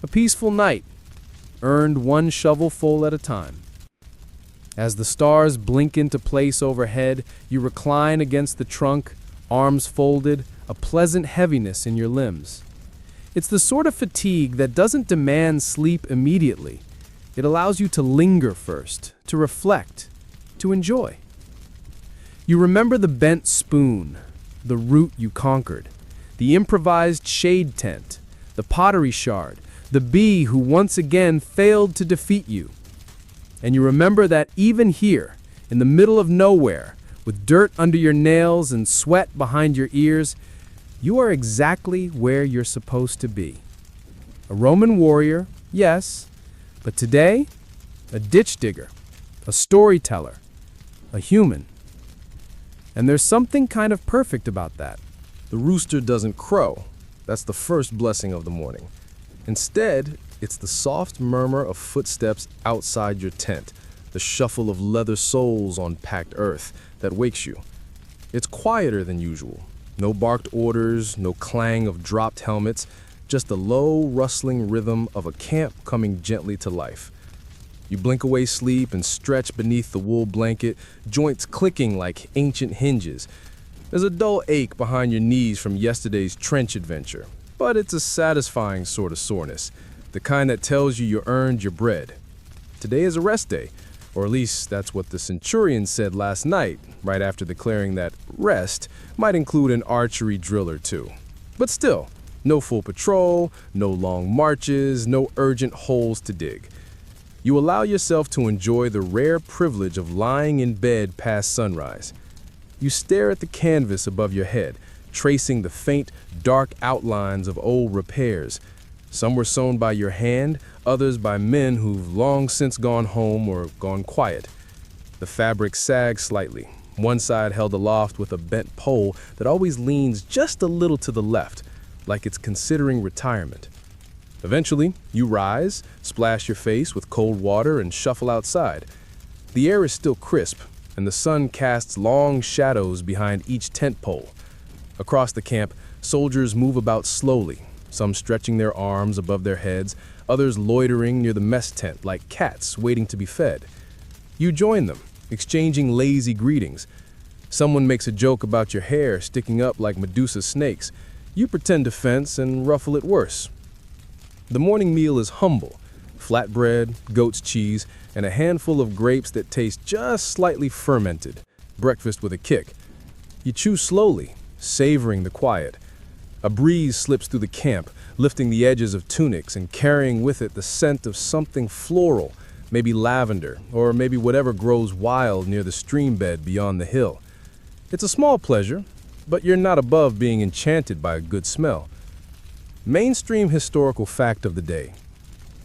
A peaceful night, earned one shovelful at a time. As the stars blink into place overhead, you recline against the trunk, arms folded, a pleasant heaviness in your limbs. It's the sort of fatigue that doesn't demand sleep immediately. It allows you to linger first, to reflect, to enjoy. You remember the bent spoon, the route you conquered, the improvised shade tent, the pottery shard, the bee who once again failed to defeat you. And you remember that even here, in the middle of nowhere, with dirt under your nails and sweat behind your ears, you are exactly where you're supposed to be. A Roman warrior, yes, but today, a ditch digger, a storyteller, a human. And there's something kind of perfect about that. The rooster doesn't crow. That's the first blessing of the morning. Instead, it's the soft murmur of footsteps outside your tent, the shuffle of leather soles on packed earth that wakes you. It's quieter than usual. No barked orders, no clang of dropped helmets, just the low, rustling rhythm of a camp coming gently to life. You blink away sleep and stretch beneath the wool blanket, joints clicking like ancient hinges. There's a dull ache behind your knees from yesterday's trench adventure, but it's a satisfying sort of soreness, the kind that tells you earned your bread. Today is a rest day, or at least that's what the centurion said last night, right after declaring that rest might include an archery drill or two. But still, no full patrol, no long marches, no urgent holes to dig. You allow yourself to enjoy the rare privilege of lying in bed past sunrise. You stare at the canvas above your head, tracing the faint, dark outlines of old repairs. Some were sewn by your hand, others by men who've long since gone home or gone quiet. The fabric sags slightly, one side held aloft with a bent pole that always leans just a little to the left, like it's considering retirement. Eventually, you rise, splash your face with cold water, and shuffle outside. The air is still crisp, and the sun casts long shadows behind each tent pole. Across the camp, soldiers move about slowly, some stretching their arms above their heads, others loitering near the mess tent like cats waiting to be fed. You join them, exchanging lazy greetings. Someone makes a joke about your hair sticking up like Medusa's snakes. You pretend to fence and ruffle it worse. The morning meal is humble: flatbread, goat's cheese, and a handful of grapes that taste just slightly fermented. Breakfast with a kick. You chew slowly, savoring the quiet. A breeze slips through the camp, lifting the edges of tunics and carrying with it the scent of something floral, maybe lavender, or maybe whatever grows wild near the stream bed beyond the hill. It's a small pleasure, but you're not above being enchanted by a good smell. Mainstream historical fact of the day: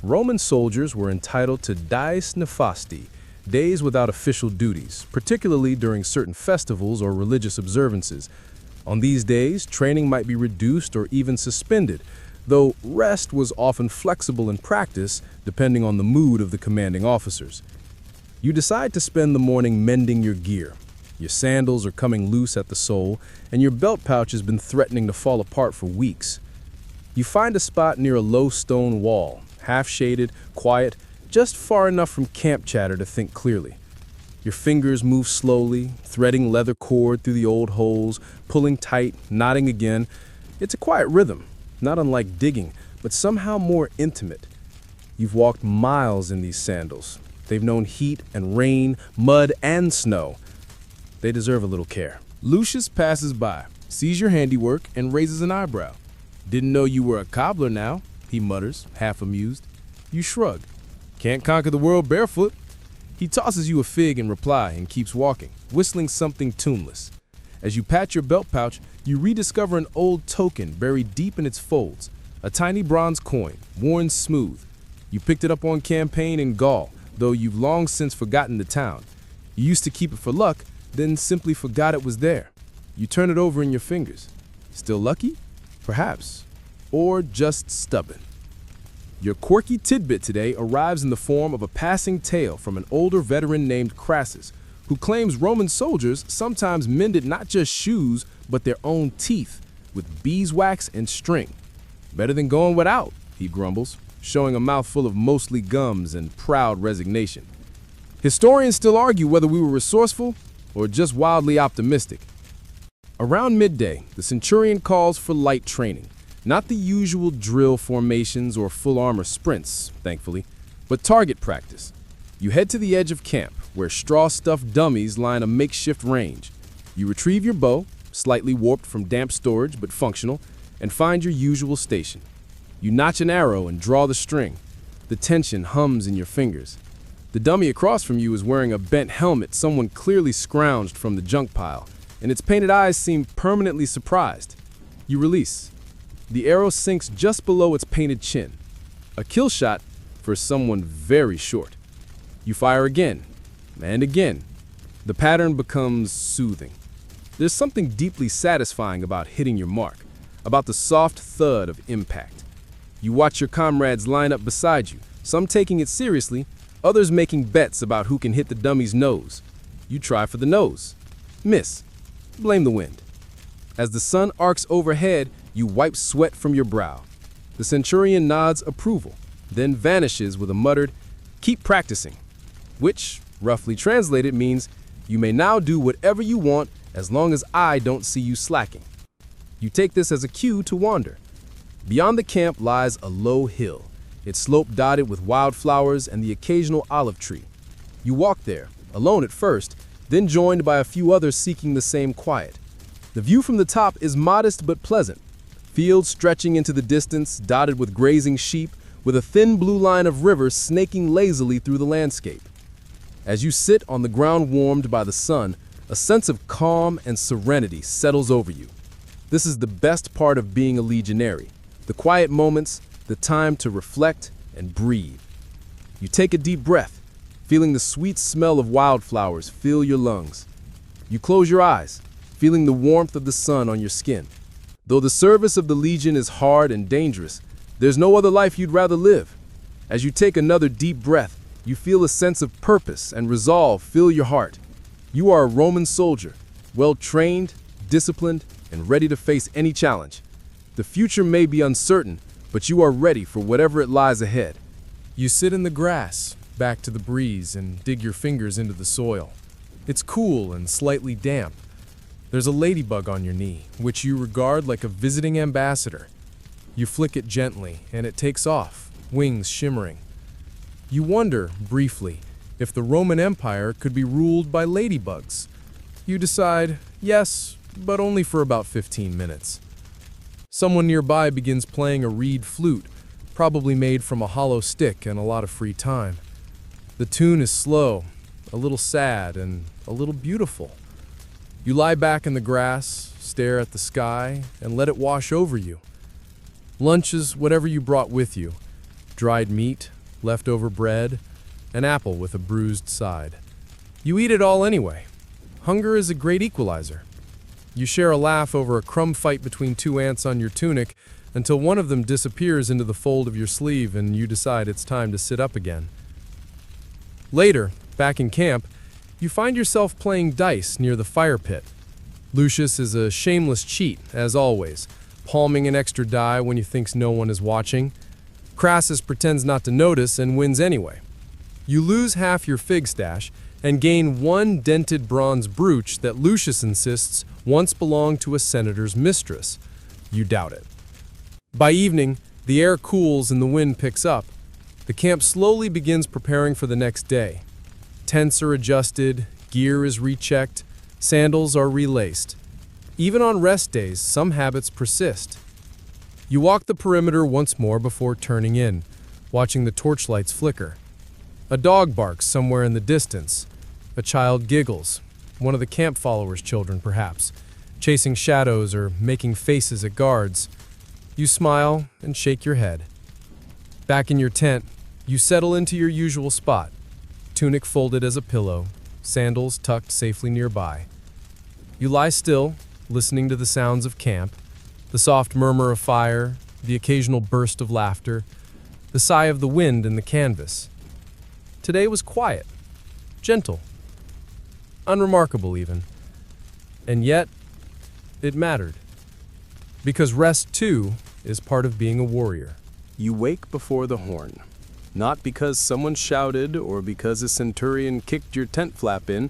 Roman soldiers were entitled to dies nefasti, days without official duties, particularly during certain festivals or religious observances. On these days, training might be reduced or even suspended, though rest was often flexible in practice depending on the mood of the commanding officers. You decide to spend the morning mending your gear. Your sandals are coming loose at the sole, and your belt pouch has been threatening to fall apart for weeks. You find a spot near a low stone wall, half-shaded, quiet, just far enough from camp chatter to think clearly. Your fingers move slowly, threading leather cord through the old holes, pulling tight, knotting again. It's a quiet rhythm, not unlike digging, but somehow more intimate. You've walked miles in these sandals. They've known heat and rain, mud and snow. They deserve a little care. Lucius passes by, sees your handiwork, and raises an eyebrow. Didn't know you were a cobbler now, he mutters, half amused. You shrug. Can't conquer the world barefoot. He tosses you a fig in reply and keeps walking, whistling something tuneless. As you pat your belt pouch, you rediscover an old token buried deep in its folds, a tiny bronze coin, worn smooth. You picked it up on campaign in Gaul, though you've long since forgotten the town. You used to keep it for luck, then simply forgot it was there. You turn it over in your fingers. Still lucky? Perhaps. Or just stubborn. Your quirky tidbit today arrives in the form of a passing tale from an older veteran named Crassus, who claims Roman soldiers sometimes mended not just shoes, but their own teeth, with beeswax and string. Better than going without, he grumbles, showing a mouthful of mostly gums and proud resignation. Historians still argue whether we were resourceful or just wildly optimistic. Around midday, the centurion calls for light training. Not the usual drill formations or full armor sprints, thankfully, but target practice. You head to the edge of camp, where straw-stuffed dummies line a makeshift range. You retrieve your bow, slightly warped from damp storage but functional, and find your usual station. You notch an arrow and draw the string. The tension hums in your fingers. The dummy across from you is wearing a bent helmet someone clearly scrounged from the junk pile, and its painted eyes seem permanently surprised. You release. The arrow sinks just below its painted chin. A kill shot for someone very short. You fire again, and again. The pattern becomes soothing. There's something deeply satisfying about hitting your mark, about the soft thud of impact. You watch your comrades line up beside you, some taking it seriously, others making bets about who can hit the dummy's nose. You try for the nose. Miss. Blame the wind. As the sun arcs overhead, you wipe sweat from your brow. The centurion nods approval, then vanishes with a muttered, "Keep practicing," which, roughly translated, means you may now do whatever you want as long as I don't see you slacking. You take this as a cue to wander. Beyond the camp lies a low hill, its slope dotted with wildflowers and the occasional olive tree. You walk there, alone at first, then joined by a few others seeking the same quiet. The view from the top is modest but pleasant. Fields stretching into the distance, dotted with grazing sheep, with a thin blue line of river snaking lazily through the landscape. As you sit on the ground warmed by the sun, a sense of calm and serenity settles over you. This is the best part of being a legionary, the quiet moments, the time to reflect and breathe. You take a deep breath, feeling the sweet smell of wildflowers fill your lungs. You close your eyes, feeling the warmth of the sun on your skin. Though the service of the Legion is hard and dangerous, there's no other life you'd rather live. As you take another deep breath, you feel a sense of purpose and resolve fill your heart. You are a Roman soldier, well-trained, disciplined, and ready to face any challenge. The future may be uncertain, but you are ready for whatever it lies ahead. You sit in the grass, back to the breeze, and dig your fingers into the soil. It's cool and slightly damp. There's a ladybug on your knee, which you regard like a visiting ambassador. You flick it gently, and it takes off, wings shimmering. You wonder, briefly, if the Roman Empire could be ruled by ladybugs. You decide, yes, but only for about 15 minutes. Someone nearby begins playing a reed flute, probably made from a hollow stick and a lot of free time. The tune is slow, a little sad, and a little beautiful. You lie back in the grass, stare at the sky, and let it wash over you. Lunch is whatever you brought with you. dried meat, leftover bread, an apple with a bruised side. You eat it all anyway. Hunger is a great equalizer. You share a laugh over a crumb fight between two ants on your tunic until one of them disappears into the fold of your sleeve and you decide it's time to sit up again. Later, back in camp, you find yourself playing dice near the fire pit. Lucius is a shameless cheat, as always, palming an extra die when he thinks no one is watching. Crassus pretends not to notice and wins anyway. You lose half your fig stash and gain one dented bronze brooch that Lucius insists once belonged to a senator's mistress. You doubt it. By evening, the air cools and the wind picks up. The camp slowly begins preparing for the next day. Tents are adjusted, gear is rechecked, sandals are relaced. Even on rest days, some habits persist. You walk the perimeter once more before turning in, watching the torchlights flicker. A dog barks somewhere in the distance. A child giggles, one of the camp followers' children perhaps, chasing shadows or making faces at guards. You smile and shake your head. Back in your tent, you settle into your usual spot, tunic folded as a pillow, sandals tucked safely nearby. You lie still, listening to the sounds of camp, the soft murmur of fire, the occasional burst of laughter, the sigh of the wind in the canvas. Today was quiet, gentle, unremarkable even. And yet, it mattered. Because rest, too, is part of being a warrior. You wake before the horn. Not because someone shouted or because a centurion kicked your tent flap in,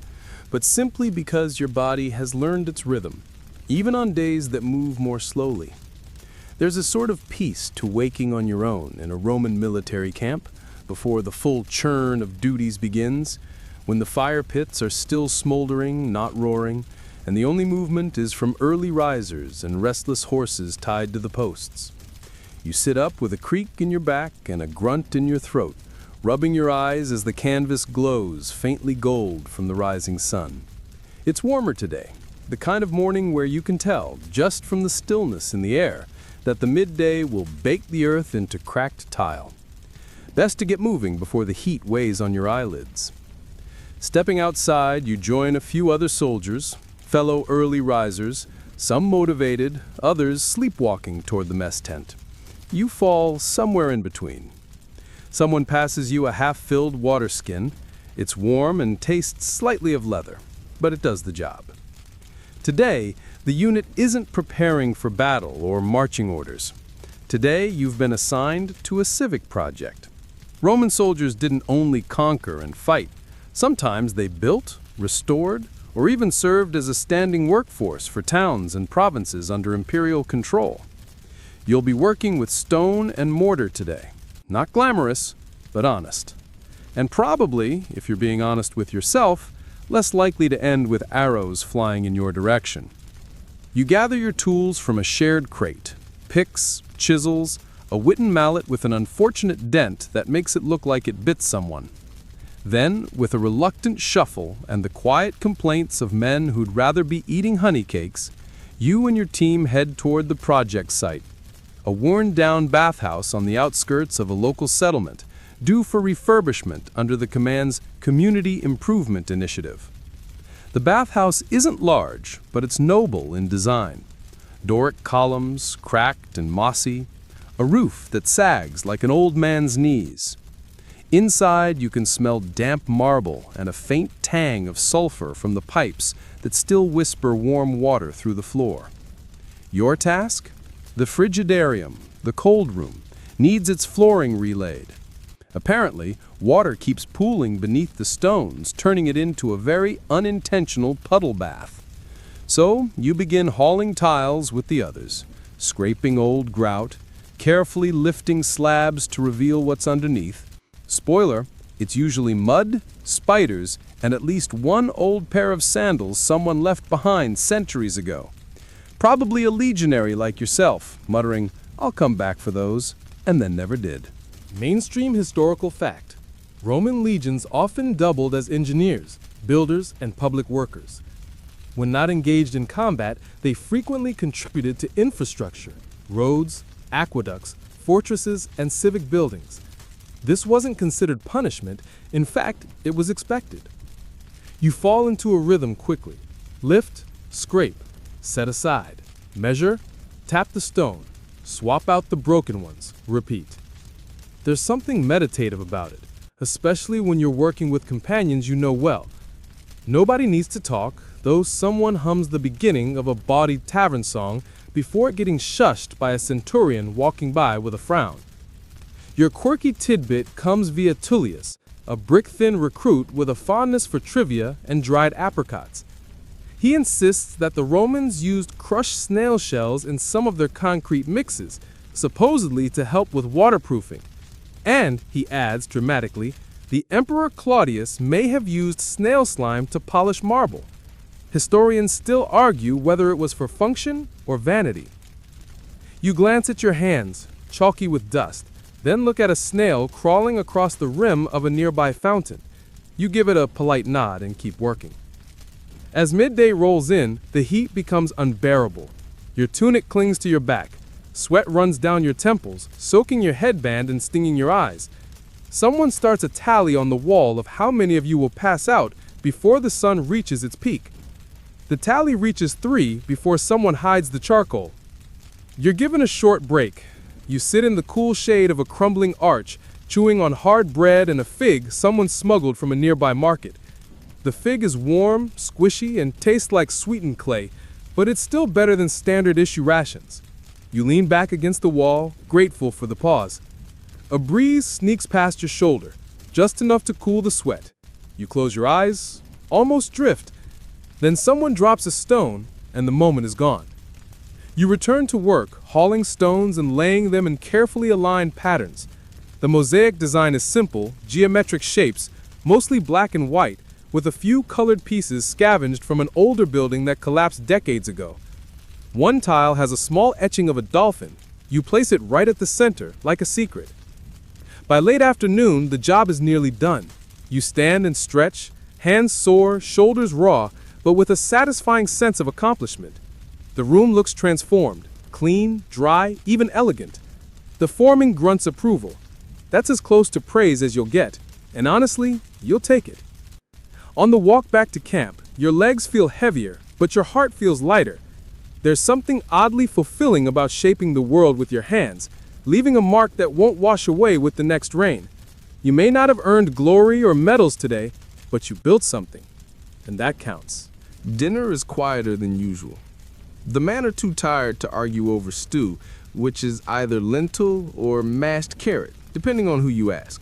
but simply because your body has learned its rhythm, even on days that move more slowly. There's a sort of peace to waking on your own in a Roman military camp before the full churn of duties begins, when the fire pits are still smoldering, not roaring, and the only movement is from early risers and restless horses tied to the posts. You sit up with a creak in your back and a grunt in your throat, rubbing your eyes as the canvas glows faintly gold from the rising sun. It's warmer today, the kind of morning where you can tell, just from the stillness in the air, that the midday will bake the earth into cracked tile. Best to get moving before the heat weighs on your eyelids. Stepping outside, you join a few other soldiers, fellow early risers, some motivated, others sleepwalking toward the mess tent. You fall somewhere in between. Someone passes you a half-filled water skin. It's warm and tastes slightly of leather, but it does the job. Today, the unit isn't preparing for battle or marching orders. Today, you've been assigned to a civic project. Roman soldiers didn't only conquer and fight. Sometimes they built, restored, or even served as a standing workforce for towns and provinces under imperial control. You'll be working with stone and mortar today. Not glamorous, but honest. And probably, if you're being honest with yourself, less likely to end with arrows flying in your direction. You gather your tools from a shared crate, picks, chisels, a Witten mallet with an unfortunate dent that makes it look like it bit someone. Then, with a reluctant shuffle and the quiet complaints of men who'd rather be eating honey cakes, you and your team head toward the project site, a worn-down bathhouse on the outskirts of a local settlement, due for refurbishment under the command's Community Improvement Initiative. The bathhouse isn't large, but it's noble in design. Doric columns, cracked and mossy, a roof that sags like an old man's knees. Inside, you can smell damp marble and a faint tang of sulfur from the pipes that still whisper warm water through the floor. Your task? The frigidarium, the cold room, needs its flooring relaid. Apparently, water keeps pooling beneath the stones, turning it into a very unintentional puddle bath. So, you begin hauling tiles with the others, scraping old grout, carefully lifting slabs to reveal what's underneath. Spoiler, it's usually mud, spiders, and at least one old pair of sandals someone left behind centuries ago. Probably a legionary like yourself, muttering, "I'll come back for those," and then never did. Mainstream historical fact: Roman legions often doubled as engineers, builders, and public workers. When not engaged in combat, they frequently contributed to infrastructure, roads, aqueducts, fortresses, and civic buildings, This wasn't considered punishment. In fact, it was expected. You fall into a rhythm quickly. Lift, scrape, set aside, measure, tap the stone, swap out the broken ones, repeat. There's something meditative about it, especially when you're working with companions you know well. Nobody needs to talk, though someone hums the beginning of a bawdy tavern song before getting shushed by a centurion walking by with a frown. Your quirky tidbit comes via Tullius, a brick-thin recruit with a fondness for trivia and dried apricots. He insists that the Romans used crushed snail shells in some of their concrete mixes, supposedly to help with waterproofing. And, he adds dramatically, the Emperor Claudius may have used snail slime to polish marble. Historians still argue whether it was for function or vanity. You glance at your hands, chalky with dust, then look at a snail crawling across the rim of a nearby fountain. You give it a polite nod and keep working. As midday rolls in, the heat becomes unbearable. Your tunic clings to your back. Sweat runs down your temples, soaking your headband and stinging your eyes. Someone starts a tally on the wall of how many of you will pass out before the sun reaches its peak. The tally reaches 3 before someone hides the charcoal. You're given a short break. You sit in the cool shade of a crumbling arch, chewing on hard bread and a fig someone smuggled from a nearby market. The fig is warm, squishy, and tastes like sweetened clay, but it's still better than standard issue rations. You lean back against the wall, grateful for the pause. A breeze sneaks past your shoulder, just enough to cool the sweat. You close your eyes, almost drift. Then someone drops a stone, and the moment is gone. You return to work, hauling stones and laying them in carefully aligned patterns. The mosaic design is simple, geometric shapes, mostly black and white, with a few colored pieces scavenged from an older building that collapsed decades ago. One tile has a small etching of a dolphin. You place it right at the center, like a secret. By late afternoon, the job is nearly done. You stand and stretch, hands sore, shoulders raw, but with a satisfying sense of accomplishment. The room looks transformed, clean, dry, even elegant. The foreman grunts approval. That's as close to praise as you'll get, and honestly, you'll take it. On the walk back to camp, your legs feel heavier, but your heart feels lighter. There's something oddly fulfilling about shaping the world with your hands, leaving a mark that won't wash away with the next rain. You may not have earned glory or medals today, but you built something, and that counts. Dinner is quieter than usual. The men are too tired to argue over stew, which is either lentil or mashed carrot, depending on who you ask.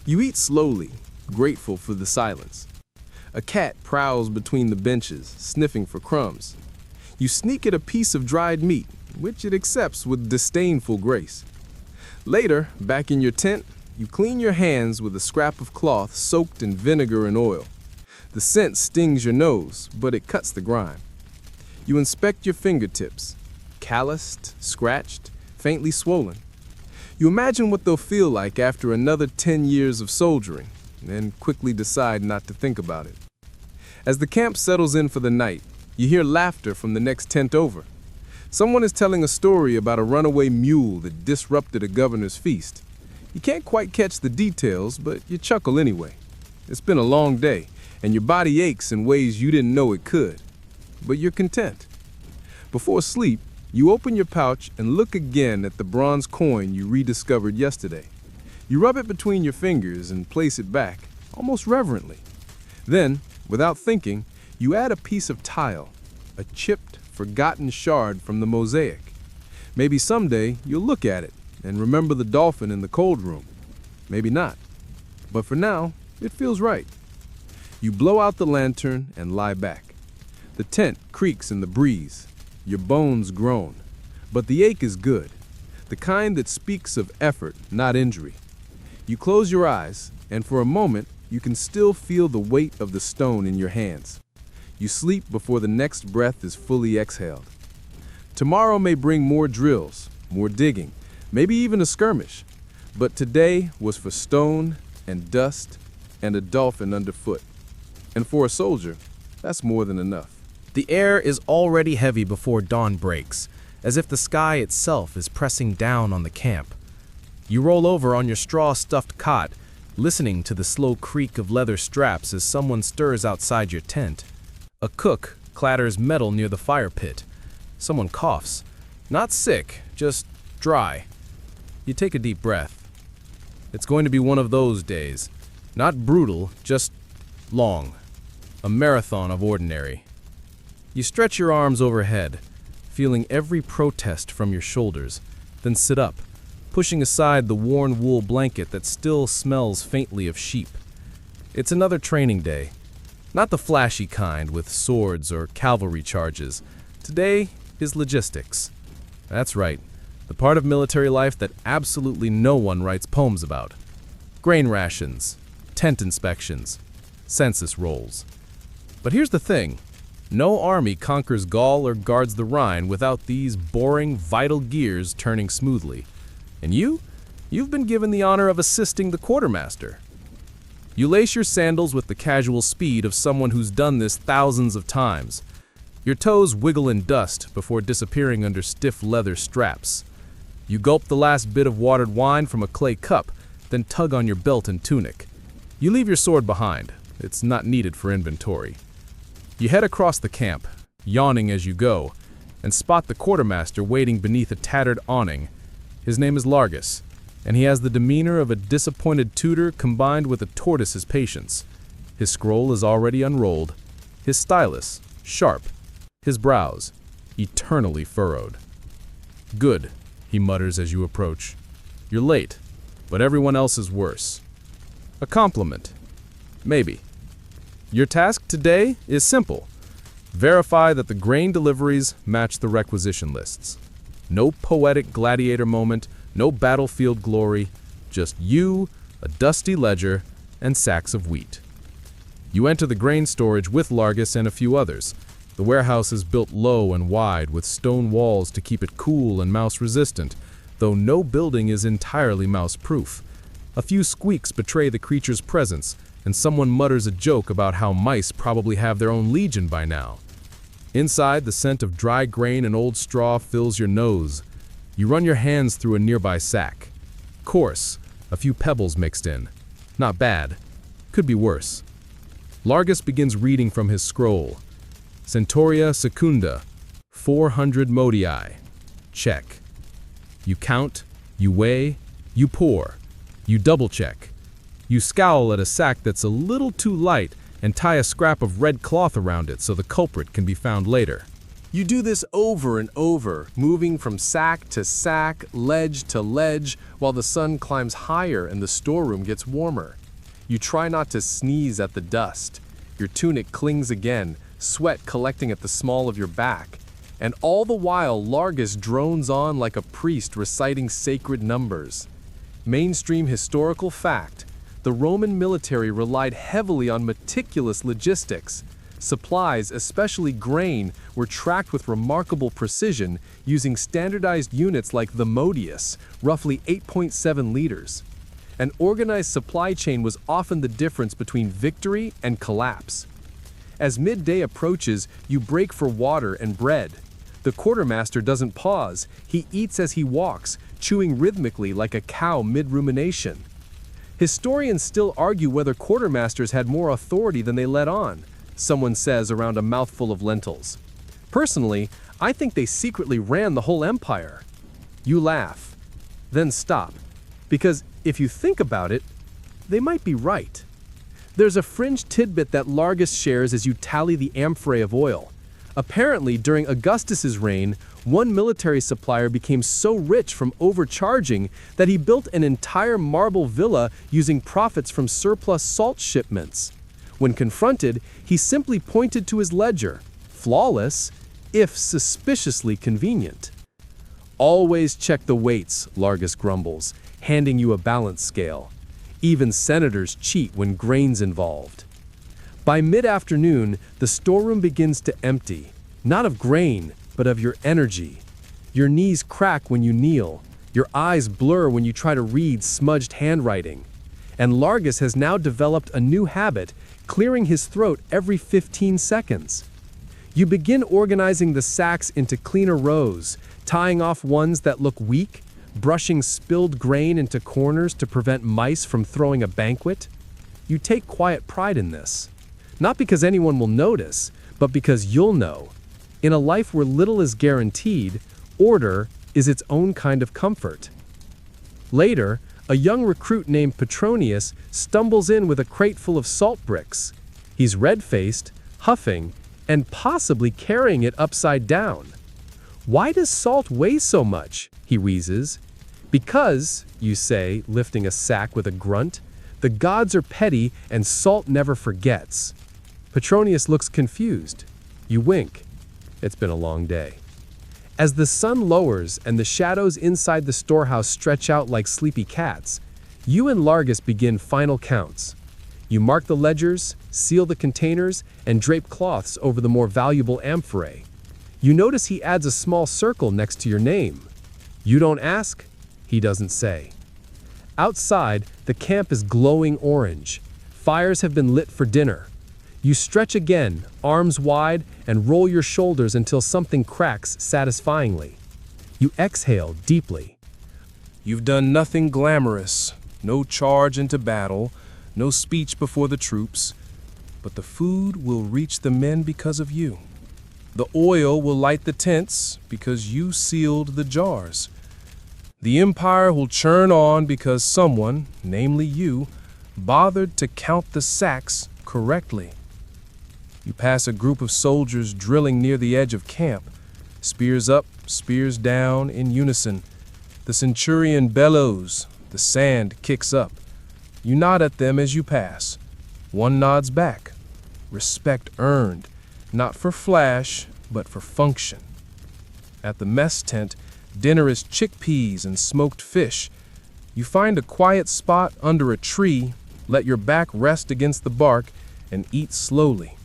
You eat slowly, grateful for the silence. A cat prowls between the benches, sniffing for crumbs. You sneak at a piece of dried meat, which it accepts with disdainful grace. Later, back in your tent, you clean your hands with a scrap of cloth soaked in vinegar and oil. The scent stings your nose, but it cuts the grime. You inspect your fingertips, calloused, scratched, faintly swollen. You imagine what they'll feel like after another 10 years of soldiering, and quickly decide not to think about it. As the camp settles in for the night, you hear laughter from the next tent over. Someone is telling a story about a runaway mule that disrupted a governor's feast. You can't quite catch the details, but you chuckle anyway. It's been a long day, and your body aches in ways you didn't know it could. But you're content. Before sleep, you open your pouch and look again at the bronze coin you rediscovered yesterday. You rub it between your fingers and place it back, almost reverently. Then, without thinking, you add a piece of tile, a chipped, forgotten shard from the mosaic. Maybe someday you'll look at it and remember the dolphin in the cold room. Maybe not. But for now, it feels right. You blow out the lantern and lie back. The tent creaks in the breeze. Your bones groan. But the ache is good, the kind that speaks of effort, not injury. You close your eyes, and for a moment, you can still feel the weight of the stone in your hands. You sleep before the next breath is fully exhaled. Tomorrow may bring more drills, more digging, maybe even a skirmish. But today was for stone and dust and a dolphin underfoot. And for a soldier, that's more than enough. The air is already heavy before dawn breaks, as if the sky itself is pressing down on the camp. You roll over on your straw-stuffed cot, listening to the slow creak of leather straps as someone stirs outside your tent. A cook clatters metal near the fire pit. Someone coughs. Not sick, just dry. You take a deep breath. It's going to be one of those days. Not brutal, just long. A marathon of ordinary. You stretch your arms overhead, feeling every protest from your shoulders, then sit up, pushing aside the worn wool blanket that still smells faintly of sheep. It's another training day. Not the flashy kind with swords or cavalry charges. Today is logistics. That's right, the part of military life that absolutely no one writes poems about. Grain rations, tent inspections, census rolls. But here's the thing. No army conquers Gaul or guards the Rhine without these boring, vital gears turning smoothly. And you've been given the honor of assisting the quartermaster. You lace your sandals with the casual speed of someone who's done this thousands of times. Your toes wiggle in dust before disappearing under stiff leather straps. You gulp the last bit of watered wine from a clay cup, then tug on your belt and tunic. You leave your sword behind. It's not needed for inventory. You head across the camp, yawning as you go, and spot the quartermaster waiting beneath a tattered awning. His name is Largus, and he has the demeanor of a disappointed tutor combined with a tortoise's patience. His scroll is already unrolled, his stylus sharp, his brows eternally furrowed. "Good," he mutters as you approach. "You're late, but everyone else is worse." A compliment. Maybe. Your task today is simple. Verify that the grain deliveries match the requisition lists. No poetic gladiator moment, no battlefield glory, just you, a dusty ledger, and sacks of wheat. You enter the grain storage with Largus and a few others. The warehouse is built low and wide with stone walls to keep it cool and mouse-resistant, though no building is entirely mouse-proof. A few squeaks betray the creature's presence, and someone mutters a joke about how mice probably have their own legion by now. Inside, the scent of dry grain and old straw fills your nose. You run your hands through a nearby sack. Coarse, a few pebbles mixed in. Not bad. Could be worse. Largus begins reading from his scroll. Centuria Secunda, 400 modii. Check. You count, you weigh, you pour. You double-check. You scowl at a sack that's a little too light and tie a scrap of red cloth around it so the culprit can be found later. You do this over and over, moving from sack to sack, ledge to ledge, while the sun climbs higher and the storeroom gets warmer. You try not to sneeze at the dust. Your tunic clings again, sweat collecting at the small of your back. And all the while, Largus drones on like a priest reciting sacred numbers. Mainstream historical fact: the Roman military relied heavily on meticulous logistics. Supplies, especially grain, were tracked with remarkable precision using standardized units like the modius, roughly 8.7 liters. An organized supply chain was often the difference between victory and collapse. As midday approaches, you break for water and bread. The quartermaster doesn't pause. He eats as he walks, chewing rhythmically like a cow mid-rumination. Historians still argue whether quartermasters had more authority than they let on, someone says around a mouthful of lentils. Personally, I think they secretly ran the whole empire. You laugh, then stop, because if you think about it, they might be right. There's a fringe tidbit that Largus shares as you tally the amphorae of oil. Apparently, during Augustus's reign, one military supplier became so rich from overcharging that he built an entire marble villa using profits from surplus salt shipments. When confronted, he simply pointed to his ledger, flawless, if suspiciously convenient. "Always check the weights," Largus grumbles, handing you a balance scale. Even senators cheat when grain's involved. By mid-afternoon, the storeroom begins to empty, not of grain, but of your energy. Your knees crack when you kneel. Your eyes blur when you try to read smudged handwriting. And Largus has now developed a new habit, clearing his throat every 15 seconds. You begin organizing the sacks into cleaner rows, tying off ones that look weak, brushing spilled grain into corners to prevent mice from throwing a banquet. You take quiet pride in this. Not because anyone will notice, but because you'll know. In a life where little is guaranteed, order is its own kind of comfort. Later, a young recruit named Petronius stumbles in with a crate full of salt bricks. He's red-faced, huffing, and possibly carrying it upside down. "Why does salt weigh so much?" he wheezes. "Because," you say, lifting a sack with a grunt, "the gods are petty and salt never forgets." Petronius looks confused. You wink. It's been a long day. As the sun lowers and the shadows inside the storehouse stretch out like sleepy cats, you and Largus begin final counts. You mark the ledgers, seal the containers, and drape cloths over the more valuable amphorae. You notice he adds a small circle next to your name. You don't ask, he doesn't say. Outside, the camp is glowing orange. Fires have been lit for dinner. You stretch again, arms wide, and roll your shoulders until something cracks satisfyingly. You exhale deeply. You've done nothing glamorous, no charge into battle, no speech before the troops, but the food will reach the men because of you. The oil will light the tents because you sealed the jars. The empire will churn on because someone, namely you, bothered to count the sacks correctly. You pass a group of soldiers drilling near the edge of camp, spears up, spears down in unison. The centurion bellows, the sand kicks up. You nod at them as you pass. One nods back. Respect earned, not for flash, but for function. At the mess tent, dinner is chickpeas and smoked fish. You find a quiet spot under a tree, let your back rest against the bark, and eat slowly.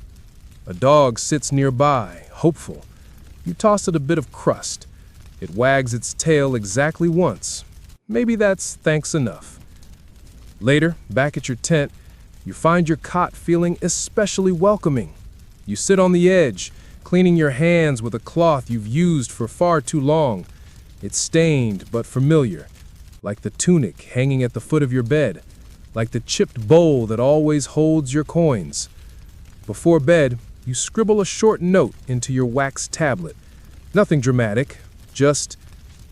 A dog sits nearby, hopeful. You toss it a bit of crust. It wags its tail exactly once. Maybe that's thanks enough. Later, back at your tent, you find your cot feeling especially welcoming. You sit on the edge, cleaning your hands with a cloth you've used for far too long. It's stained but familiar, like the tunic hanging at the foot of your bed, like the chipped bowl that always holds your coins. Before bed, you scribble a short note into your wax tablet. Nothing dramatic, just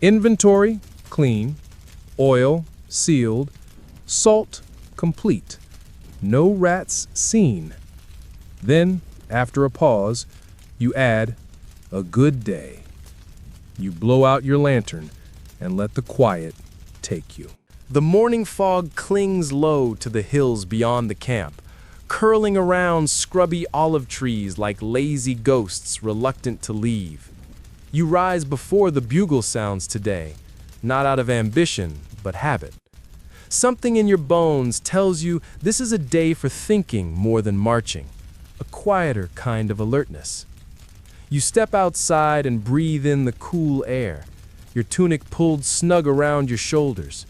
inventory, clean, oil, sealed, salt, complete, no rats seen. Then, after a pause, you add, a good day. You blow out your lantern and let the quiet take you. The morning fog clings low to the hills beyond the camp, curling around scrubby olive trees like lazy ghosts reluctant to leave. You rise before the bugle sounds today, not out of ambition, but habit. Something in your bones tells you this is a day for thinking more than marching, a quieter kind of alertness. You step outside and breathe in the cool air, your tunic pulled snug around your shoulders.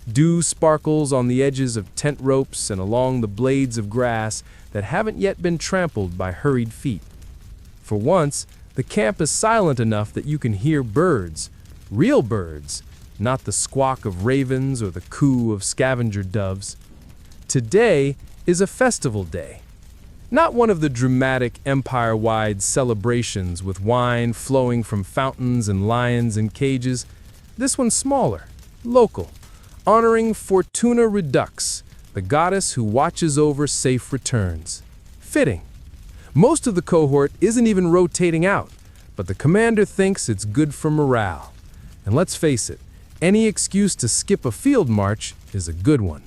Dew sparkles on the edges of tent ropes and along the blades of grass that haven't yet been trampled by hurried feet. For once, the camp is silent enough that you can hear birds, real birds, not the squawk of ravens or the coo of scavenger doves. Today is a festival day. Not one of the dramatic empire-wide celebrations with wine flowing from fountains and lions in cages. This one's smaller, local, honoring Fortuna Redux, the goddess who watches over safe returns. Fitting. Most of the cohort isn't even rotating out, but the commander thinks it's good for morale. And let's face it, any excuse to skip a field march is a good one.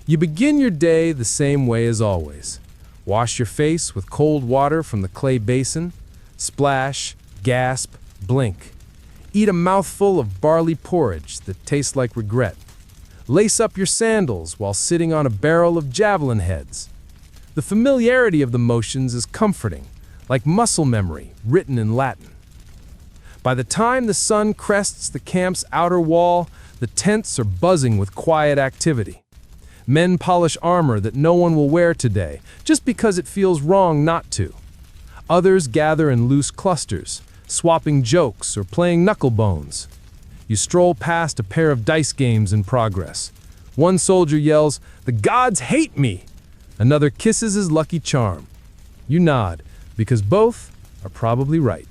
You begin your day the same way as always. Wash your face with cold water from the clay basin. Splash, gasp, blink. Eat a mouthful of barley porridge that tastes like regret. Lace up your sandals while sitting on a barrel of javelin heads. The familiarity of the motions is comforting, like muscle memory written in Latin. By the time the sun crests the camp's outer wall, the tents are buzzing with quiet activity. Men polish armor that no one will wear today, just because it feels wrong not to. Others gather in loose clusters, swapping jokes or playing knucklebones. You stroll past a pair of dice games in progress. One soldier yells, "The gods hate me!" Another kisses his lucky charm. You nod, because both are probably right.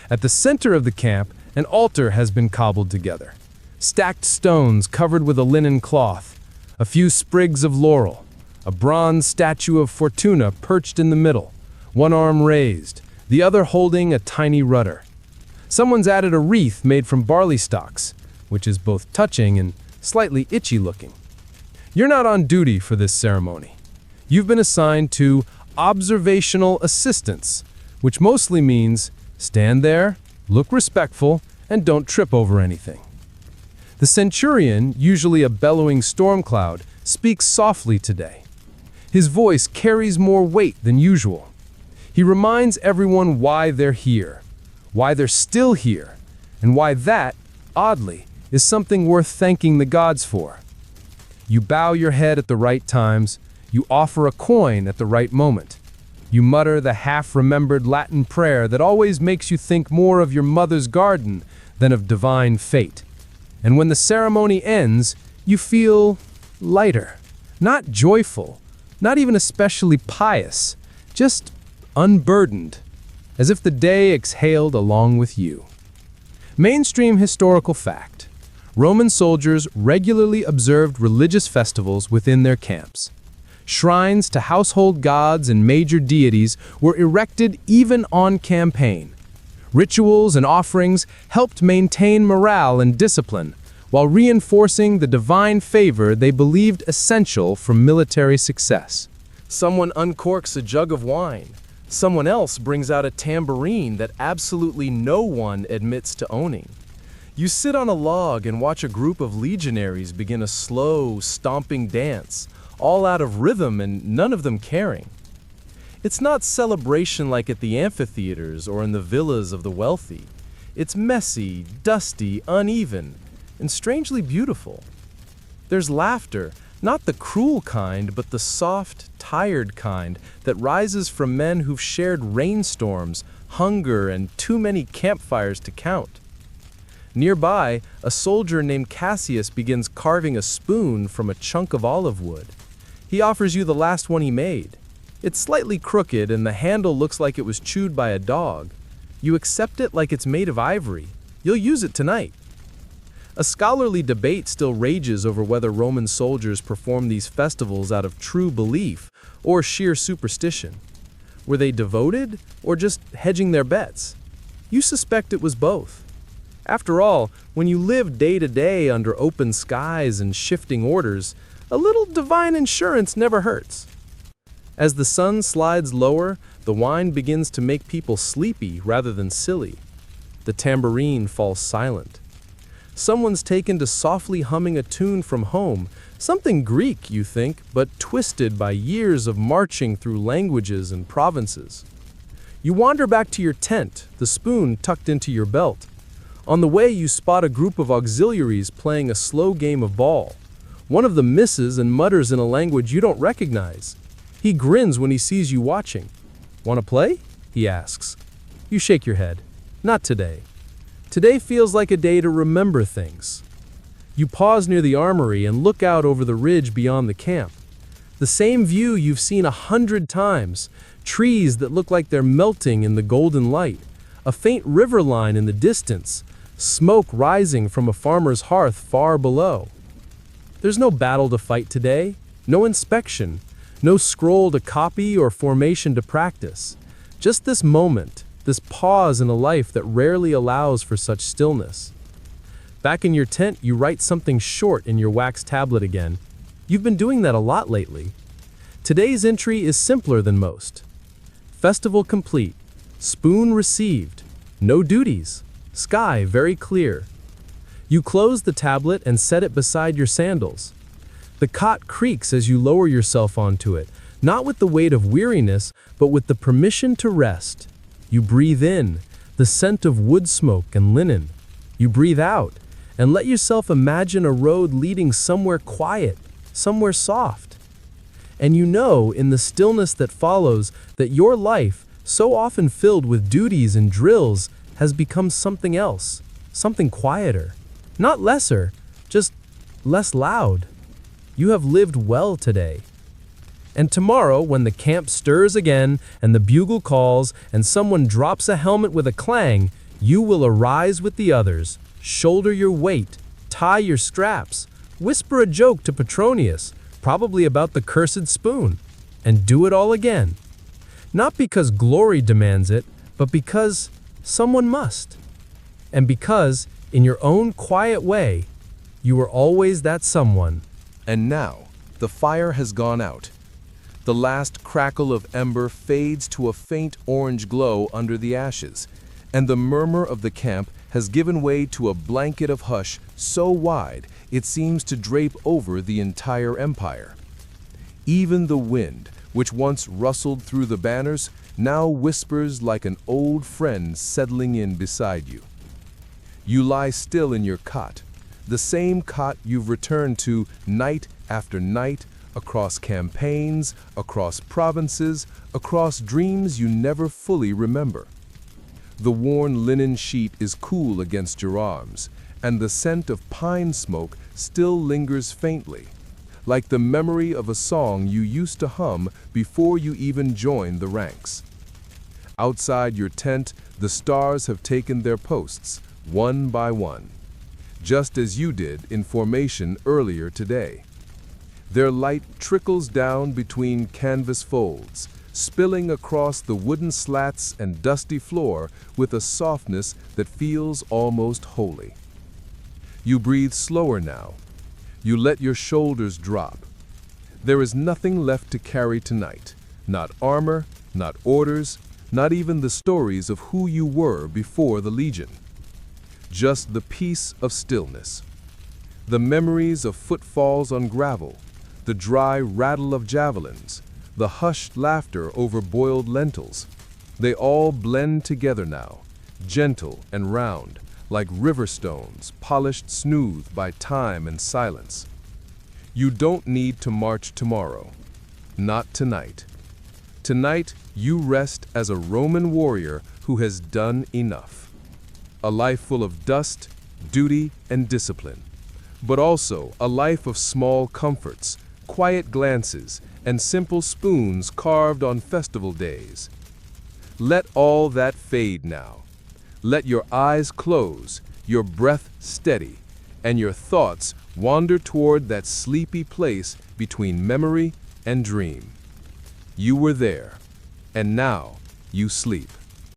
At the center of the camp, an altar has been cobbled together. Stacked stones covered with a linen cloth, a few sprigs of laurel, a bronze statue of Fortuna perched in the middle, one arm raised, the other holding a tiny rudder. Someone's added a wreath made from barley stalks, which is both touching and slightly itchy looking. You're not on duty for this ceremony. You've been assigned to observational assistance, which mostly means stand there, look respectful, and don't trip over anything. The centurion, usually a bellowing storm cloud, speaks softly today. His voice carries more weight than usual. He reminds everyone why they're here, why they're still here, and why that, oddly, is something worth thanking the gods for. You bow your head at the right times, you offer a coin at the right moment. You mutter the half-remembered Latin prayer that always makes you think more of your mother's garden than of divine fate. And when the ceremony ends, you feel lighter, not joyful, not even especially pious, just unburdened, as if the day exhaled along with you. Mainstream historical fact: Roman soldiers regularly observed religious festivals within their camps. Shrines to household gods and major deities were erected even on campaign. Rituals and offerings helped maintain morale and discipline, while reinforcing the divine favor they believed essential for military success. Someone uncorks a jug of wine. Someone else brings out a tambourine that absolutely no one admits to owning. You sit on a log and watch a group of legionaries begin a slow, stomping dance, all out of rhythm and none of them caring. It's not celebration like at the amphitheaters or in the villas of the wealthy. It's messy, dusty, uneven, and strangely beautiful. There's laughter, not the cruel kind, but the soft, tired kind that rises from men who've shared rainstorms, hunger, and too many campfires to count. Nearby, a soldier named Cassius begins carving a spoon from a chunk of olive wood. He offers you the last one he made. It's slightly crooked and the handle looks like it was chewed by a dog. You accept it like it's made of ivory. You'll use it tonight. A scholarly debate still rages over whether Roman soldiers performed these festivals out of true belief or sheer superstition. Were they devoted or just hedging their bets? You suspect it was both. After all, when you live day to day under open skies and shifting orders, a little divine insurance never hurts. As the sun slides lower, the wine begins to make people sleepy rather than silly. The tambourine falls silent. Someone's taken to softly humming a tune from home, something Greek, you think, but twisted by years of marching through languages and provinces. You wander back to your tent, the spoon tucked into your belt. On the way, you spot a group of auxiliaries playing a slow game of ball. One of them misses and mutters in a language you don't recognize. He grins when he sees you watching. "Want to play?" he asks. You shake your head. "Not today. Today feels like a day to remember things." You pause near the armory and look out over the ridge beyond the camp. The same view you've seen 100 times, trees that look like they're melting in the golden light, a faint river line in the distance, smoke rising from a farmer's hearth far below. There's no battle to fight today, no inspection, no scroll to copy or formation to practice. Just this moment, this pause in a life that rarely allows for such stillness. Back in your tent, you write something short in your wax tablet again. You've been doing that a lot lately. Today's entry is simpler than most. Festival complete. Spoon received. No duties. Sky very clear. You close the tablet and set it beside your sandals. The cot creaks as you lower yourself onto it, not with the weight of weariness, but with the permission to rest. You breathe in, the scent of wood smoke and linen. You breathe out, and let yourself imagine a road leading somewhere quiet, somewhere soft. And you know, in the stillness that follows, that your life, so often filled with duties and drills, has become something else, something quieter. Not lesser, just less loud. You have lived well today. And tomorrow, when the camp stirs again, and the bugle calls, and someone drops a helmet with a clang, you will arise with the others, shoulder your weight, tie your straps, whisper a joke to Petronius, probably about the cursed spoon, and do it all again. Not because glory demands it, but because someone must. And because, in your own quiet way, you are always that someone. And now, the fire has gone out. The last crackle of ember fades to a faint orange glow under the ashes, and the murmur of the camp has given way to a blanket of hush so wide it seems to drape over the entire empire. Even the wind, which once rustled through the banners, now whispers like an old friend settling in beside you. You lie still in your cot, the same cot you've returned to night after night, across campaigns, across provinces, across dreams you never fully remember. The worn linen sheet is cool against your arms, and the scent of pine smoke still lingers faintly, like the memory of a song you used to hum before you even joined the ranks. Outside your tent, the stars have taken their posts, one by one, just as you did in formation earlier today. Their light trickles down between canvas folds, spilling across the wooden slats and dusty floor with a softness that feels almost holy. You breathe slower now. You let your shoulders drop. There is nothing left to carry tonight, not armor, not orders, not even the stories of who you were before the Legion. Just the peace of stillness. The memories of footfalls on gravel, the dry rattle of javelins, the hushed laughter over boiled lentils. They all blend together now, gentle and round, like river stones polished smooth by time and silence. You don't need to march tomorrow. Not tonight. Tonight, you rest as a Roman warrior who has done enough. A life full of dust, duty, and discipline, but also a life of small comforts, quiet glances, and simple spoons carved on festival days. Let all that fade now. Let your eyes close, your breath steady, and your thoughts wander toward that sleepy place between memory and dream. You were there, and now you sleep.